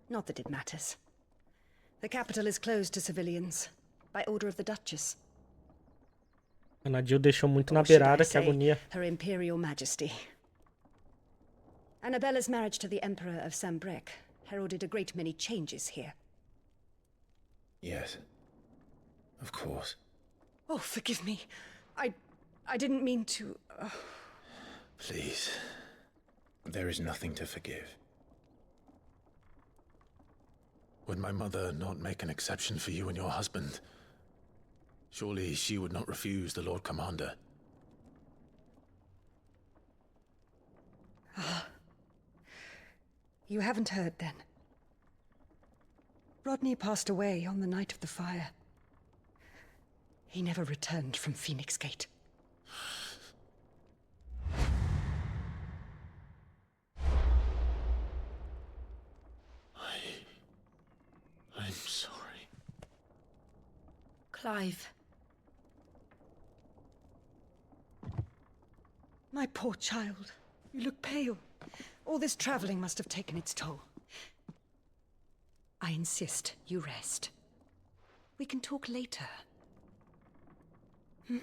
Not that it matters. The capital is closed to civilians, by order of the Duchess. A Nadil deixou muito na Or should I beirada, que say, agonia. Her Imperial Majesty. Annabella's marriage to the Emperor of Sambrec heralded a great many changes here. Yes. Of course. Oh, forgive me. I didn't mean to... Please. There is nothing to forgive. Would my mother not make an exception for you and your husband? Surely she would not refuse the Lord Commander. Ah. You haven't heard, then. Rodney passed away on the night of the fire. He never returned from Phoenix Gate. I'm sorry. Clive. My poor child. You look pale. All this traveling must have taken its toll. I insist you rest. We can talk later. Hmm?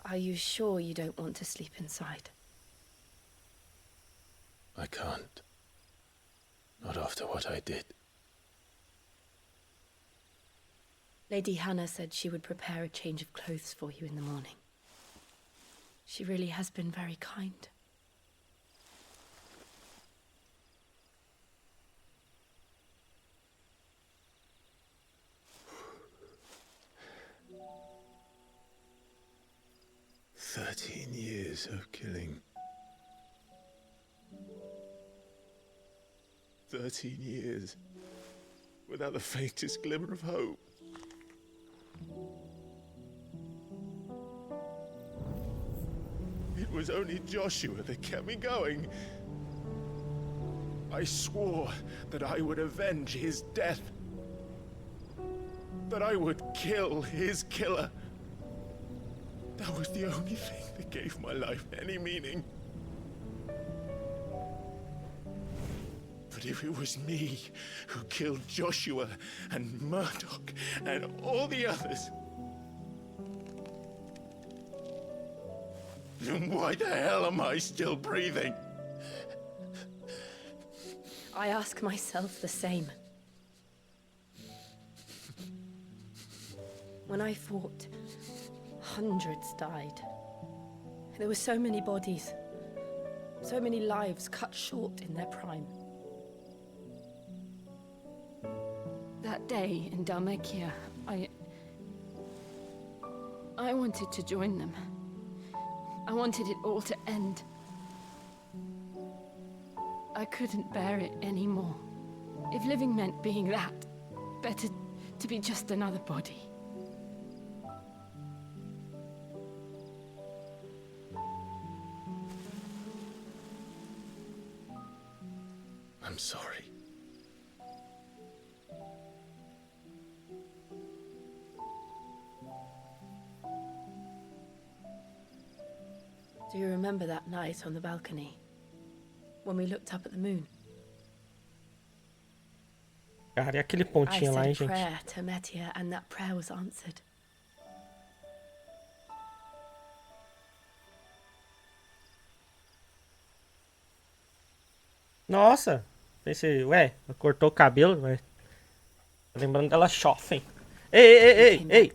Are you sure you don't want to sleep inside? I can't. Not after what I did. Lady Hannah said she would prepare a change of clothes for you in the morning. She really has been very kind. Years of killing. 13 years without the faintest glimmer of hope. It was only Joshua that kept me going. I swore that I would avenge his death. That I would kill his killer. That was the only thing that gave my life any meaning. But if it was me who killed Joshua and Murdoch and all the others, then why the hell am I still breathing? I ask myself the same. When I fought, hundreds died. There were so many bodies, so many lives cut short in their prime. That day in Dalmekia, I wanted to join them. I wanted it all to end. I couldn't bear it anymore. If living meant being that, better to be just another body. I'm sorry. Do you remember that night on the balcony? When we looked up at the moon? Cara, e aquele pontinho lá, I hein, said a gente? prayer to Metia, and that prayer was answered. Nossa! Pensei, ué, cortou o cabelo, mas... Tô lembrando dela chofem. Ei!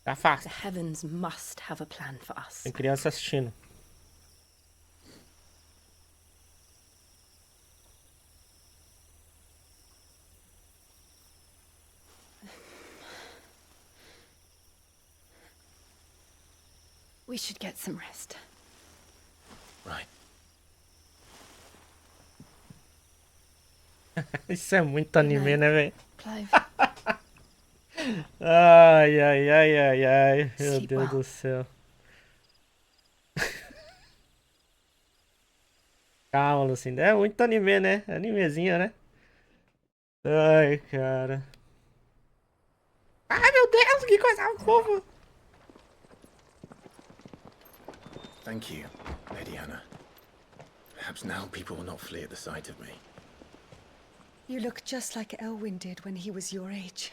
Tá fácil. The heavens must have a plan for us. Tem criança assistindo. We should get some rest. Right. Isso é muito anime, né, velho? Clive. Ai, ai, ai, ai, ai. Meu Deus do céu. Calma, Lucinda. É muito anime, né? Animezinho, né? Ai, cara. Ai, meu Deus, que coisa fofa. Thank you, Lady Hannah. Perhaps now people will not flee at the sight of me. You look just like Elwyn did when he was your age.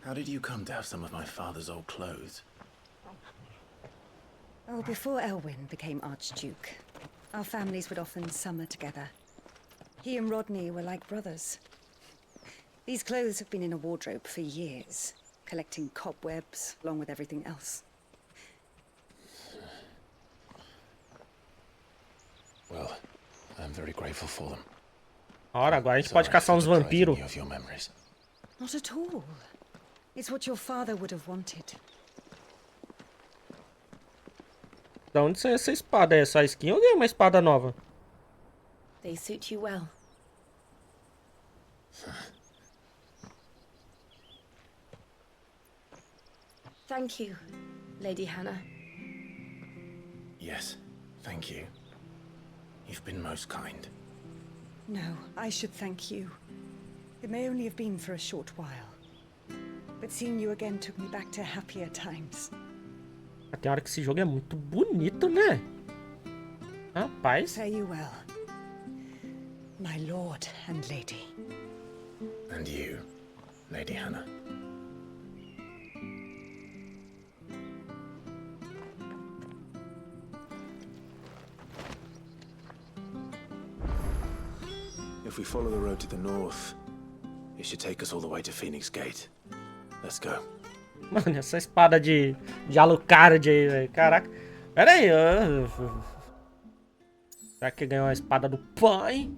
How did you come to have some of my father's old clothes? Oh, before Elwyn became Archduke, our families would often summer together. He and Rodney were like brothers. These clothes have been in a wardrobe for years, collecting cobwebs along with everything else. Well, I'm very grateful for them. Ora, agora a gente pode caçar uns vampiros. Not at all. It's what your father would have wanted. Da onde saiu essa espada? É essa skin ou ganhei uma espada nova? They suit you well. Thank you, Lady Hannah. Yes, thank you. You've been most kind. No, I should thank you. It may only have been for a short while. But seeing you again took me back to happier times. Tem hora que esse jogo é muito bonito, né? Rapaz. Fare you well, my lord and lady. And you, Lady Hannah. If we follow the road to the north, it should take us all the way to Phoenix Gate. Let's go. Mano, essa espada de Alucard aí, velho. Caraca. Pera aí. Será que ganhou a espada do pai?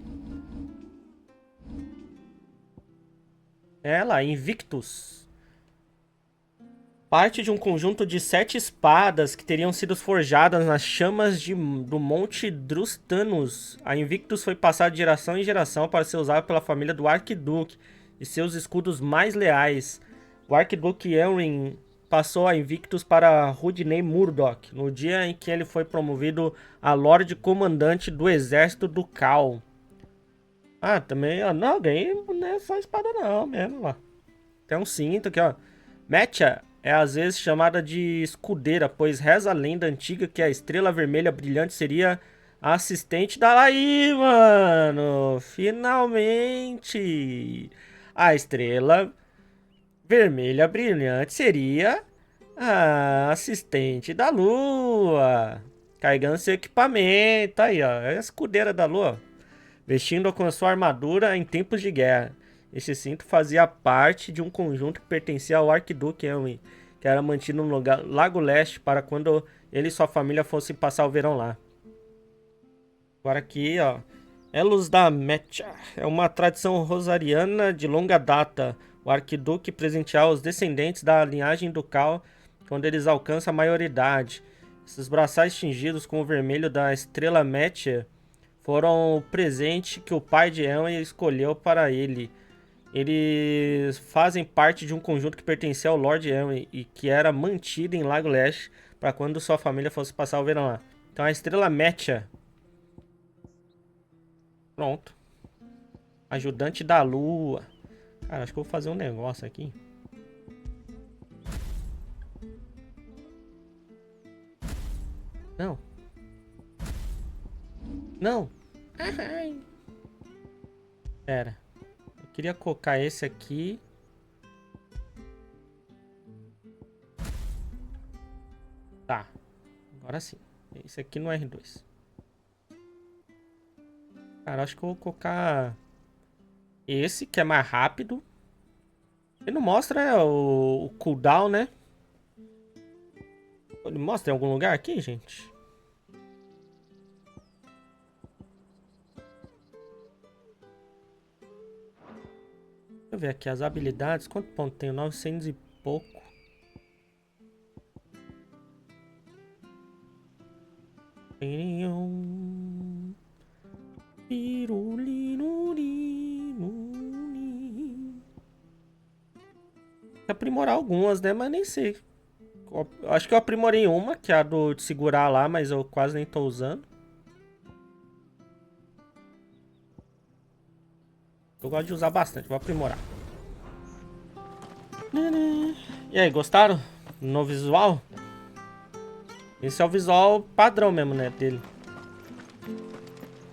Ela, Invictus. Parte de um conjunto de 7 espadas que teriam sido forjadas nas chamas do Monte Drustanus. A Invictus foi passada de geração em geração para ser usada pela família do Arquiduque e seus escudos mais leais. O Arquiduque Elwyn passou a Invictus para Rodney Murdoch, no dia em que ele foi promovido a Lorde Comandante do Exército Ducal. Ah, também, ó, não, ganhei, não é só espada não, mesmo, ó. Tem um cinto aqui, ó. Mecha é às vezes chamada de escudeira, pois reza a lenda antiga que a estrela vermelha brilhante seria a assistente da... Aí, mano, finalmente! A estrela vermelha brilhante seria a assistente da lua, carregando seu equipamento. Aí, ó, é a escudeira da lua, vestindo com a sua armadura em tempos de guerra. Este cinto fazia parte de um conjunto que pertencia ao Arquiduque Elwyn, que era mantido no Lago Leste para quando ele e sua família fossem passar o verão lá. Agora aqui, ó, Elos da Mecha é uma tradição rosariana de longa data. O arquiduque presentear os descendentes da linhagem ducal quando eles alcançam a maioridade. Esses braçais tingidos com o vermelho da estrela Mecha foram o presente que o pai de Elwyn escolheu para ele. Eles fazem parte de um conjunto que pertencia ao Lord Elwyn e que era mantido em Lago Leste para quando sua família fosse passar o verão lá. Então a estrela Mecha. Pronto. Ajudante da lua. Cara, acho que eu vou fazer um negócio aqui. Não. Não. Pera. Eu queria colocar esse aqui. Tá. Agora sim. Esse aqui no R2. Cara, acho que eu vou colocar esse, que é mais rápido. Ele não mostra o cooldown, né? Ele mostra em algum lugar aqui, gente? Deixa eu ver aqui as habilidades. Quanto ponto tenho? 900 e pouco. aprimorar algumas, né? Mas nem sei. Eu acho que eu aprimorei uma, que é a de segurar lá, mas eu quase nem tô usando. Eu gosto de usar bastante, vou aprimorar. E aí, gostaram? No visual? Esse é o visual padrão mesmo, né, dele.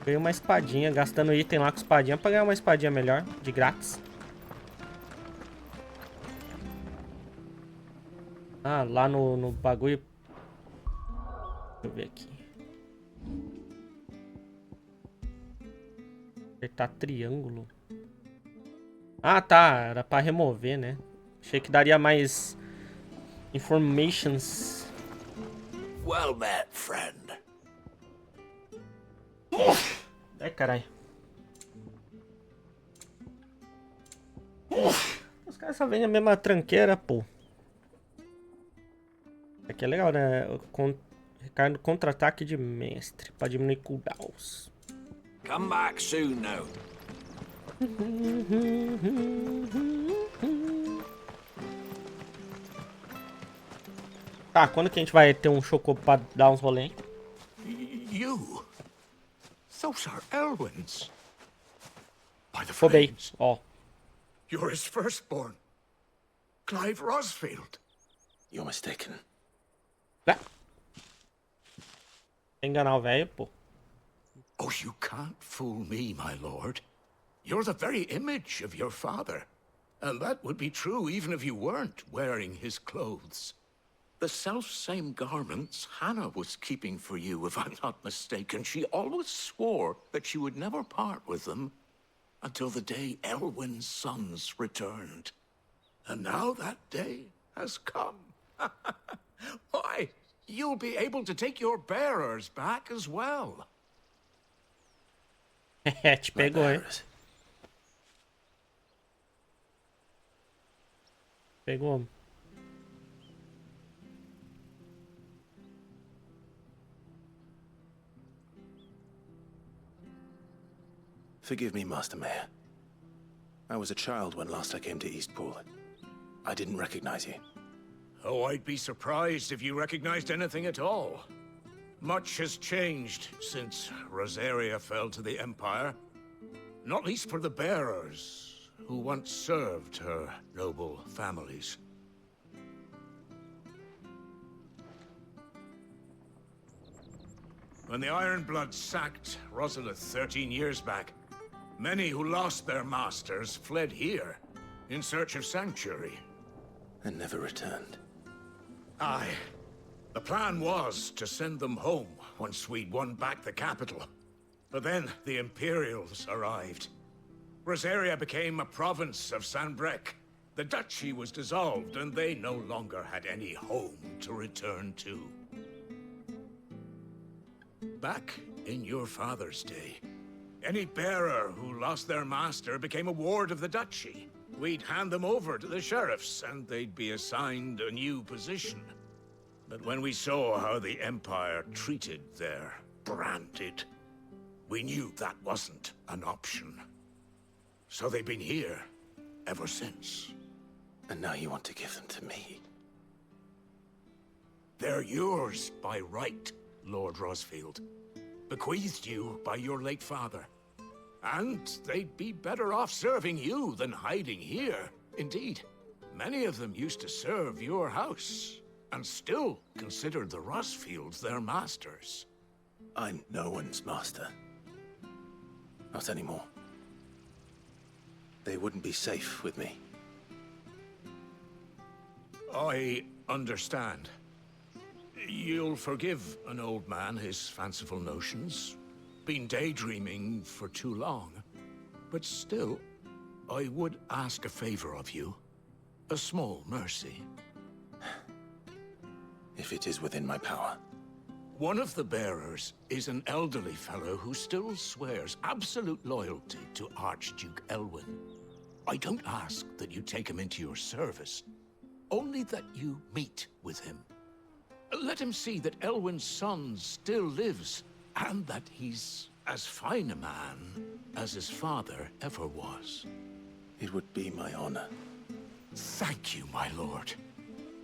Ganhei uma espadinha, gastando item lá com espadinha pra ganhar uma espadinha melhor, de grátis. Ah, lá no bagulho. Deixa eu ver aqui. Apertar triângulo. Ah, tá. Era pra remover, né? Achei que daria mais informations. Well met, friend. Ai, caralho. Os caras só vendem a mesma tranqueira, pô. Aqui é legal, né? Recarga contra-ataque de mestre. Pra diminuir cooldowns. Come back soon now. Tá, quando que a gente vai ter um chocobo pra dar uns rolê? You? Those are Elwyn's. By the Roubei, flames. ó. You're his firstborn. Clive Rosfield. You're mistaken. Enganar o velho, pô. Oh, you can't fool me, my lord. You're the very image of your father. And that would be true even if you weren't wearing his clothes. The self-same garments Hannah was keeping for you, if I'm not mistaken. She always swore that she would never part with them until the day Elwyn's sons returned. And now that day has come. Why, you'll be able to take your bearers back as well. Te pegou, hein? Pegou. Forgive me, Master Mayor. I was a child when last I came to Eastpool. I didn't recognize you. Oh, I'd be surprised if you recognized anything at all. Much has changed since Rosaria fell to the Empire. Not least for the bearers, who once served her noble families. When the Ironbloods sacked Rosalith 13 years back, many who lost their masters fled here, in search of sanctuary. And never returned. Aye. The plan was to send them home once we'd won back the capital. But then the Imperials arrived. Rosaria became a province of Sanbreque. The duchy was dissolved, and they no longer had any home to return to. Back in your father's day, any bearer who lost their master became a ward of the duchy. We'd hand them over to the sheriffs, and they'd be assigned a new position. But when we saw how the Empire treated their branded, we knew that wasn't an option. So they've been here ever since. And now you want to give them to me? They're yours by right, Lord Rosfield. Bequeathed you by your late father. And they'd be better off serving you than hiding here. Indeed, many of them used to serve your house, and still considered the Rosfields their masters. I'm no one's master. Not anymore. They wouldn't be safe with me. I understand. You'll forgive an old man his fanciful notions. Been daydreaming for too long. But still, I would ask a favor of you. A small mercy. If it is within my power. One of the bearers is an elderly fellow who still swears absolute loyalty to Archduke Elwyn. I don't ask that you take him into your service, only that you meet with him. Let him see that Elwyn's son still lives, and that he's as fine a man as his father ever was. It would be my honor. Thank you, my lord.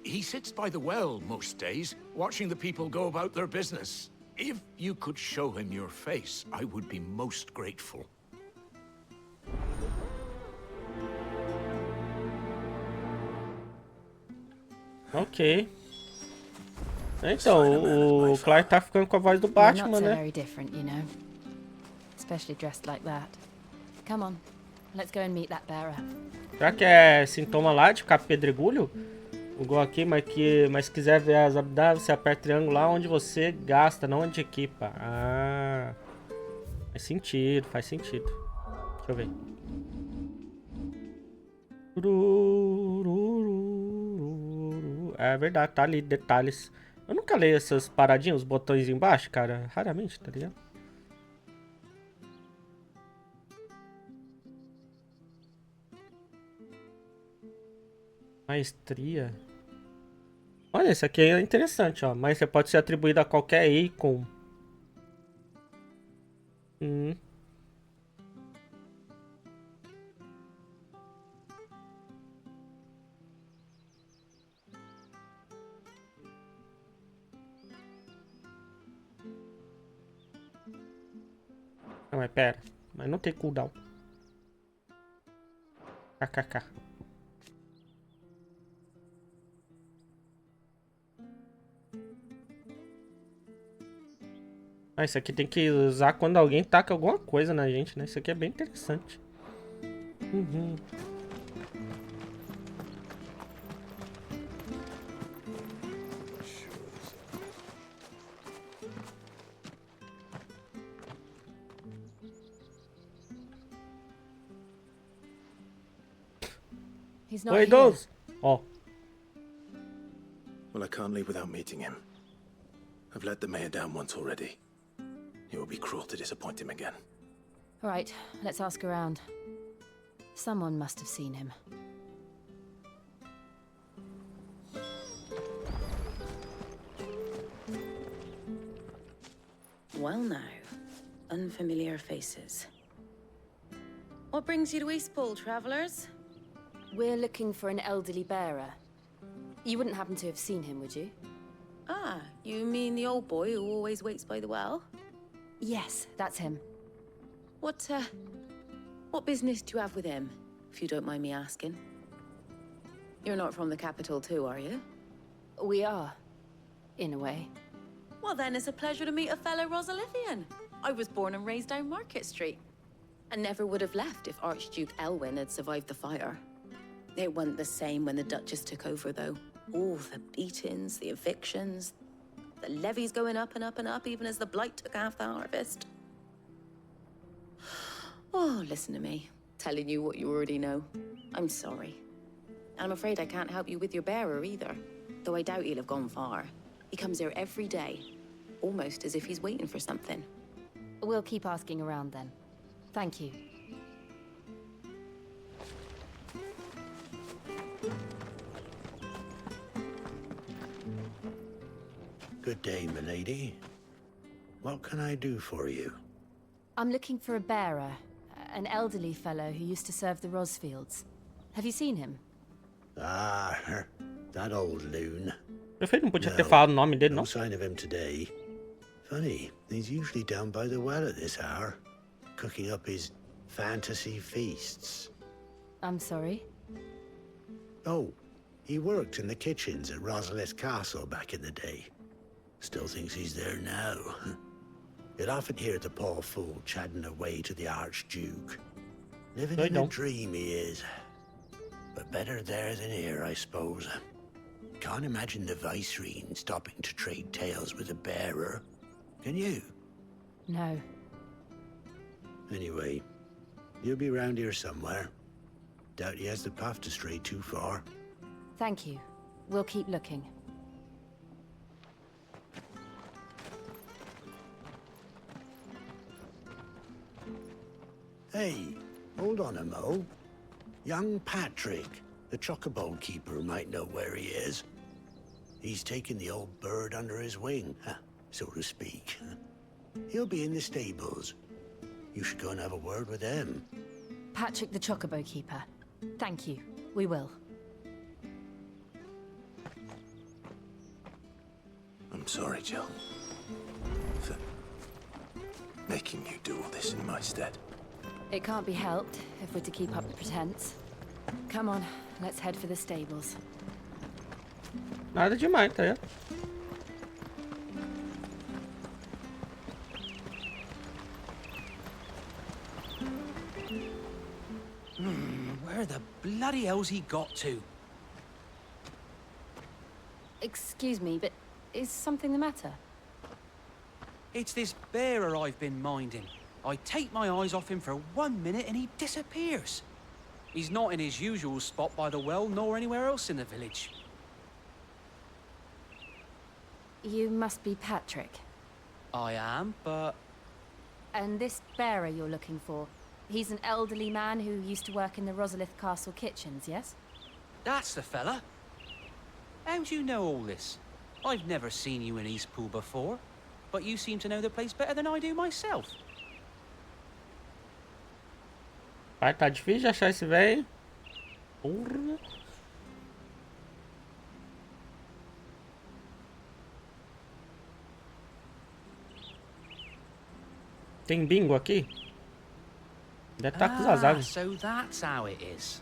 He sits by the well most days, watching the people go about their business. If you could show him your face, I would be most grateful. Ok. Então, o Clark tá ficando com a voz do Batman, né? Very different, you know. Especially dressed like that. Come on, let's go and meet that bearer. Será que é sintoma lá de ficar pedregulho? Igual aqui, mas se quiser ver as habilidades, você aperta o triângulo lá onde você gasta, não onde equipa. Ah, faz sentido, faz sentido. Deixa eu ver. É verdade, tá ali, detalhes. Eu nunca leio essas paradinhas, os botões embaixo, cara. Raramente, tá ligado? Maestria. Olha, esse aqui é interessante, ó. Mas você pode ser atribuído a qualquer ícone. Não, mas pera. Mas não tem cooldown. KKK. Ah, isso aqui tem que usar quando alguém taca alguma coisa na gente, né? Isso aqui é bem interessante. Oi, idoso. Ó. Well, I can't leave without meeting him. I've let the mayor down once already. It would be cruel to disappoint him again. All right, let's ask around. Someone must have seen him. Well now, unfamiliar faces. What brings you to Eastpool, travelers? We're looking for an elderly bearer. You wouldn't happen to have seen him, would you? Ah, you mean the old boy who always waits by the well? Yes, that's him. What business do you have with him, if you don't mind me asking? You're not from the capital too, are you? We are, in a way. Well then, it's a pleasure to meet a fellow Rosalithian. I was born and raised down Market Street. And never would have left if Archduke Elwyn had survived the fire. It wasn't the same when the Duchess took over, though. All the beatings, the evictions, the levies going up and up and up, even as the blight took half the harvest. Oh, listen to me, telling you what you already know. I'm sorry. I'm afraid I can't help you with your bearer either, though I doubt he'll have gone far. He comes here every day, almost as if he's waiting for something. We'll keep asking around then. Thank you. Good day, milady. What can I do for you? I'm looking for a bearer, an elderly fellow who used to serve the Rosfields. Have you seen him? Ah, that old loon. Não podia ter falado o nome dele, no não? Sign of him today. Funny, he's usually down by the well at this hour, cooking up his fantasy feasts. I'm sorry? Oh, he worked in the kitchens at Rosalith Castle back in the day. Still thinks he's there now. You'd often hear the poor fool chatting away to the Archduke. Living in a dream he is. But better there than here, I suppose. Can't imagine the Vicereine stopping to trade tales with a bearer. Can you? No. Anyway, he'll be round here somewhere. Doubt he has the path to stray too far. Thank you. We'll keep looking. Hey, hold on a mo. Young Patrick, the chocobo keeper, might know where he is. He's taken the old bird under his wing, so to speak. He'll be in the stables. You should go and have a word with him. Patrick the Chocobo Keeper. Thank you. We will. I'm sorry, Jill. For making you do all this in my stead. It can't be helped if we're to keep up the pretense. Come on, let's head for the stables. Nada demais, tá? Where the bloody hell's he got to? Excuse me, but is something the matter? It's this bearer I've been minding. I take my eyes off him for 1 minute and he disappears. He's not in his usual spot by the well, nor anywhere else in the village. You must be Patrick. I am, but... And this bearer you're looking for, he's an elderly man who used to work in the Rosalith Castle kitchens, yes? That's the fella. How'd you know all this? I've never seen you in Eastpool before, but you seem to know the place better than I do myself. Vai, tá difícil de achar esse velho. Porra. Tem bingo aqui? Deve estar com os azares. So that's how it is.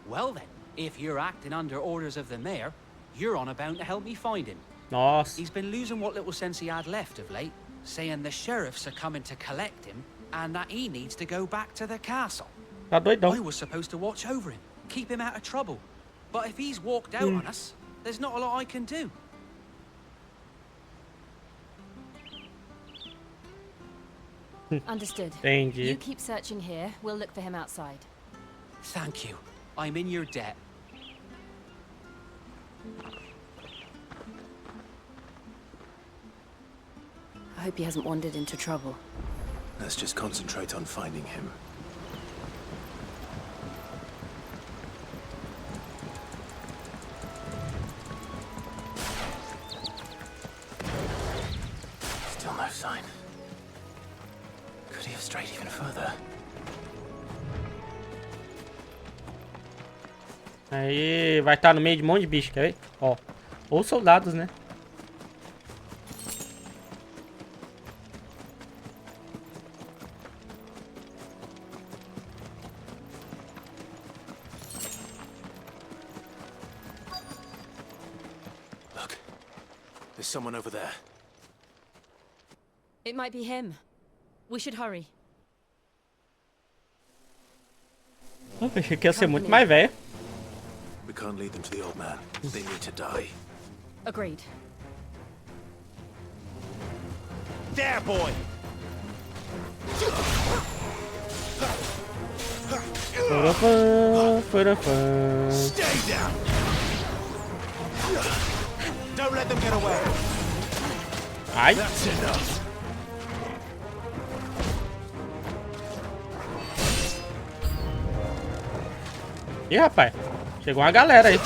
Well then, if you're acting under orders of the mayor, you're on about to help me find him. Nossa. He's been losing what little sense he had left of late, saying the sheriffs are coming to collect him and that he needs to go back to the castle. Tá doidão. I was supposed to watch over him, keep him out of trouble. But if he's walked out on us, there's not a lot I can do. Understood. Entendi. You keep searching here, we'll look for him outside. Thank you. I'm in your debt. I hope he hasn't wandered into trouble. Let's just concentrate on finding him. Still no sign. Could he have strayed even further? Aí vai estar no meio de um monte de bicho, quer ver? Ó. Ou soldados, né? Look. There's someone over there. It might be him. We should hurry. Eu achei que ia ser muito mais velho. We can't lead them to the old man. They need to die. Agreed. There, boy! Stay down! Don't let them get away! Ai. That's enough. Ih, rapaz. Chegou uma galera aí.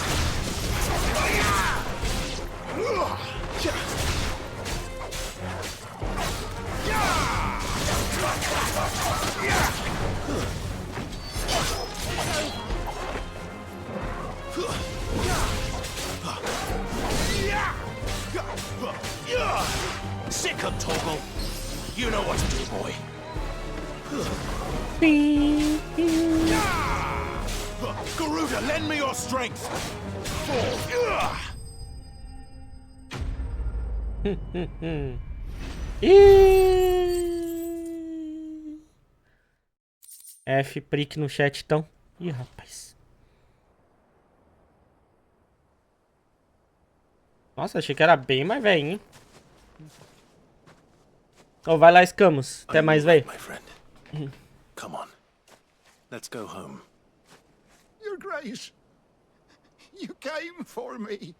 Sick of Toggle. You know what to do, boy. Garuda, lend me your strength. F prick no chat então. Ih, rapaz. Nossa, achei que era bem mais velho, hein? Oh, vai lá, Escamos. Até mais, velho. Come on. Let's go home. Your Grace, you came for me.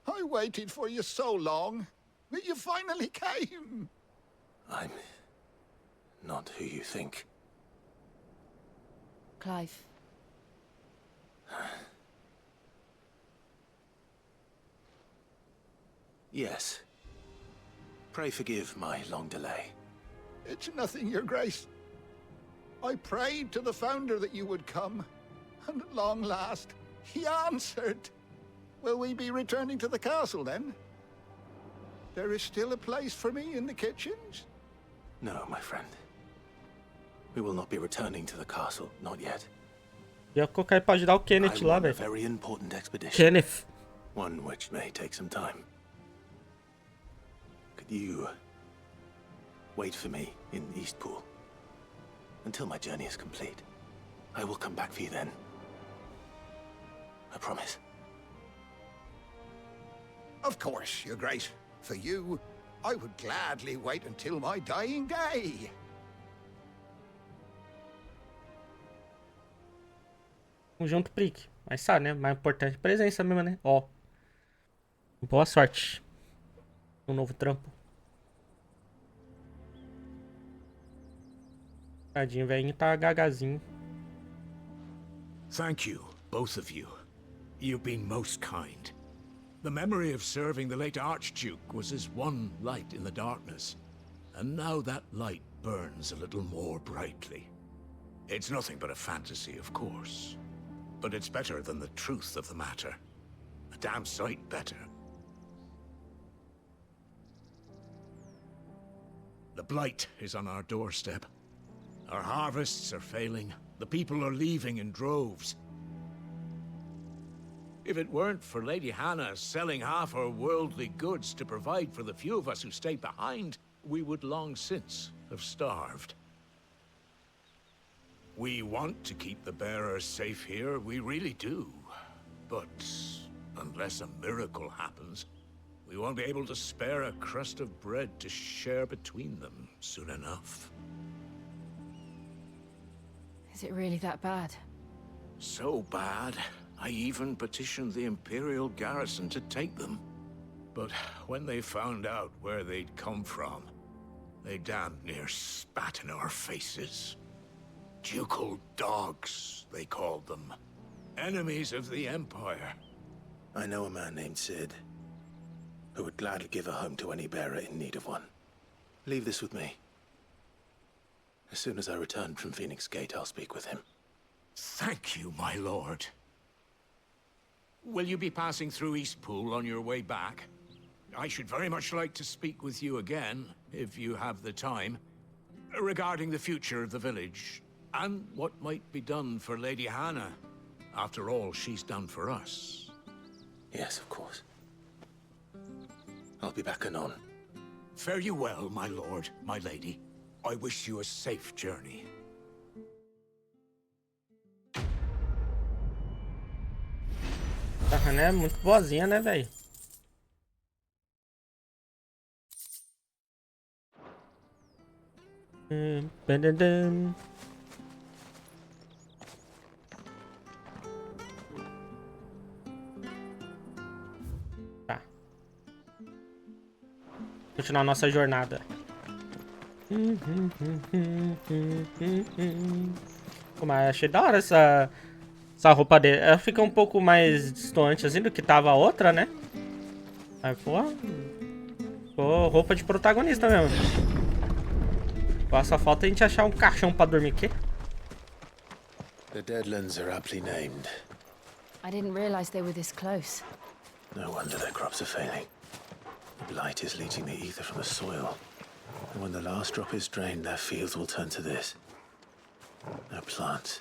I waited for you so long, but you finally came. I'm not who you think. Clive. Yes. Pray forgive my long delay. It's nothing, Your Grace. I prayed to the Founder that you would come, and at long last, he answered. Will we be returning to the castle, then? There is still a place for me in the kitchens? No, my friend. We will not be returning to the castle, not yet. Ia colocar ele pra ajudar o Kenneth lá, velho. Very important expedition. Kenneth. One which may take some time. Could you wait for me in Eastpool until my journey is complete? I will come back for you then. I promise. Of course, Your Grace. For you, I would gladly wait until my dying day. Junto, Prick. Mas sabe, né? Mais importante, presença mesmo, né? Ó. Boa sorte. Um novo trampo. Tadinho, velhinho tá gagazinho. Thank you, both of you. You've been most kind. The memory of serving the late Archduke was as one light in the darkness. And now that light burns a little more brightly. It's nothing but a fantasy, of course. But it's better than the truth of the matter. A damn sight better. The blight is on our doorstep. Our harvests are failing. The people are leaving in droves. If it weren't for Lady Hannah selling half her worldly goods to provide for the few of us who stay behind, we would long since have starved. We want to keep the bearers safe here, we really do. But unless a miracle happens, we won't be able to spare a crust of bread to share between them soon enough. Is it really that bad? So bad, I even petitioned the Imperial garrison to take them. But when they found out where they'd come from, they damn near spat in our faces. Ducal dogs, they called them. Enemies of the Empire. I know a man named Sid, who would gladly give a home to any bearer in need of one. Leave this with me. As soon as I return from Phoenix Gate, I'll speak with him. Thank you, my lord. Will you be passing through Eastpool on your way back? I should very much like to speak with you again, if you have the time, regarding the future of the village, and what might be done for Lady Hannah. After all she's done for us. Yes, of course. I'll be back anon. Fare you well, my lord, my lady. I wish you a safe journey. A Hannah é muito boazinha, né, velho? Tá. Continuar a nossa jornada. Pô, mas achei da hora essa roupa dele. Ela fica um pouco mais distante assim do que tava a outra, né? Aí, pô, roupa de protagonista mesmo. Pô, só falta a gente achar um caixão pra dormir aqui. The Deadlands are aptly named. I didn't realize they were this close. No wonder their crops are failing. The blight is leaching the ether from the soil. And when the last drop is drained, their fields will turn to this. No plants,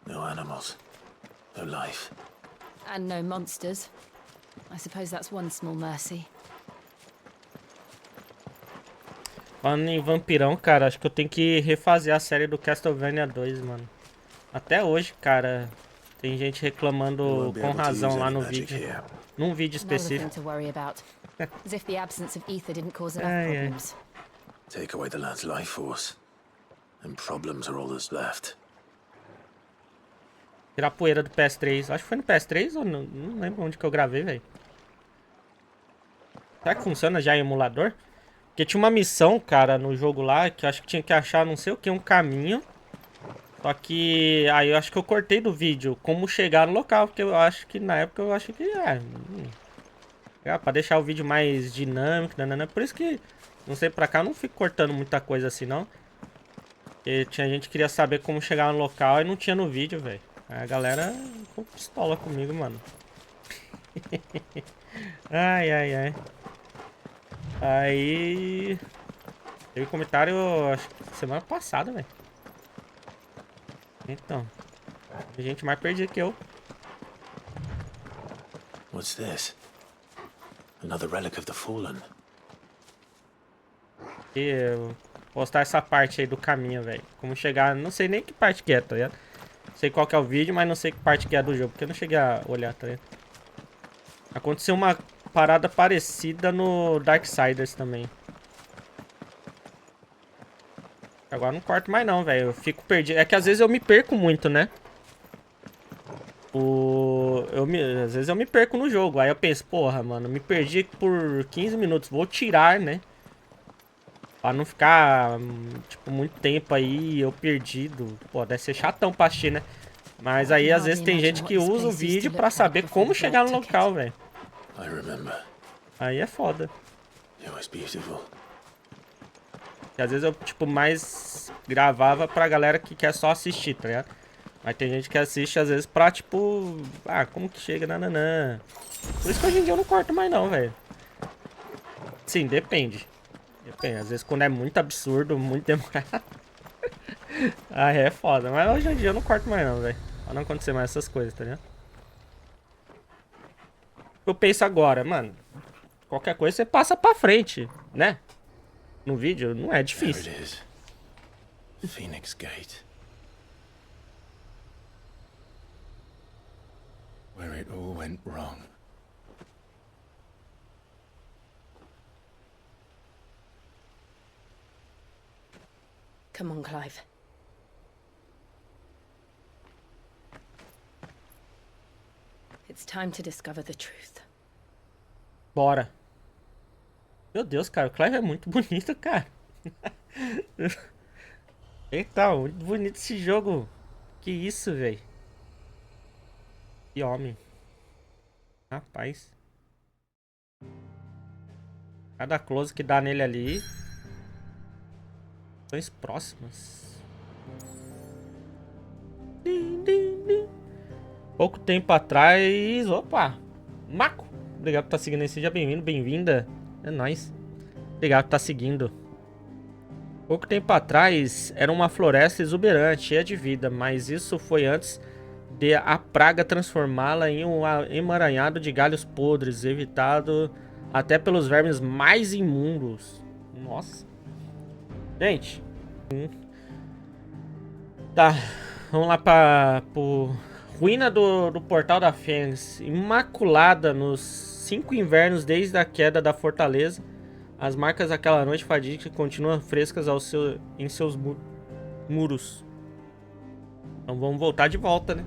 no animals, no life. And no monsters. I suppose that's one small mercy. Falando em vampirão, cara, acho que eu tenho que refazer a série do Castlevania 2, mano. Até hoje, cara, tem gente reclamando com razão lá no vídeo. Num vídeo específico. As if the absence of ether didn't cause enough problems. Take away the lad's life force, and problems are all that's left. Tirar a poeira do PS3. Acho que foi no PS3 ou não lembro onde que eu gravei, velho. Será que funciona já em emulador? Porque tinha uma missão, cara, no jogo lá, que eu acho que tinha que achar não sei o que, um caminho. Só que aí eu acho que eu cortei do vídeo como chegar no local, porque eu acho que na época eu achei que pra deixar o vídeo mais dinâmico, por isso que, não sei, pra cá eu não fico cortando muita coisa assim, não. Porque tinha gente que queria saber como chegar no local e não tinha no vídeo, velho. Aí a galera ficou pistola comigo, mano. Ai. Aí... Teve comentário, acho que semana passada, velho. Então. Tem gente mais perdida que eu. What's this? Another relic of the fallen. E eu postar essa parte aí do caminho, velho. Como chegar... Não sei nem que parte que é, tá ligado? Sei qual que é o vídeo, mas não sei que parte que é do jogo. Porque eu não cheguei a olhar, tá ligado? Aconteceu uma parada parecida no Darksiders também. Agora não corto mais não, velho. Eu fico perdido. É que às vezes eu me perco muito, né? Às vezes eu me perco no jogo. Aí eu penso, porra, mano, me perdi por 15 minutos. Vou tirar, né? Pra não ficar, tipo, muito tempo aí eu perdido. Pô, deve ser chatão pra assistir, né? Mas aí às vezes tem gente que usa o vídeo pra saber como chegar no local, velho. Aí é foda. It was beautiful. E às vezes eu, tipo, mais gravava pra galera que quer só assistir, tá ligado? Mas tem gente que assiste, às vezes, pra, tipo... Ah, como que chega, nananã. Por isso que hoje em dia eu não corto mais, não, velho. Sim, depende. Depende. Às vezes, quando é muito absurdo, muito demorado... Aí é foda. Mas hoje em dia eu não corto mais, não, velho. Pra não acontecer mais essas coisas, tá ligado? Eu penso agora, mano... Qualquer coisa você passa pra frente, né? No vídeo, não é difícil. There it is. Phoenix Gate. Where it all went wrong. Come on, Clive. It's time to discover the truth. Bora. Meu Deus, cara, o Clive é muito bonito, cara. Eita, muito bonito esse jogo. Que isso, velho. Que homem. Rapaz. Cada close que dá nele ali. Ações próximas. Pouco tempo atrás... Opa! Maco! Obrigado por estar seguindo aí. Seja bem-vindo, bem-vinda. É nóis. Obrigado por estar seguindo. Pouco tempo atrás, era uma floresta exuberante, cheia de vida. Mas isso foi antes de a praga transformá-la em um emaranhado de galhos podres, evitado até pelos vermes mais imundos. Nossa. Gente. Tá. Vamos lá para ruína do Portal da Fênix. Imaculada nos 5 invernos desde a queda da fortaleza. As marcas daquela noite fatídica continuam frescas em seus muros. Então vamos voltar de volta, né?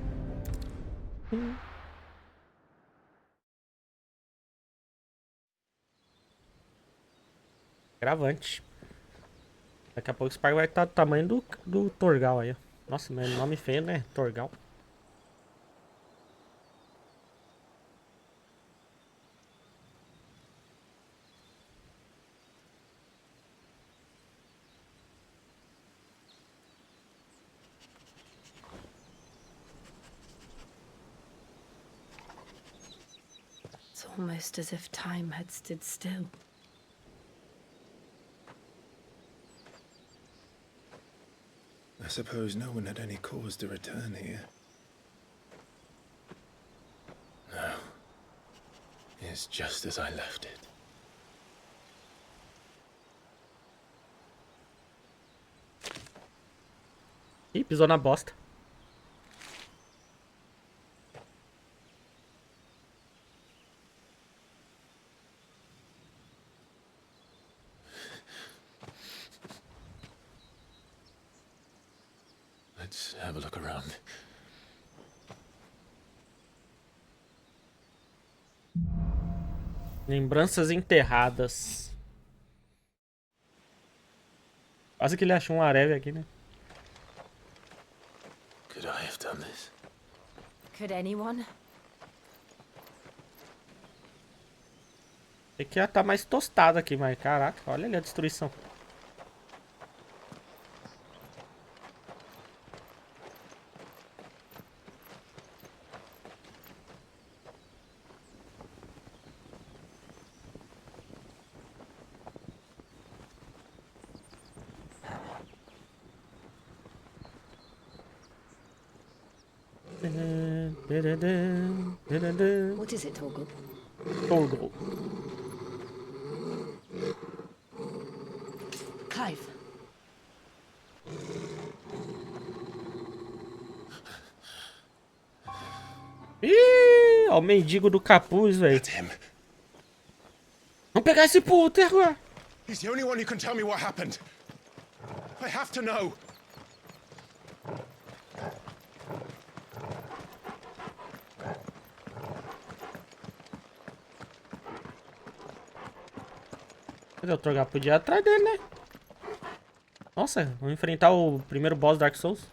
Gravante. Daqui a pouco esse parque vai estar do tamanho do Torgal aí, ó. Nossa, mas nome feio, né? Torgal. It's almost as if time had stood still. I suppose no one had any cause to return here. No. It's just as I left it. Ih, pisou na bosta. Let's have a look around. Lembranças enterradas. Quase que ele achou um areve aqui, né? Could I have done this? Could anyone? Tem que já tá mais tostado aqui, mas caraca, olha ali a destruição. What is it, Torgal? Torgal. Clive. Ih, ó o mendigo do capuz, velho. Vamos pegar esse puto agora. He's the only one who can tell me what happened. I have to know. Cadê o Torgal? Podia ir atrás dele, né? Nossa, vamos enfrentar o primeiro boss do Dark Souls.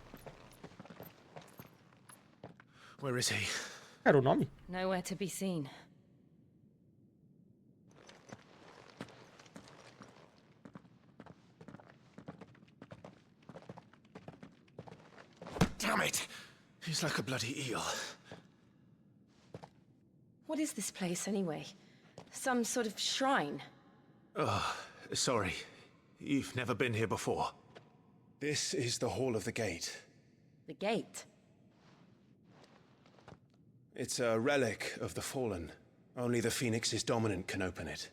Where is he? Era o nome? Nowhere to be seen. Damn it! He's like a bloody eel. What is this place, anyway? Some sort of shrine? Oh, sorry. You've never been here before. This is the Hall of the Gate. The gate? It's a relic of the Fallen. Only the Phoenix's dominant can open it.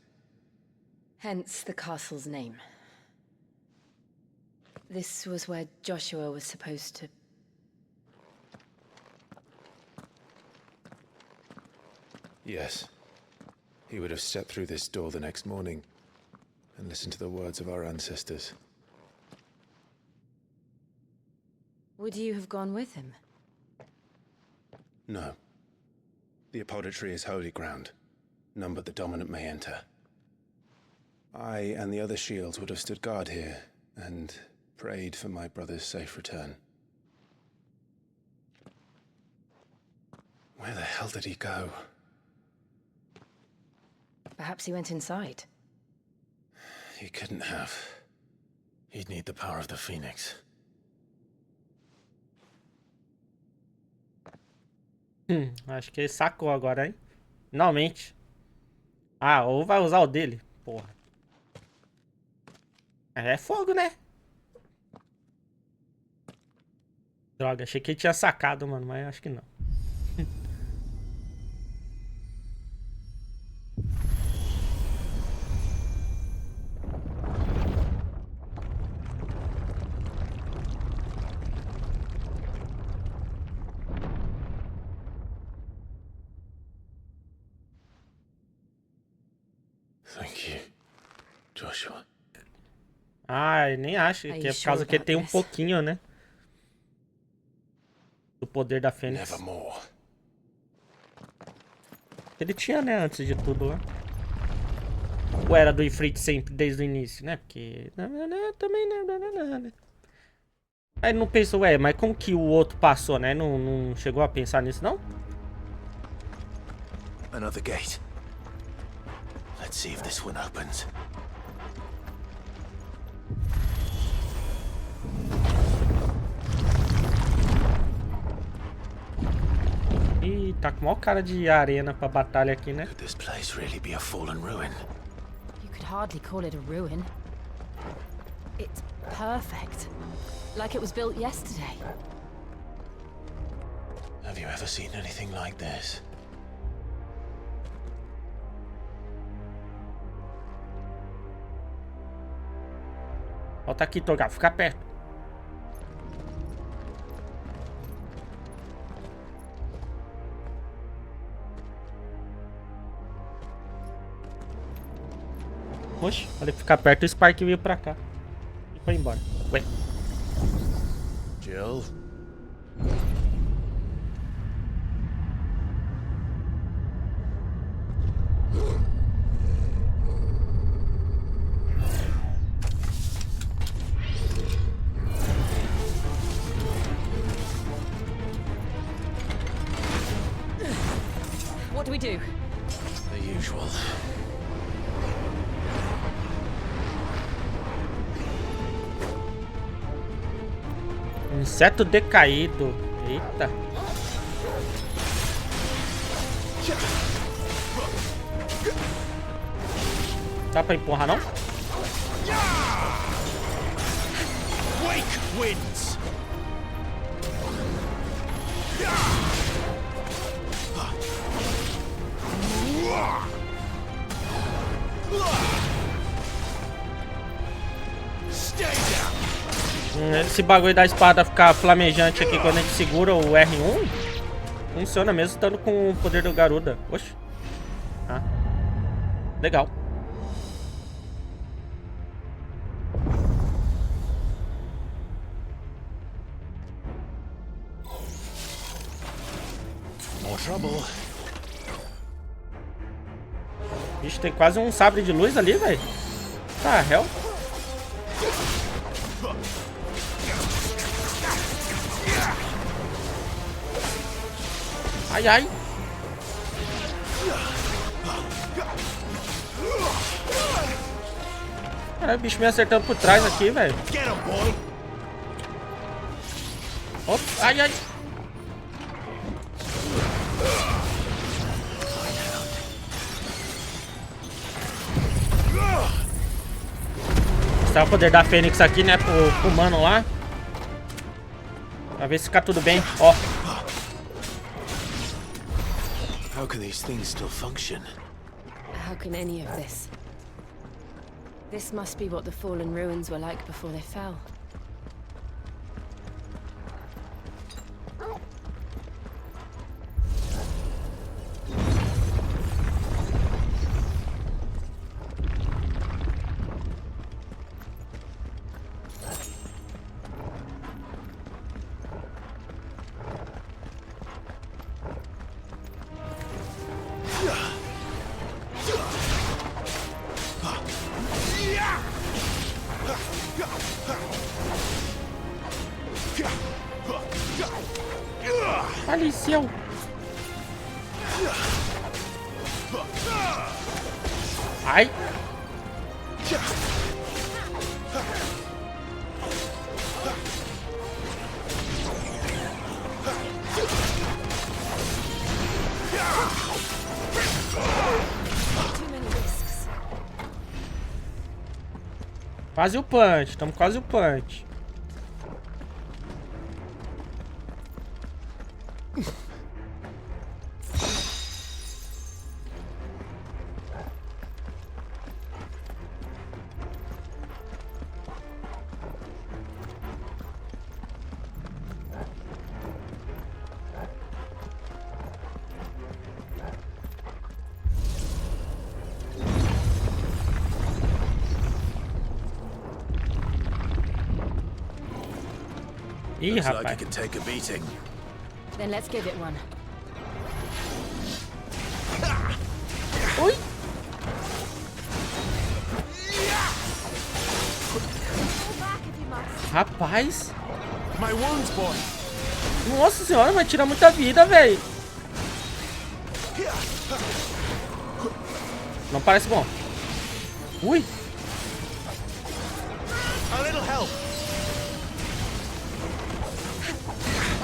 Hence the castle's name. This was where Joshua was supposed to... Yes. He would have stepped through this door the next morning and listened to the words of our ancestors. Would you have gone with him? No. The apodatory is holy ground. None but the dominant may enter. I and the other shields would have stood guard here and prayed for my brother's safe return. Where the hell did he go? Perhaps he went inside. He couldn't have. He'd need the power of the Phoenix. Acho que ele sacou agora, hein? Finalmente. Ah, ou vai usar o dele. Porra. É fogo, né? Droga, achei que ele tinha sacado, mano, mas acho que não. Thank you, Joshua. Ah, eu nem acho que é por causa que ele tem um pouquinho, né? Do poder da Fênix. Nevermore. Ele tinha, né, antes de tudo lá. Ou era do Ifrit sempre, desde o início, né? Porque... também, né? Aí não pensou, ué, mas como que o outro passou, né? Não chegou a pensar nisso, não? Another gate. Let's see if this one opens. Ih, tá com maior cara de arena pra batalha aqui, né? Could this place really be a fallen ruin? You could hardly call it a ruin. It's perfect. Like it was built yesterday. Have you ever seen anything like this? Volta aqui, Torgal, fica perto. Oxe, falei ficar perto, o Spark veio pra cá. E foi embora. Ué. Jill? What do we do? The usual. Inseto decaído. Eita. Dá pra empurrar, não? Wake winds. Esse bagulho da espada ficar flamejante aqui quando a gente segura o R1 funciona mesmo estando com o poder do Garuda. Oxe. Ah. Legal. More trouble. Vixe, tem quase um sabre de luz ali, velho. Tá, hell. Ai, ai. Caralho, o bicho me acertando por trás aqui, velho. Ai, ai. Testar o poder da Fênix aqui, né, pro mano lá. Pra ver se fica tudo bem, ó. How can these things still function? How can any of this? This must be what the fallen ruins were like before they fell. Faleceu. Ai. Quase o punch, estamos quase o punch. Ih, Looks rapaz. like it can take a beating. Then let's give it one. Ui. Rapaz. My wounds, boy. Nossa senhora, vai tirar muita vida, velho. Não parece bom. Ui. A little help.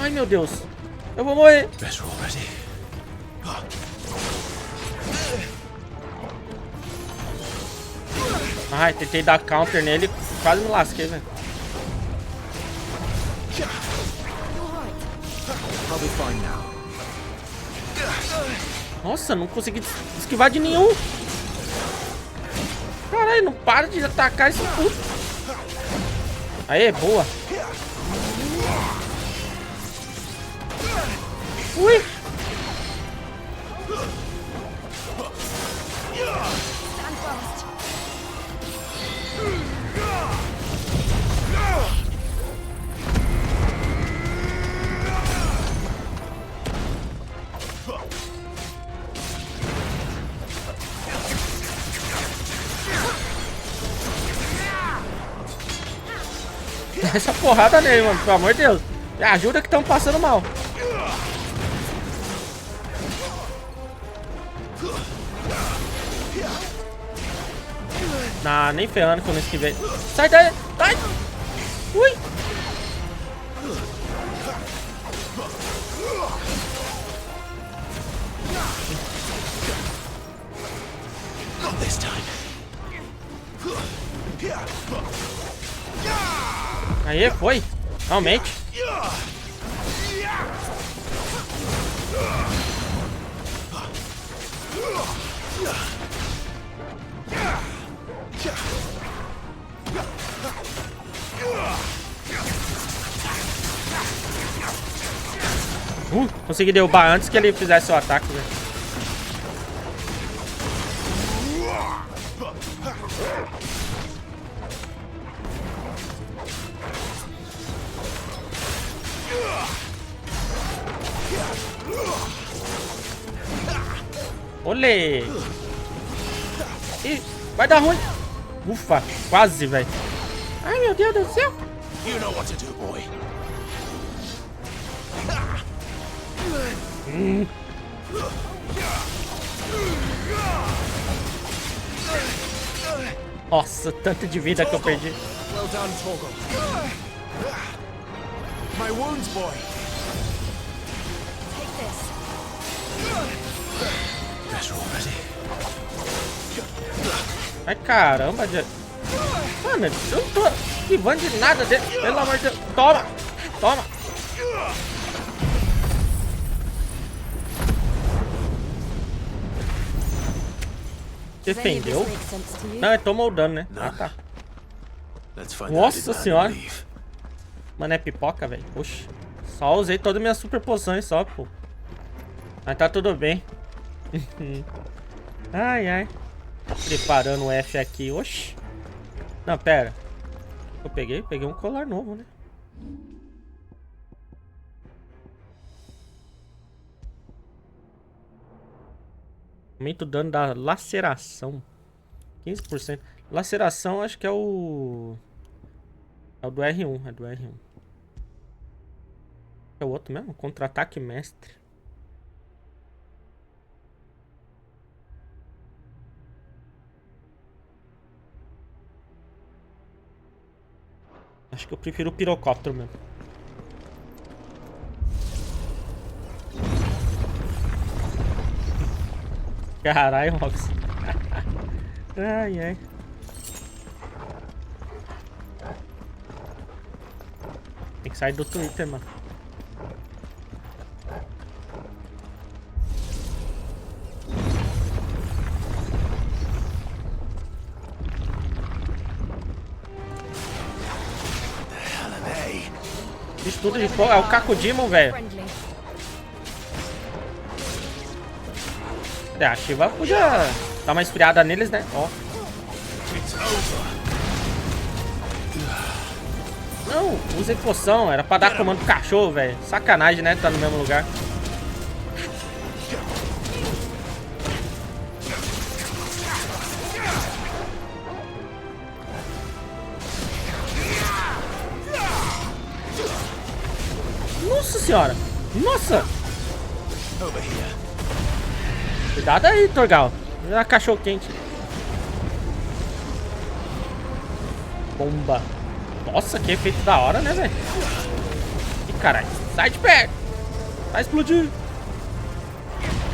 Ai, meu Deus. Eu vou morrer. Better already. Ai, tentei dar counter nele. Quase me lasquei, velho. I'll be fine now. Nossa, não consegui esquivar de nenhum. Caralho, não para de atacar esse puto. Aê, boa. Ui. Essa porrada nele, mano, pelo amor de Deus. Me ajuda que estão passando mal. Ah, nem ferrando que eu não esquivei. Sai daí! Sai! Ui! Not this time. Aê, foi! Realmente. Consegui derrubar antes que ele fizesse o ataque, velho. Olê! Ih, vai dar ruim. Ufa, quase, velho. Ai, meu Deus do céu. You know what to do, boy. Nossa, tanto de vida que eu perdi. Well done, Togo. My wounds, boy. Take this. Better already. Ai, caramba. Mano, eu não tô esquivando de nada dele. Pelo amor de Deus. Toma. Toma. Defendeu? Não, ele tomou o dano, né? Ah, tá. Nossa senhora. Mano, é pipoca, velho. Oxi. Só usei todas as minhas super poções só, pô. Mas tá tudo bem. Ai, ai. Preparando o F aqui. Oxi. Não, pera. Eu peguei um colar novo, né? Aumenta o dano da laceração. 15%. Laceração acho que é o... É o do R1. É do R1. É o outro mesmo? Contra-ataque mestre. Acho que eu prefiro o pirocóptero mesmo. Caralho, Rox. Ai, ai. Tem que sair do Twitter, mano. Estudo de fogo. É o Caco Demon, velho. É, a Shiva podia dar uma esfriada neles, né? Ó. Não, usei poção. Era pra dar comando pro cachorro, velho. Sacanagem, né? Tá no mesmo lugar. Nossa senhora. Nossa. Cuidado aí, Torgal. É cachorro quente. Bomba. Nossa, que efeito da hora, né, velho? Ih, caralho. Sai de perto. Vai explodir.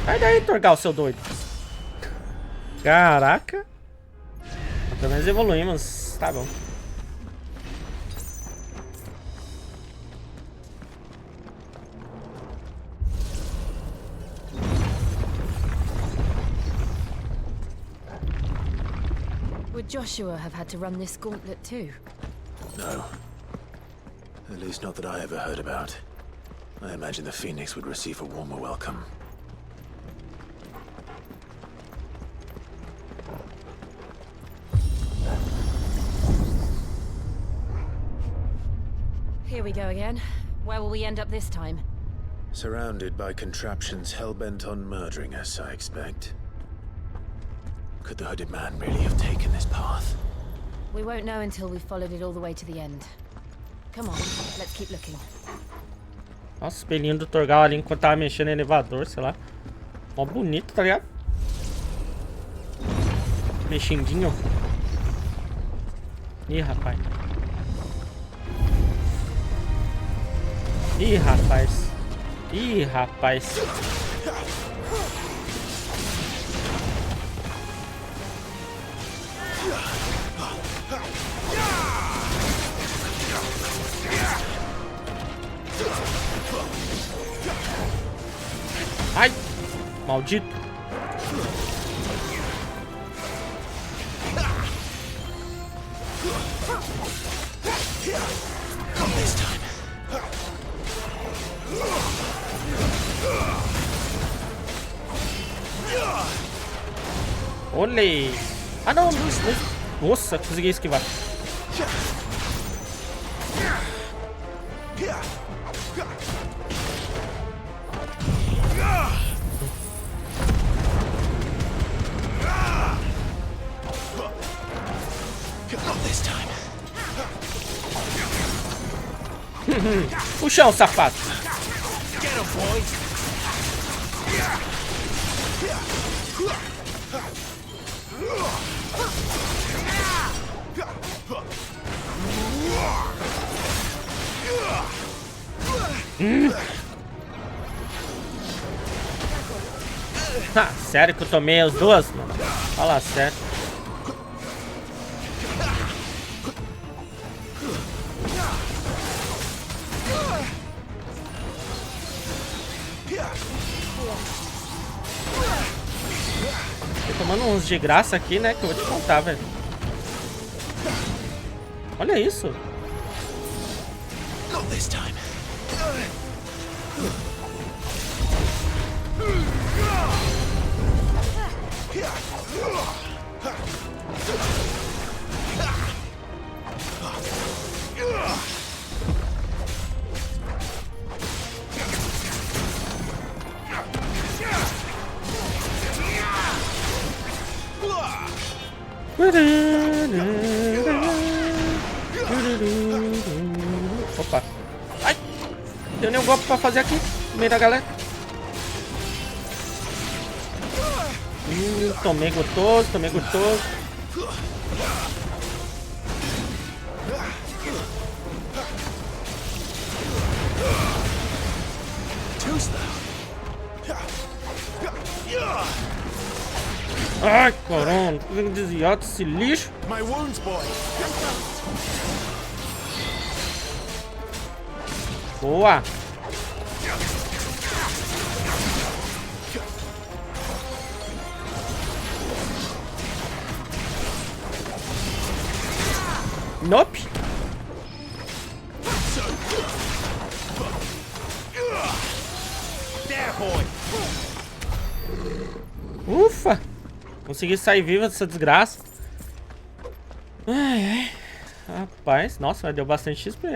Sai daí, Torgal, seu doido. Caraca. Pelo menos evoluímos. Tá bom. Would Joshua have had to run this gauntlet too? No. At least not that I ever heard about. I imagine the Phoenix would receive a warmer welcome. Here we go again. Where will we end up this time? Surrounded by contraptions hell-bent on murdering us, I expect. Could the hooded man really have taken this path? We won't know until we've followed it all the way to the end. Come on, let's keep looking. Nossa, o espelhinho do Torgal ali enquanto tava mexendo no elevador, sei lá. Mó bonito, tá ligado? Mexendinho. Ih, rapaz. Ih, rapaz. Ih, rapaz. Ai! Maldito! Olê. Ah, não. Nossa, consegui esquivar. O chão, safado. Ah, sério que eu tomei as duas, mano? Fala sério. Tô tomando uns de graça aqui, né? Que eu vou te contar, velho. Olha isso. Not this time. Opa. Ai. Deu nenhum golpe pra fazer aqui no meio da galera. Tomei gostoso, tomei gostoso. Ai, caramba, tô tendo que desviar desse lixo. My wounds, boy. Boa. Nope. Ufa. Consegui sair viva dessa desgraça. Ai, ai. Rapaz, nossa, deu bastante XP.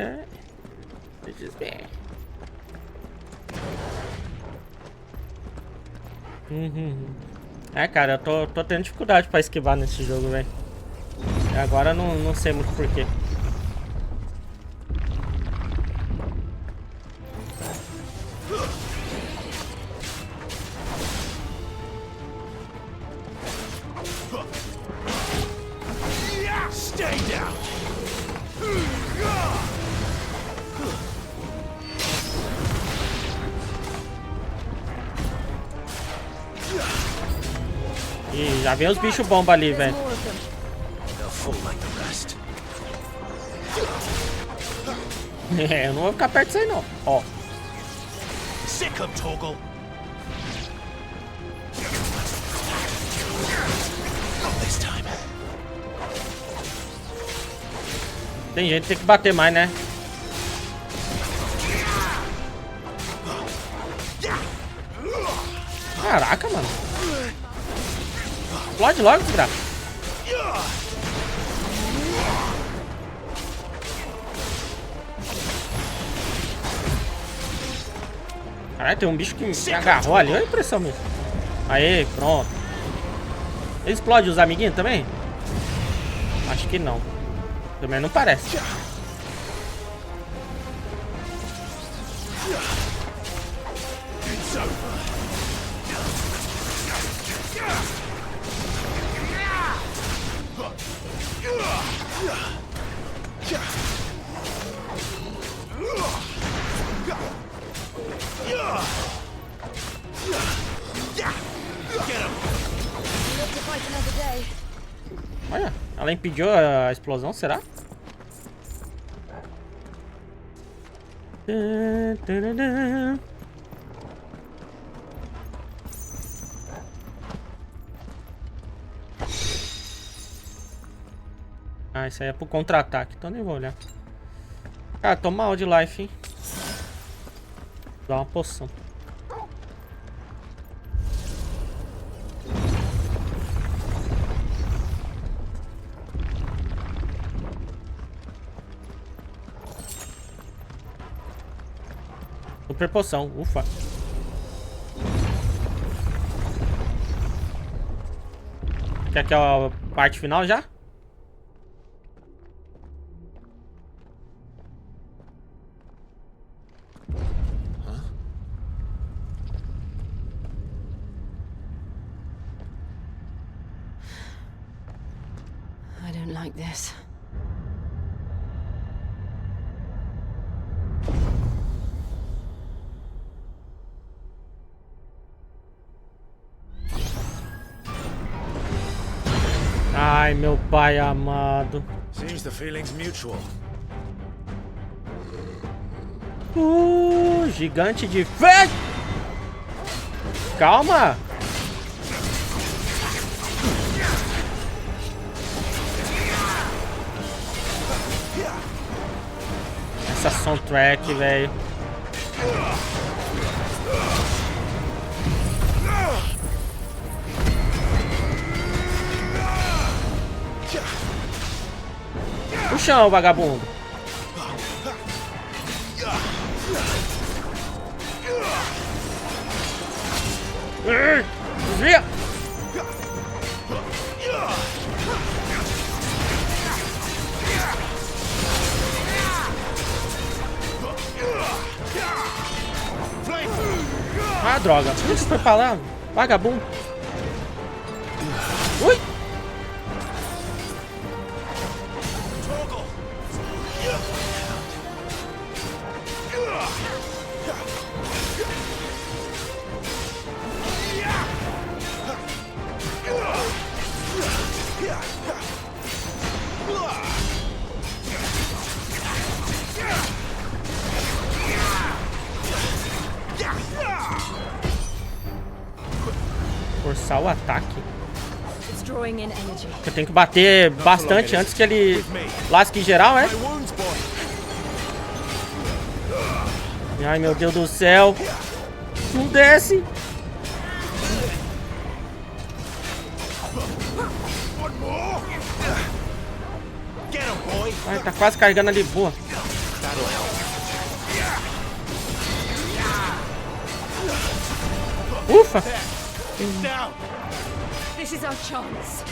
É, cara, eu tô tendo dificuldade pra esquivar nesse jogo, velho. Agora não sei muito porquê. Stay down. Ih, já vem os bichos bombos ali, velho. É, eu não vou ficar perto disso aí, não. Ó. Sick of Toggle. Not this time. Tem gente que tem que bater mais, né? Caraca, mano. Explode logo, desgraça. Caralho, tem um bicho que me agarrou ali. Olha a impressão minha. Aê, pronto. Ele explode os amiguinhos também? Acho que não. Também não parece. Olha, ela impediu a explosão, será? Ah, isso aí é pro contra-ataque, então nem vou olhar. Cara, tô mal de life, hein? Dá uma poção. Super poção, ufa. Quer que é a parte final já? I don't like this. Ai, meu pai amado. Seems the feeling's mutual. Gigante de fé. Calma. Essa soundtrack, velho. O chão, vagabundo. Desvia. Ah, droga. Por que você foi pra lá? Vagabundo. Ui. Forçar o ataque. Eu tenho que bater bastante antes que ele lasque em geral, é? Ai, meu Deus do céu. Não desce. Ai, tá quase carregando ali, boa. Ufa. This is our chance.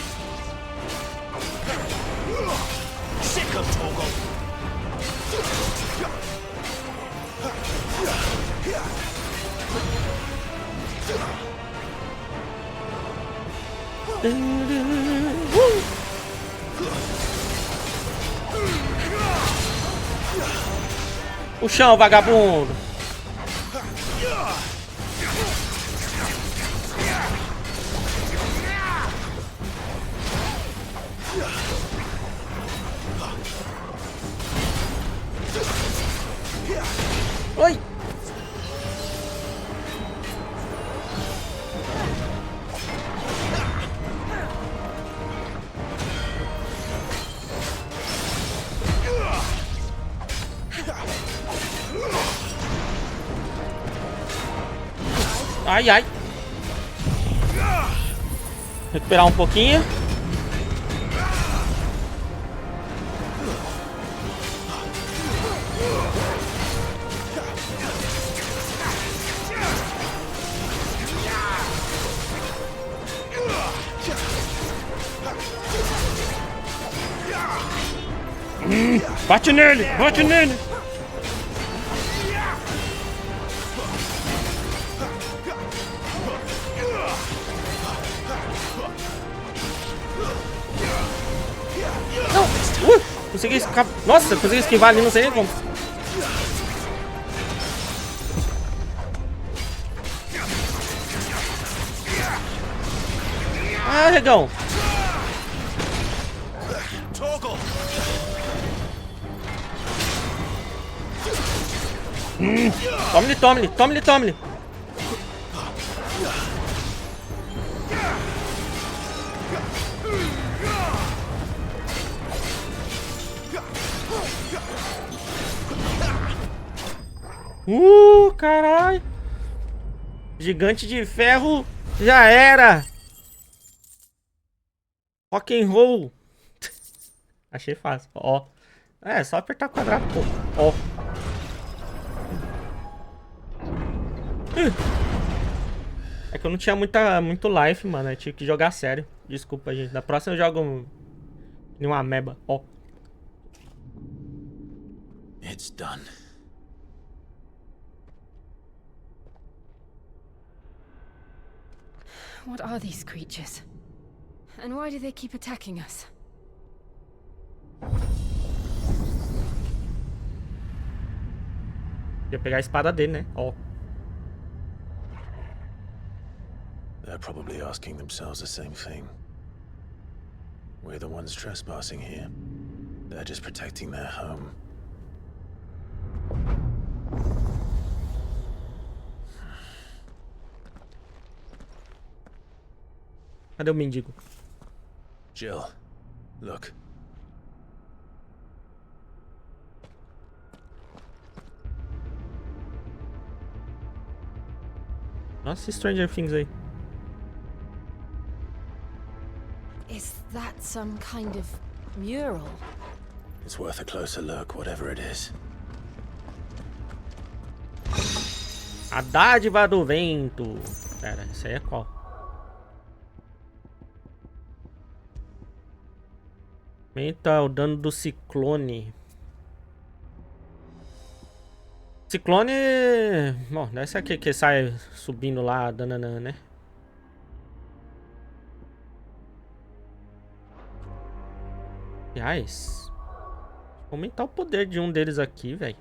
Sick of Togo. O chão, vagabundo. Oi. Ai, ai. Recuperar um pouquinho. Bate nele, bate nele. Não. Consegui escapar. Nossa, consegui esquivar ali, não sei nem como. Ah, regão. Tome-lhe, tome-lhe, tome-lhe, tome-lhe. Caralho. Gigante de ferro já era. Rock and roll. Achei fácil, ó. É, só apertar quadrado, pô. Ó. É que eu não tinha muito life, mano. Eu tive que jogar sério. Desculpa, gente. Da próxima eu jogo uma ameba. Ó. It's done. What are these creatures? And why do they keep attacking us? Ia pegar a espada dele, né? Ó. They're probably asking themselves the same thing. We're the ones trespassing here. They're just protecting their home. Cadê o mendigo? Jill, look. Nossa, Stranger Things aí. Is that some kind of mural? It's worth a closer look, whatever it is. A dádiva do vento. Pera, isso aí é qual? Aumenta o dano do ciclone. Ciclone... Bom, deve ser aquele que sai subindo lá, dananã, né? Aliás, vou aumentar o poder de um deles aqui, velho.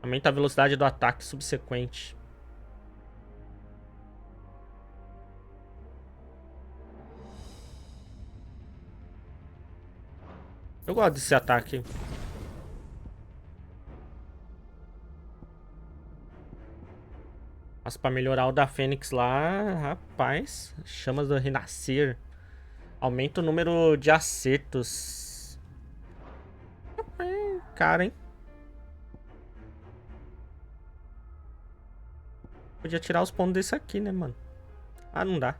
Aumenta a velocidade do ataque subsequente. Eu gosto desse ataque. Mas pra melhorar o da Fênix lá, rapaz. Chamas do Renascer. Aumenta o número de acertos. Cara, hein? Podia tirar os pontos desse aqui, né, mano? Ah, não dá.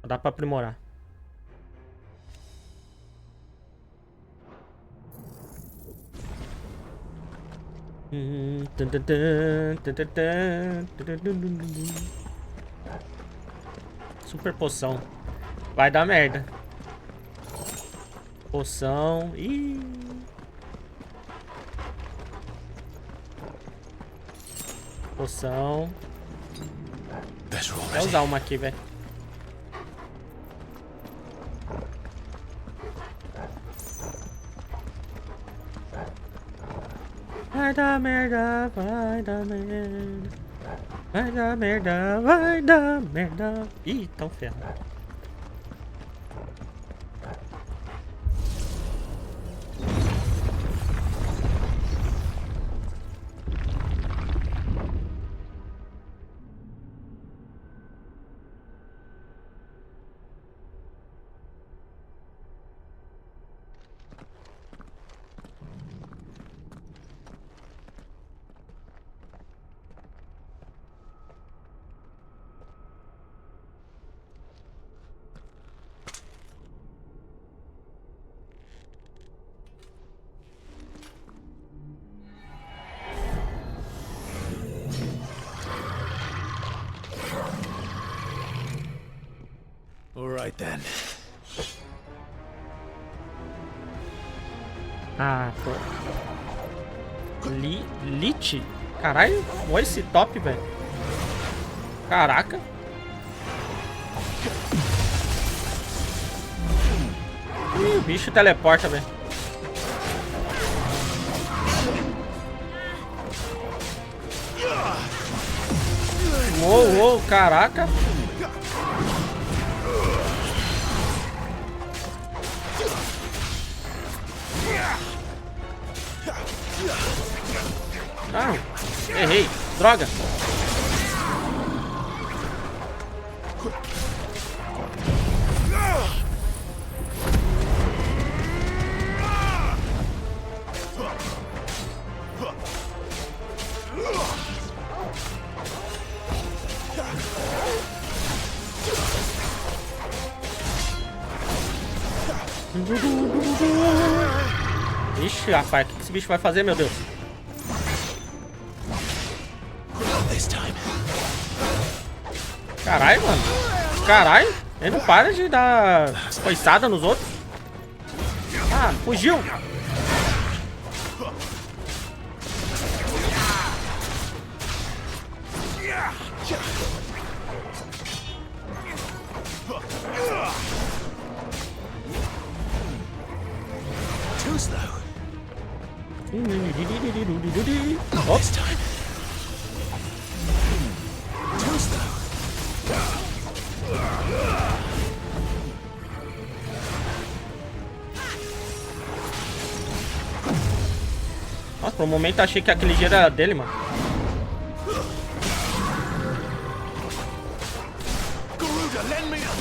Só dá pra aprimorar. Super poção. Vai dar merda. Poção. Ih. Poção. Vou usar uma aqui, velho. Vai dar merda, vai dar merda. Vai dar merda, vai dar merda. Ih, tão ferrado. Alright then. Ah, pô. Lich? Caralho, olha esse top, velho. Caraca. Ih, o bicho teleporta, velho. Uou, caraca. Ah, errei. Droga. Ixi, rapaz, o que esse bicho vai fazer, meu Deus? Caralho, mano. Caralho. Ele não para de dar coiçada nos outros. Ah, fugiu. Too slow. Oh. This time. Too slow. Nossa, por um momento achei que aquele giro era dele, mano. Garuda, lend me up.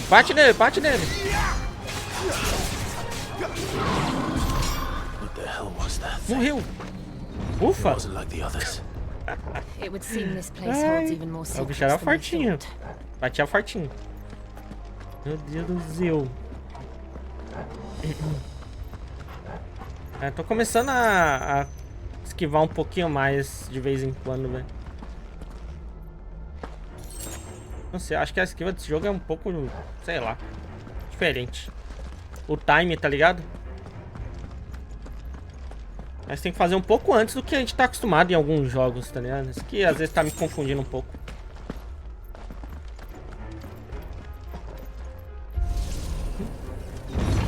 Bate nele, bate nele. What the hell was that? Morreu. Ufa. Wasn't like the others. It would seem this place holds even more O bicho secrets era than we fortinho. thought. Batia fortinho. Meu Deus do céu. Tô começando a esquivar um pouquinho mais de vez em quando, velho. Não sei, acho que a esquiva desse jogo é um pouco, sei lá, diferente. O time, tá ligado? Mas tem que fazer um pouco antes do que a gente tá acostumado em alguns jogos, tá ligado? Isso que às vezes tá me confundindo um pouco.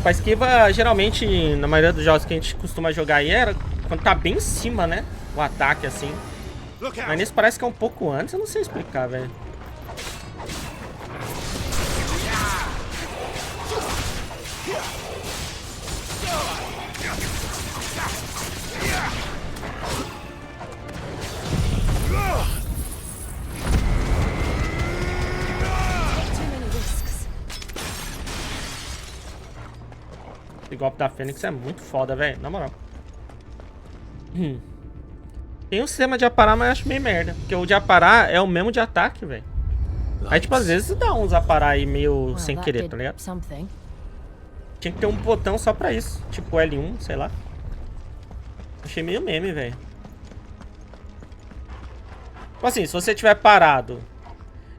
A esquiva, geralmente, na maioria dos jogos que a gente costuma jogar aí, era quando tá bem em cima, né? O ataque, assim. Mas nesse parece que é um pouco antes, eu não sei explicar, velho. Esse golpe da Fênix é muito foda, velho. Na moral. Tem um sistema de aparar, mas eu acho meio merda. Porque o de aparar é o mesmo de ataque, velho. Aí, tipo, às vezes dá uns aparar aí meio sem querer, tá ligado? Tinha que ter um botão só pra isso. Tipo L1, sei lá. Achei meio meme, velho. Tipo assim, se você tiver parado...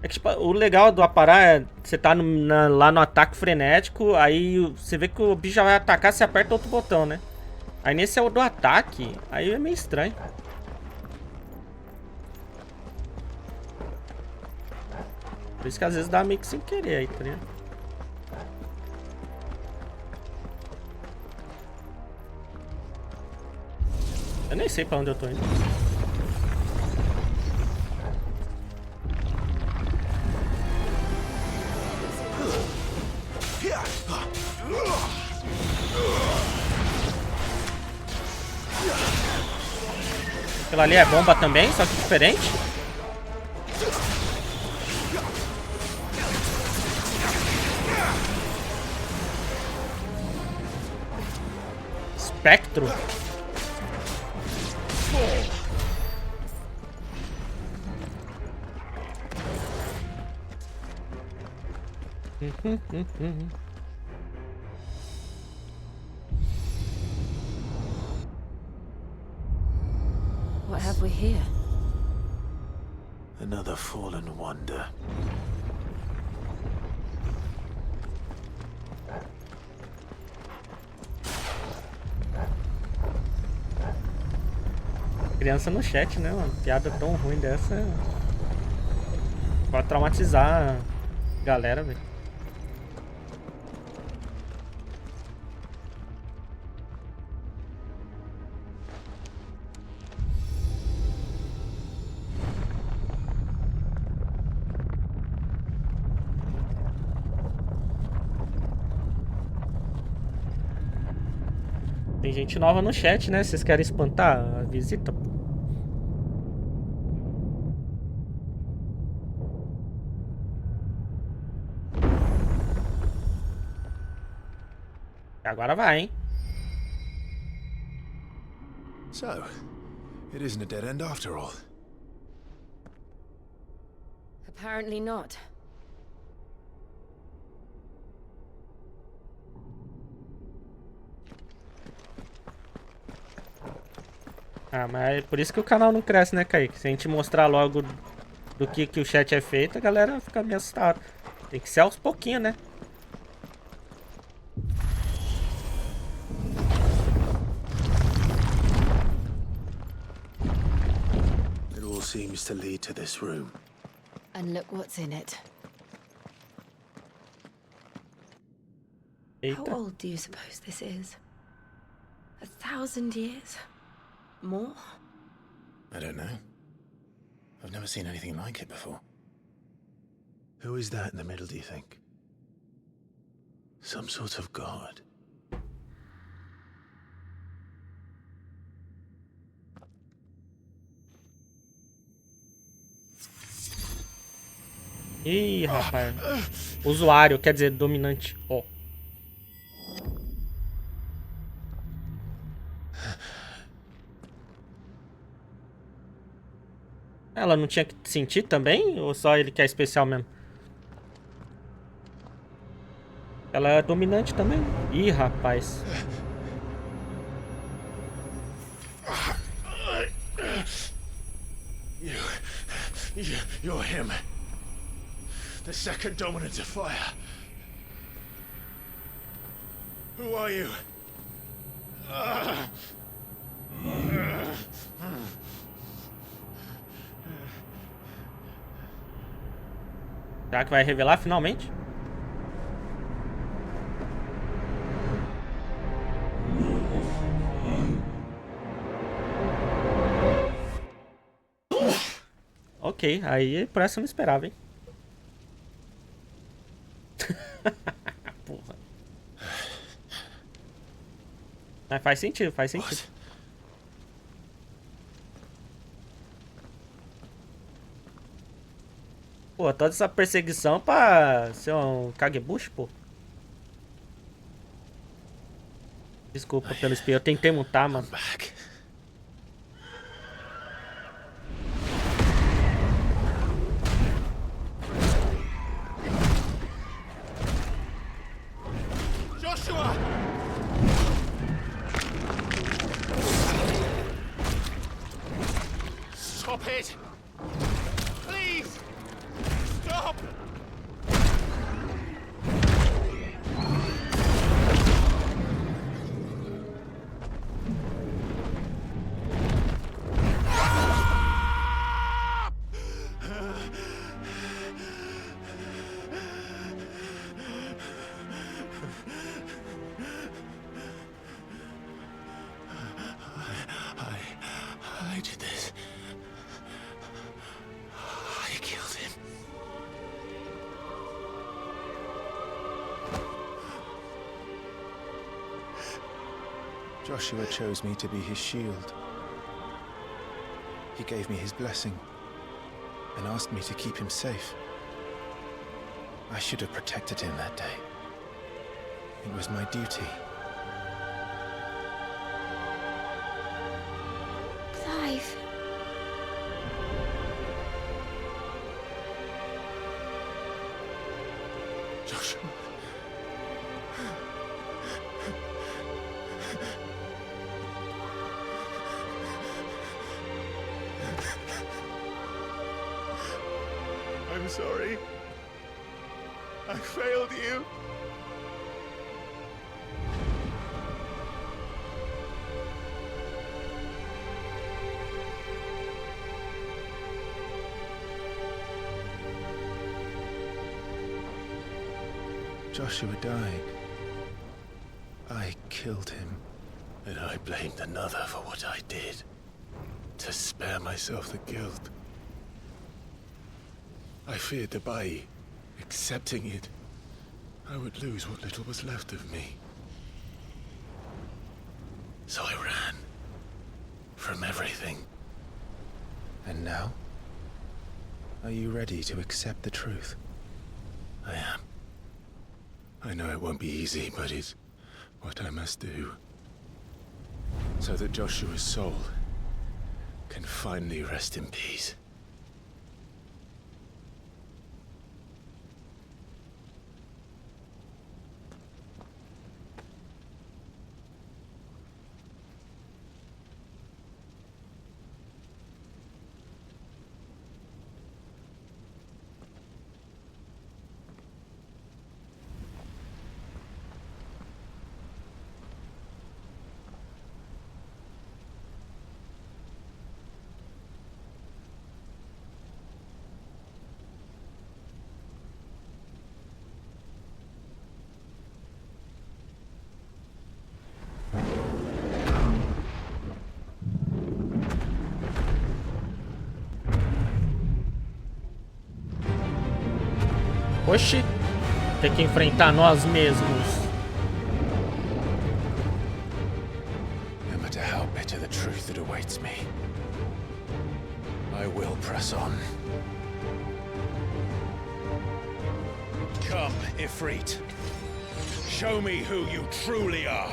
É que, tipo, o legal do aparar é você tá lá no ataque frenético, aí você vê que o bicho já vai atacar, você aperta outro botão, né? Aí nesse é o do ataque, aí é meio estranho. Por isso que às vezes dá meio que sem querer aí, tá ligado? Eu nem sei pra onde eu tô indo. Aquilo ali é bomba também, só que diferente. Espectro. What have we here? Another fallen wonder. Criança no chat, né, mano? Piada tão ruim dessa. Pode traumatizar a galera, velho. Tem gente nova no chat, né? Vocês querem espantar a visita? Agora vai, hein? So, it isn't a dead end after all. Apparently not. Ah, mas é por isso que o canal não cresce, né, Kaique? Se a gente mostrar logo do que o chat é feito, a galera fica meio assustada. Tem que ser aos pouquinhos, né? It all seems to lead to this room. And look what's in it. How Eita. old do you suppose this is? 1,000 years? More? I don't know. I've never seen anything like it before. Who is that in the middle, do you think? Some sort of god? Ih, rapaz. Usuário, quer dizer, dominante. Ó. Ela não tinha que sentir também? Ou só ele que é especial mesmo? Ela é dominante também? Ih, rapaz. You're him. The second dominant of fire. Who are you? Será que vai revelar finalmente? Ok, aí por essa eu não esperava, hein? Porra. Mas faz sentido, faz sentido. Pô, toda essa perseguição pra ser um Kagebushi, pô. Desculpa pelo espelho, eu tentei mutar, mano. Joshua! Stop it! Please! Stop! I did this. I killed him. Joshua chose me to be his shield. He gave me his blessing and asked me to keep him safe. I should have protected him that day. It was my duty. Clive. Joshua. I'm sorry. I failed you. Joshua died. I killed him. And I blamed another for what I did. To spare myself the guilt. I feared that by accepting it, I would lose what little was left of me. So I ran. From everything. And now? Are you ready to accept the truth? I am. I know it won't be easy, but it's what I must do. So that Joshua's soul can finally rest in peace. Oxi. Tem que enfrentar nós mesmos. No matter how bitter the truth that awaits me, I will press on. Come, Ifrit. Show me who you truly are.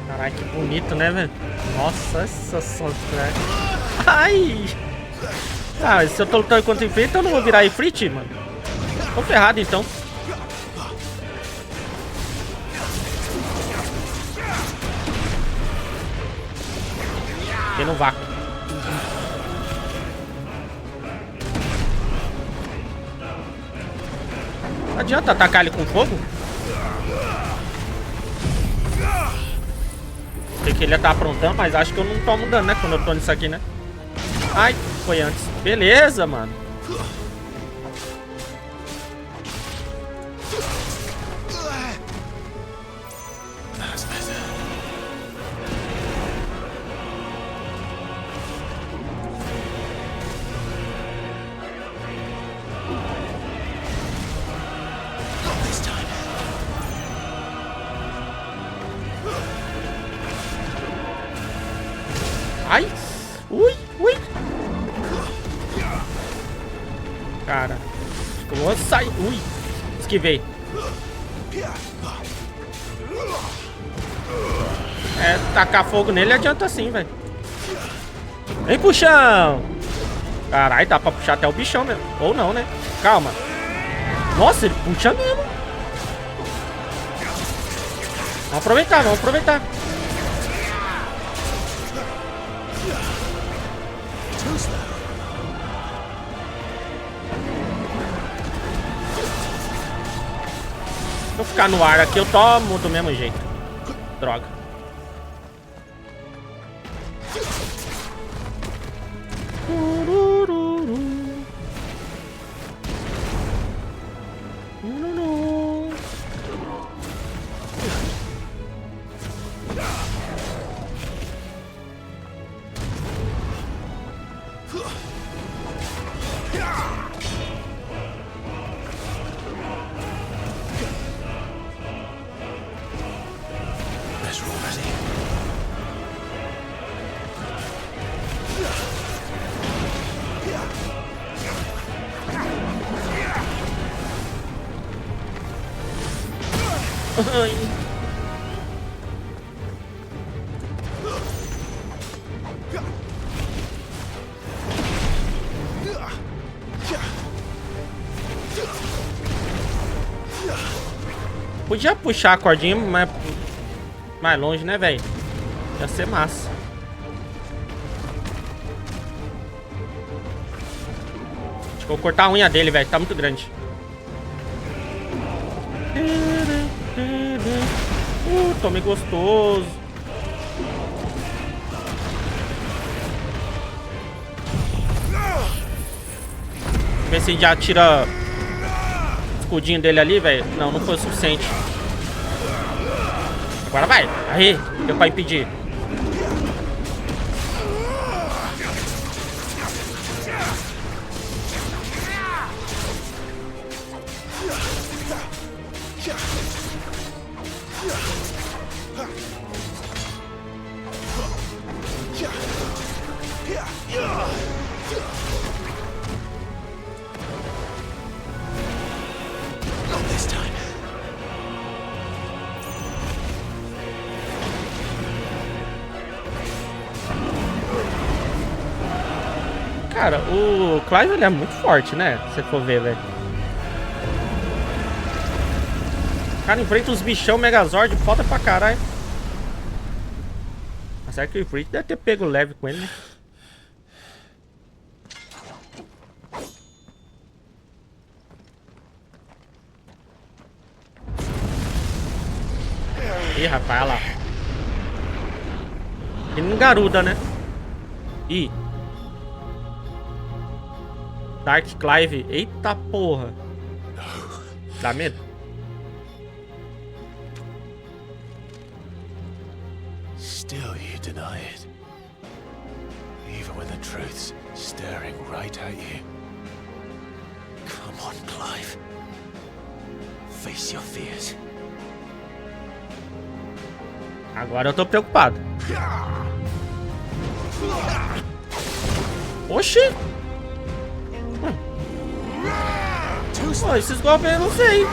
Caralho, que bonito, né, velho? Nossa, essa só... Ai! Ah, se eu tô lutando contra o Ifrit, eu não vou virar Ifrit, mano. Tô ferrado, então. Fiquei no vácuo. Não adianta atacar ele com fogo? Sei que ele ia estar aprontando, mas acho que eu não tomo dano, né? Quando eu tô nisso aqui, né? Ai, foi antes. Beleza, mano. Ai! Ui, ui! Cara, acho que eu vou sair. Ui! Esquivei. É, tacar fogo nele adianta sim, velho. Vem, puxão! Caralho, dá pra puxar até o bichão mesmo. Ou não, né? Calma. Nossa, ele puxa mesmo. Vamos aproveitar, vamos aproveitar. Se eu ficar no ar aqui, eu tomo do mesmo jeito. Droga. Podia puxar a cordinha mais longe, né, velho? Ia ser massa. Acho que eu vou cortar a unha dele, velho. Tá muito grande. Tomei gostoso. Ver se já tira o escudinho dele ali, velho. Não, não foi o suficiente. Agora vai. Aí, deu pra impedir. Cara, o Clive ele é muito forte, né? Se você for ver, velho. O cara enfrenta uns bichão Megazord, foda pra caralho. Mas será que o Ifrit deve ter pego leve com ele, né? Ih, rapaz, olha lá. Ele não garuda, né? Ih. Dark Clive. Eita porra. Dá medo? Still you deny it. Even when the truth's staring right at you. Come on, Clive. Face your fears. Agora eu tô preocupado. Oxi! Pô, esses golpes eu não sei.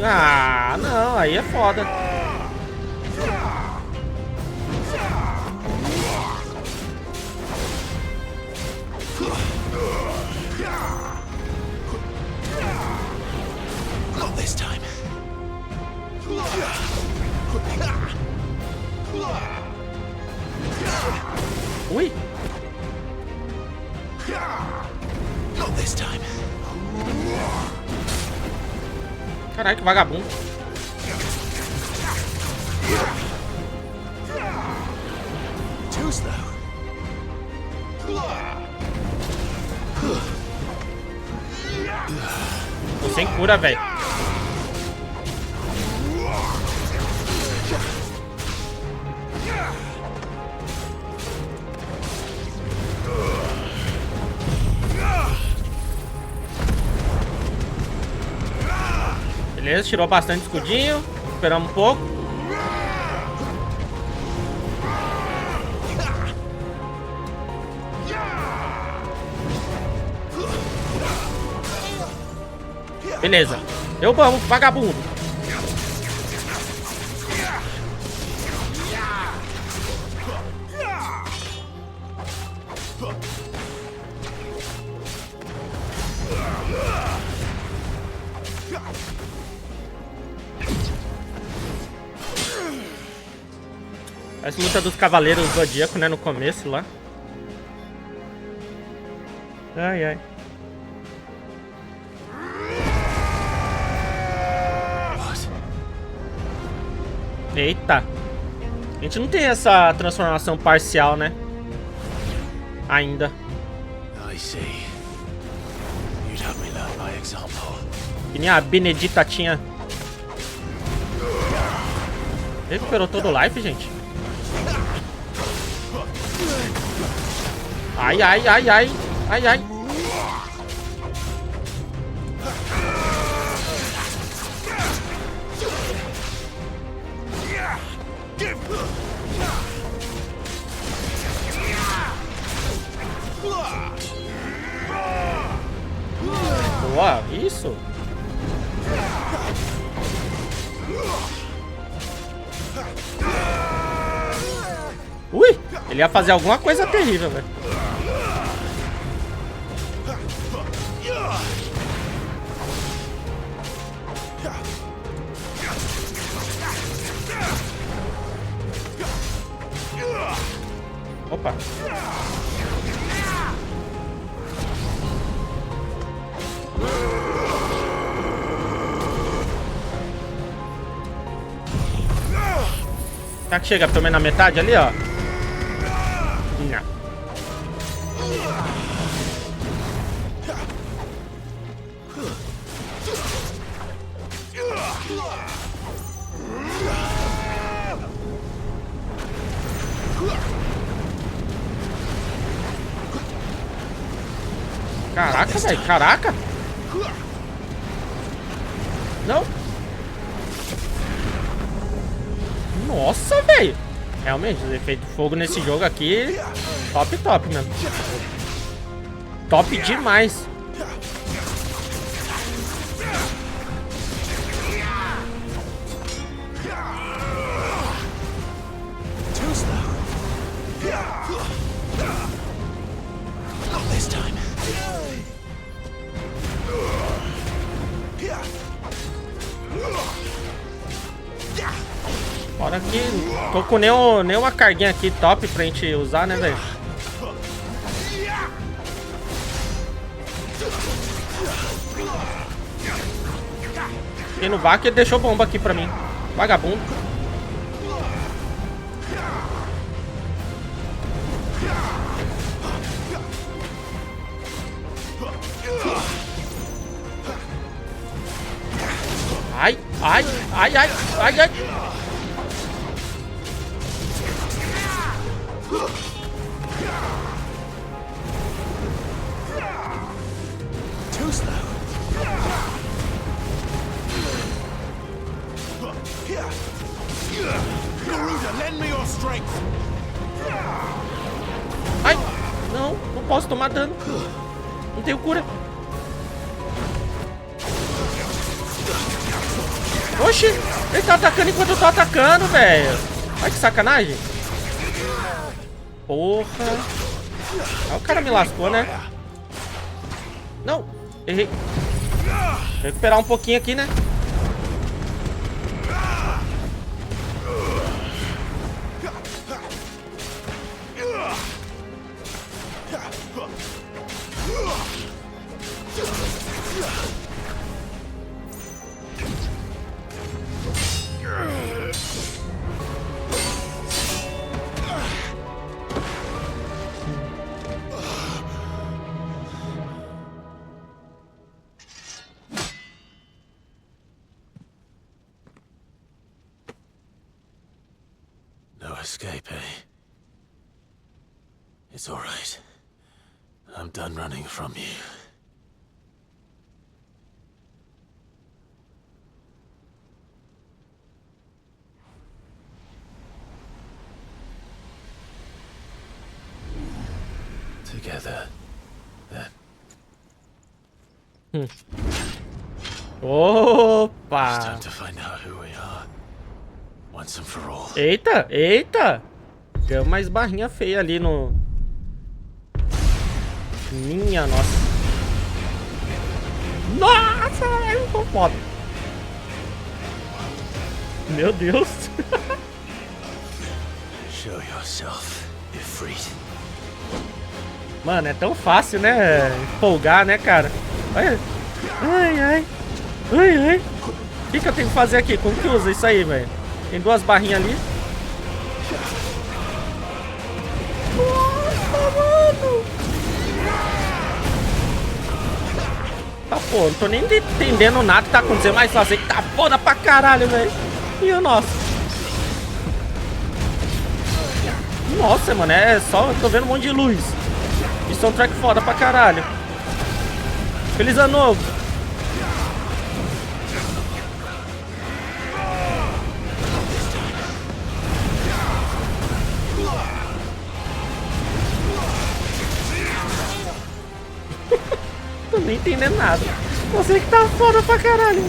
Ah, não, aí é foda. Not this time. Ui! Not this time. Caralho, que vagabundo. Too slow. Tô sem cura, velho. Beleza, tirou bastante escudinho. Esperamos um pouco. Beleza. Eu vamos, vagabundo. Essa luta dos cavaleiros do Zodíaco, né, no começo lá. Ai, ai. Eita. A gente não tem essa transformação parcial, né? Ainda. I see. You'd have me learn by example. Que nem a Benedita tinha. Recuperou todo o life, gente. Ai, ai, ai, ai. Ai, ai. Boa, isso. Ui, ele ia fazer alguma coisa terrível, velho. Opa. Tá que chega pelo menos na metade ali, ó. Não. Caraca, velho, caraca. Não. Nossa, velho. Realmente, os efeitos de fogo nesse jogo aqui, top, top mesmo. Top demais. Fora que tô com nenhuma carguinha aqui top pra gente usar, né, velho? E no VOCê ele deixou bomba aqui pra mim. Vagabundo. Ai, ai, ai, ai, ai, ai. Too slow. Garuda, lend me your strength. Ai, não posso tomar dano. Não tenho cura. Oxi, ele tá atacando enquanto eu tô atacando, velho. Ai, que sacanagem. Porra. Aí o cara me lascou, né? Não, errei. Recuperar um pouquinho aqui, né? No escape, eh? It's all right. I'm done running from you. Together, then. Opa! It's time to find out who we are. Once and for all. Eita, eita! Deu mais barrinha feia ali no... Minha nossa. Nossa, eu tô foda. Meu Deus. Show yourself, Ifrit. Mano, é tão fácil, né? Empolgar, né, cara? Olha. Ai, ai. Ai, ai. O que eu tenho que fazer aqui? Como que usa isso aí, velho? Tem duas barrinhas ali. Nossa, mano. Tá, pô, não tô nem entendendo nada que tá acontecendo, mas só sei que tá foda pra caralho, velho. E o nosso? Nossa, mano, é só... Eu tô vendo um monte de luz. Isso é um track foda pra caralho. Feliz ano novo. Tô nem entendendo nada. Você que tá foda pra caralho.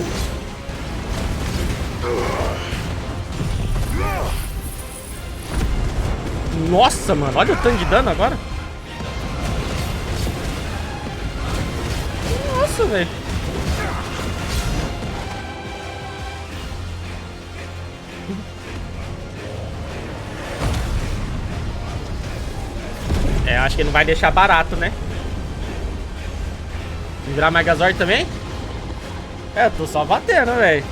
Nossa, mano. Olha o tanto de dano agora. Nossa, velho. É, acho que não vai deixar barato, né? Virar Megazord também? É, eu tô só batendo, velho.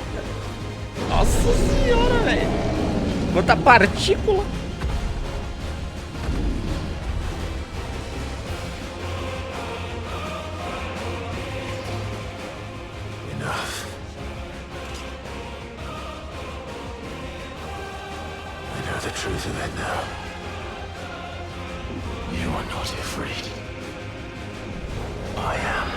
Nossa senhora, velho. Quanta partícula. Enough. I know the truth of it now. You are not afraid. I am.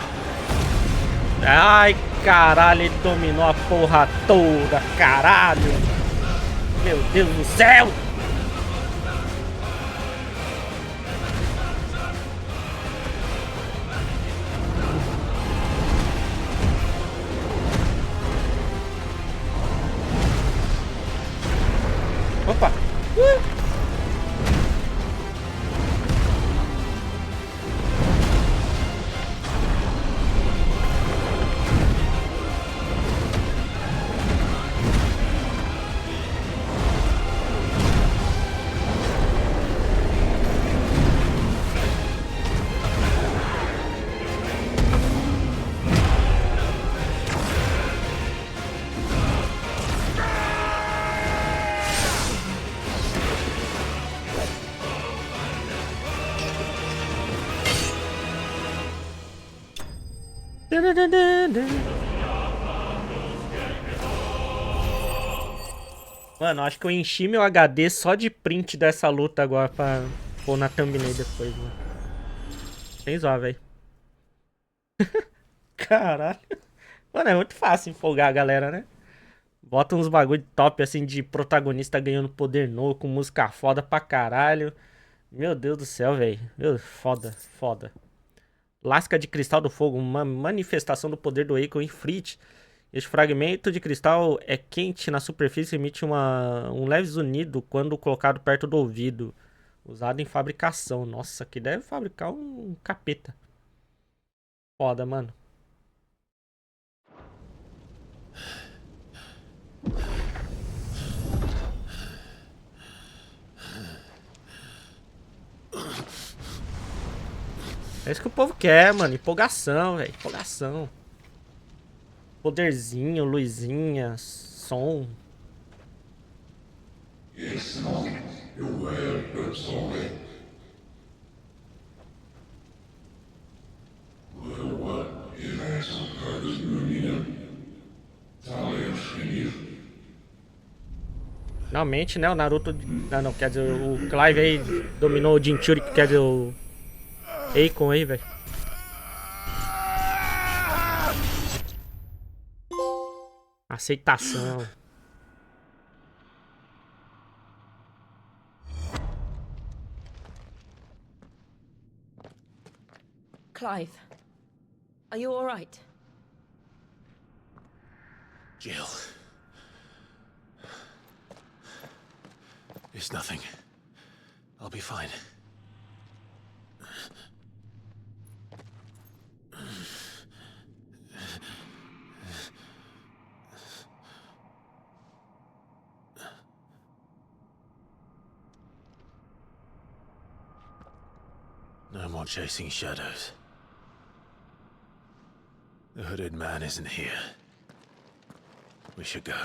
Ai, caralho, ele dominou a porra toda, caralho. Meu Deus do céu. Opa. Mano, acho que eu enchi meu HD só de print dessa luta agora pra pôr na thumbnail depois, mano. Sem zoar, velho. Caralho. Mano, é muito fácil empolgar a galera, né? Bota uns bagulho top, assim, de protagonista ganhando poder novo, com música foda pra caralho. Meu Deus do céu, velho. Foda, foda. Lasca de cristal do fogo, uma manifestação do poder do Eiko Ifrit. Este fragmento de cristal é quente na superfície e emite um leve zunido quando colocado perto do ouvido. Usado em fabricação. Nossa, que deve fabricar um capeta. Foda, mano. É isso que o povo quer, mano. Empolgação, velho. Empolgação. Poderzinho, luzinha, som. Finalmente, né? O Naruto... Ah, não. Quer dizer, o Clive aí dominou o Jinchuri, que quer dizer o... Eikon aí, velho. Aceitação. Clive, are you all right? Jill. It's nothing. I'll be fine. No more chasing shadows. The hooded man isn't here. We should go.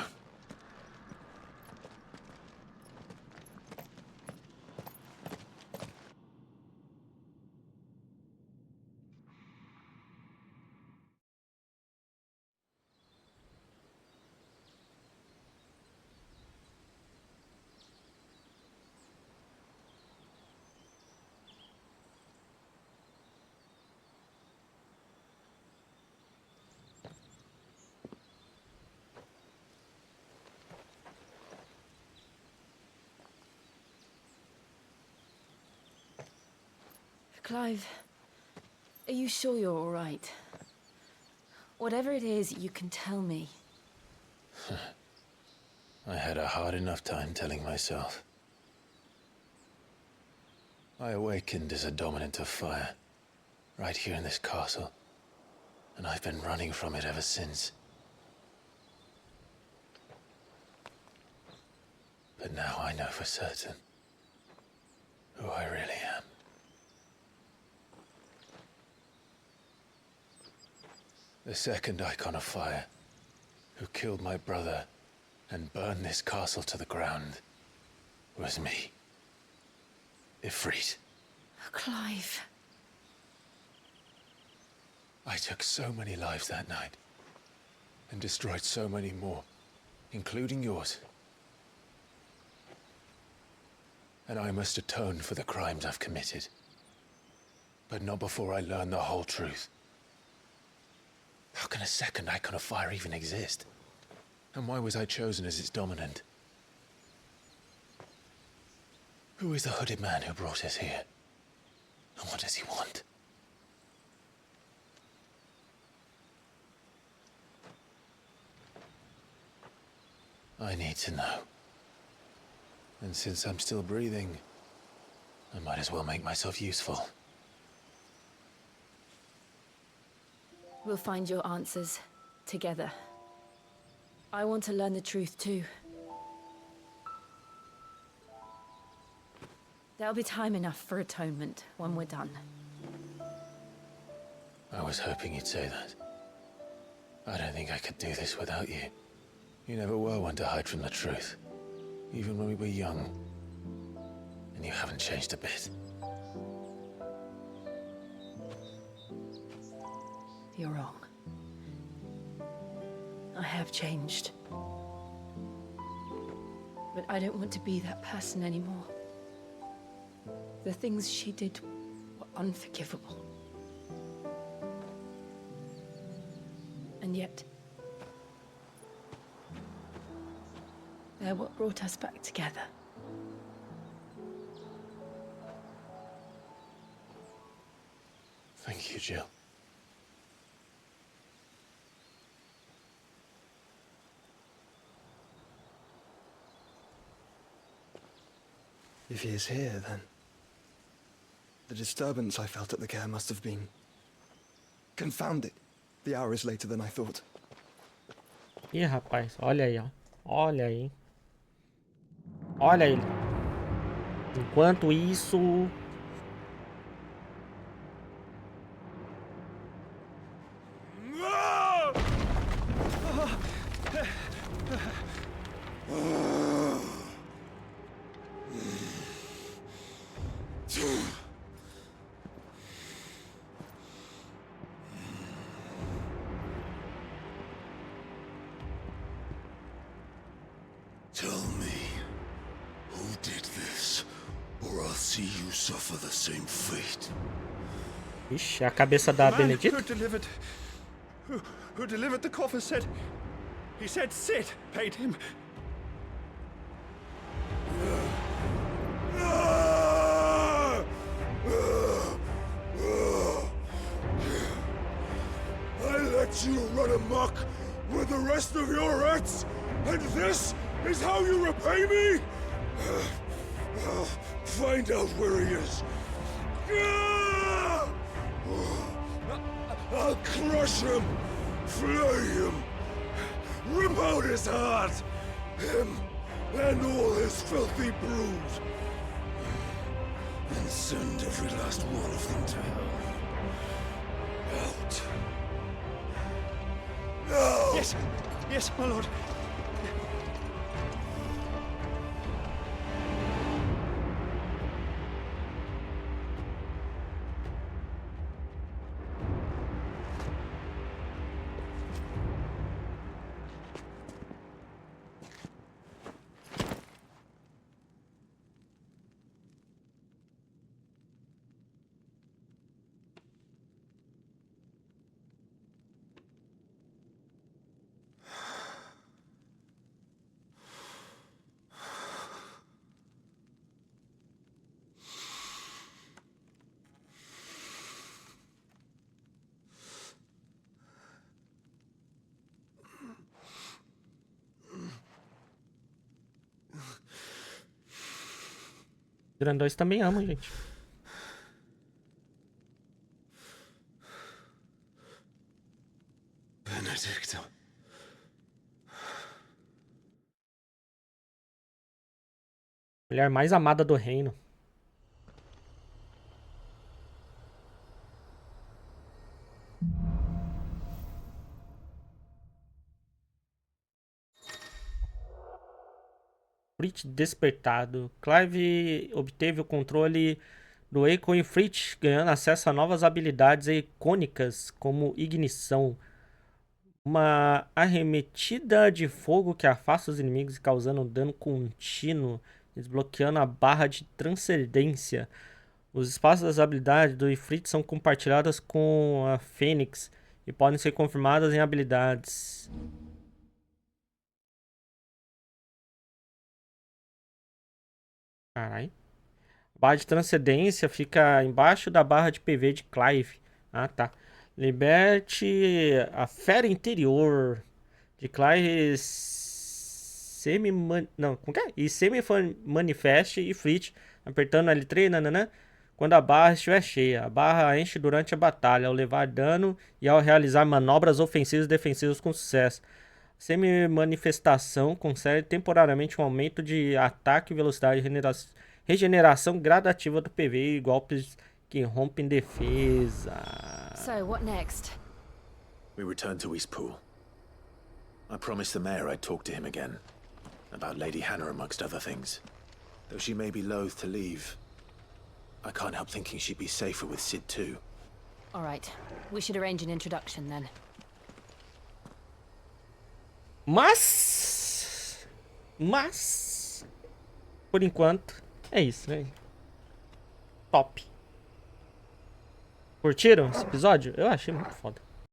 Clive, are you sure you're all right? Whatever it is, you can tell me. I had a hard enough time telling myself. I awakened as a dominant of fire, right here in this castle, and I've been running from it ever since. But now I know for certain who I really am. The second icon of fire, who killed my brother and burned this castle to the ground, was me. Ifrit. Clive. I took so many lives that night, and destroyed so many more, including yours. And I must atone for the crimes I've committed. But not before I learn the whole truth. How can a second icon of fire even exist? And why was I chosen as its dominant? Who is the hooded man who brought us here? And what does he want? I need to know. And since I'm still breathing, I might as well make myself useful. We'll find your answers together. I want to learn the truth too. There'll be time enough for atonement when we're done. I was hoping you'd say that. I don't think I could do this without you. You never were one to hide from the truth, even when we were young. And you haven't changed a bit. You're wrong. I have changed. But I don't want to be that person anymore. The things she did were unforgivable. And yet, they're what brought us back together. Thank you, Jill. If he is here, then the disturbance I felt at the care must have been confounded. The hour is later than I thought. Ih, rapaz, olha aí, ó. Olha aí. Olha ele. Enquanto isso... Tell me, who did this, or I'll see you suffer the same fate. Ixi, a cabeça da Benedita. Who delivered the coffer said... He said Sid paid him. I let you run amok with the rest of your rats, and this is how you repay me? I'll find out where he is. I'll crush him, flay him, rip out his heart, him and all his filthy brood, and send every last one of them to hell. Out. Now! Yes, yes, my lord. Grandões também amam, gente. Benedicta. Mulher mais amada do reino. Fritz despertado. Clive obteve o controle do Echo e Fritz, ganhando acesso a novas habilidades icônicas como ignição, uma arremetida de fogo que afasta os inimigos causando um dano contínuo, desbloqueando a barra de transcendência. Os espaços das habilidades do Ifrit são compartilhadas com a Fênix e podem ser confirmadas em habilidades. Caralho. A barra de transcendência fica embaixo da barra de PV de Clive. Ah, tá. Liberte a fera interior de Clive não, como que é? E semi-manifeste e Fritz, apertando L3, nananã, quando a barra estiver cheia. A barra enche durante a batalha, ao levar dano e ao realizar manobras ofensivas e defensivas com sucesso. Semi-manifestação concede temporariamente um aumento de ataque, velocidade e regeneração gradativa do PV e golpes que rompem defesa. So, what next? We return to Eastpool. I promised the mayor I'd talk to him again. About Lady Hannah, amongst other things. Though she may be loath to leave, I can't help thinking she'd be safer with Sid too. All right. We should arrange an introduction then. Mas, por enquanto, é isso, né? top. Curtiram esse episódio? Eu achei muito foda.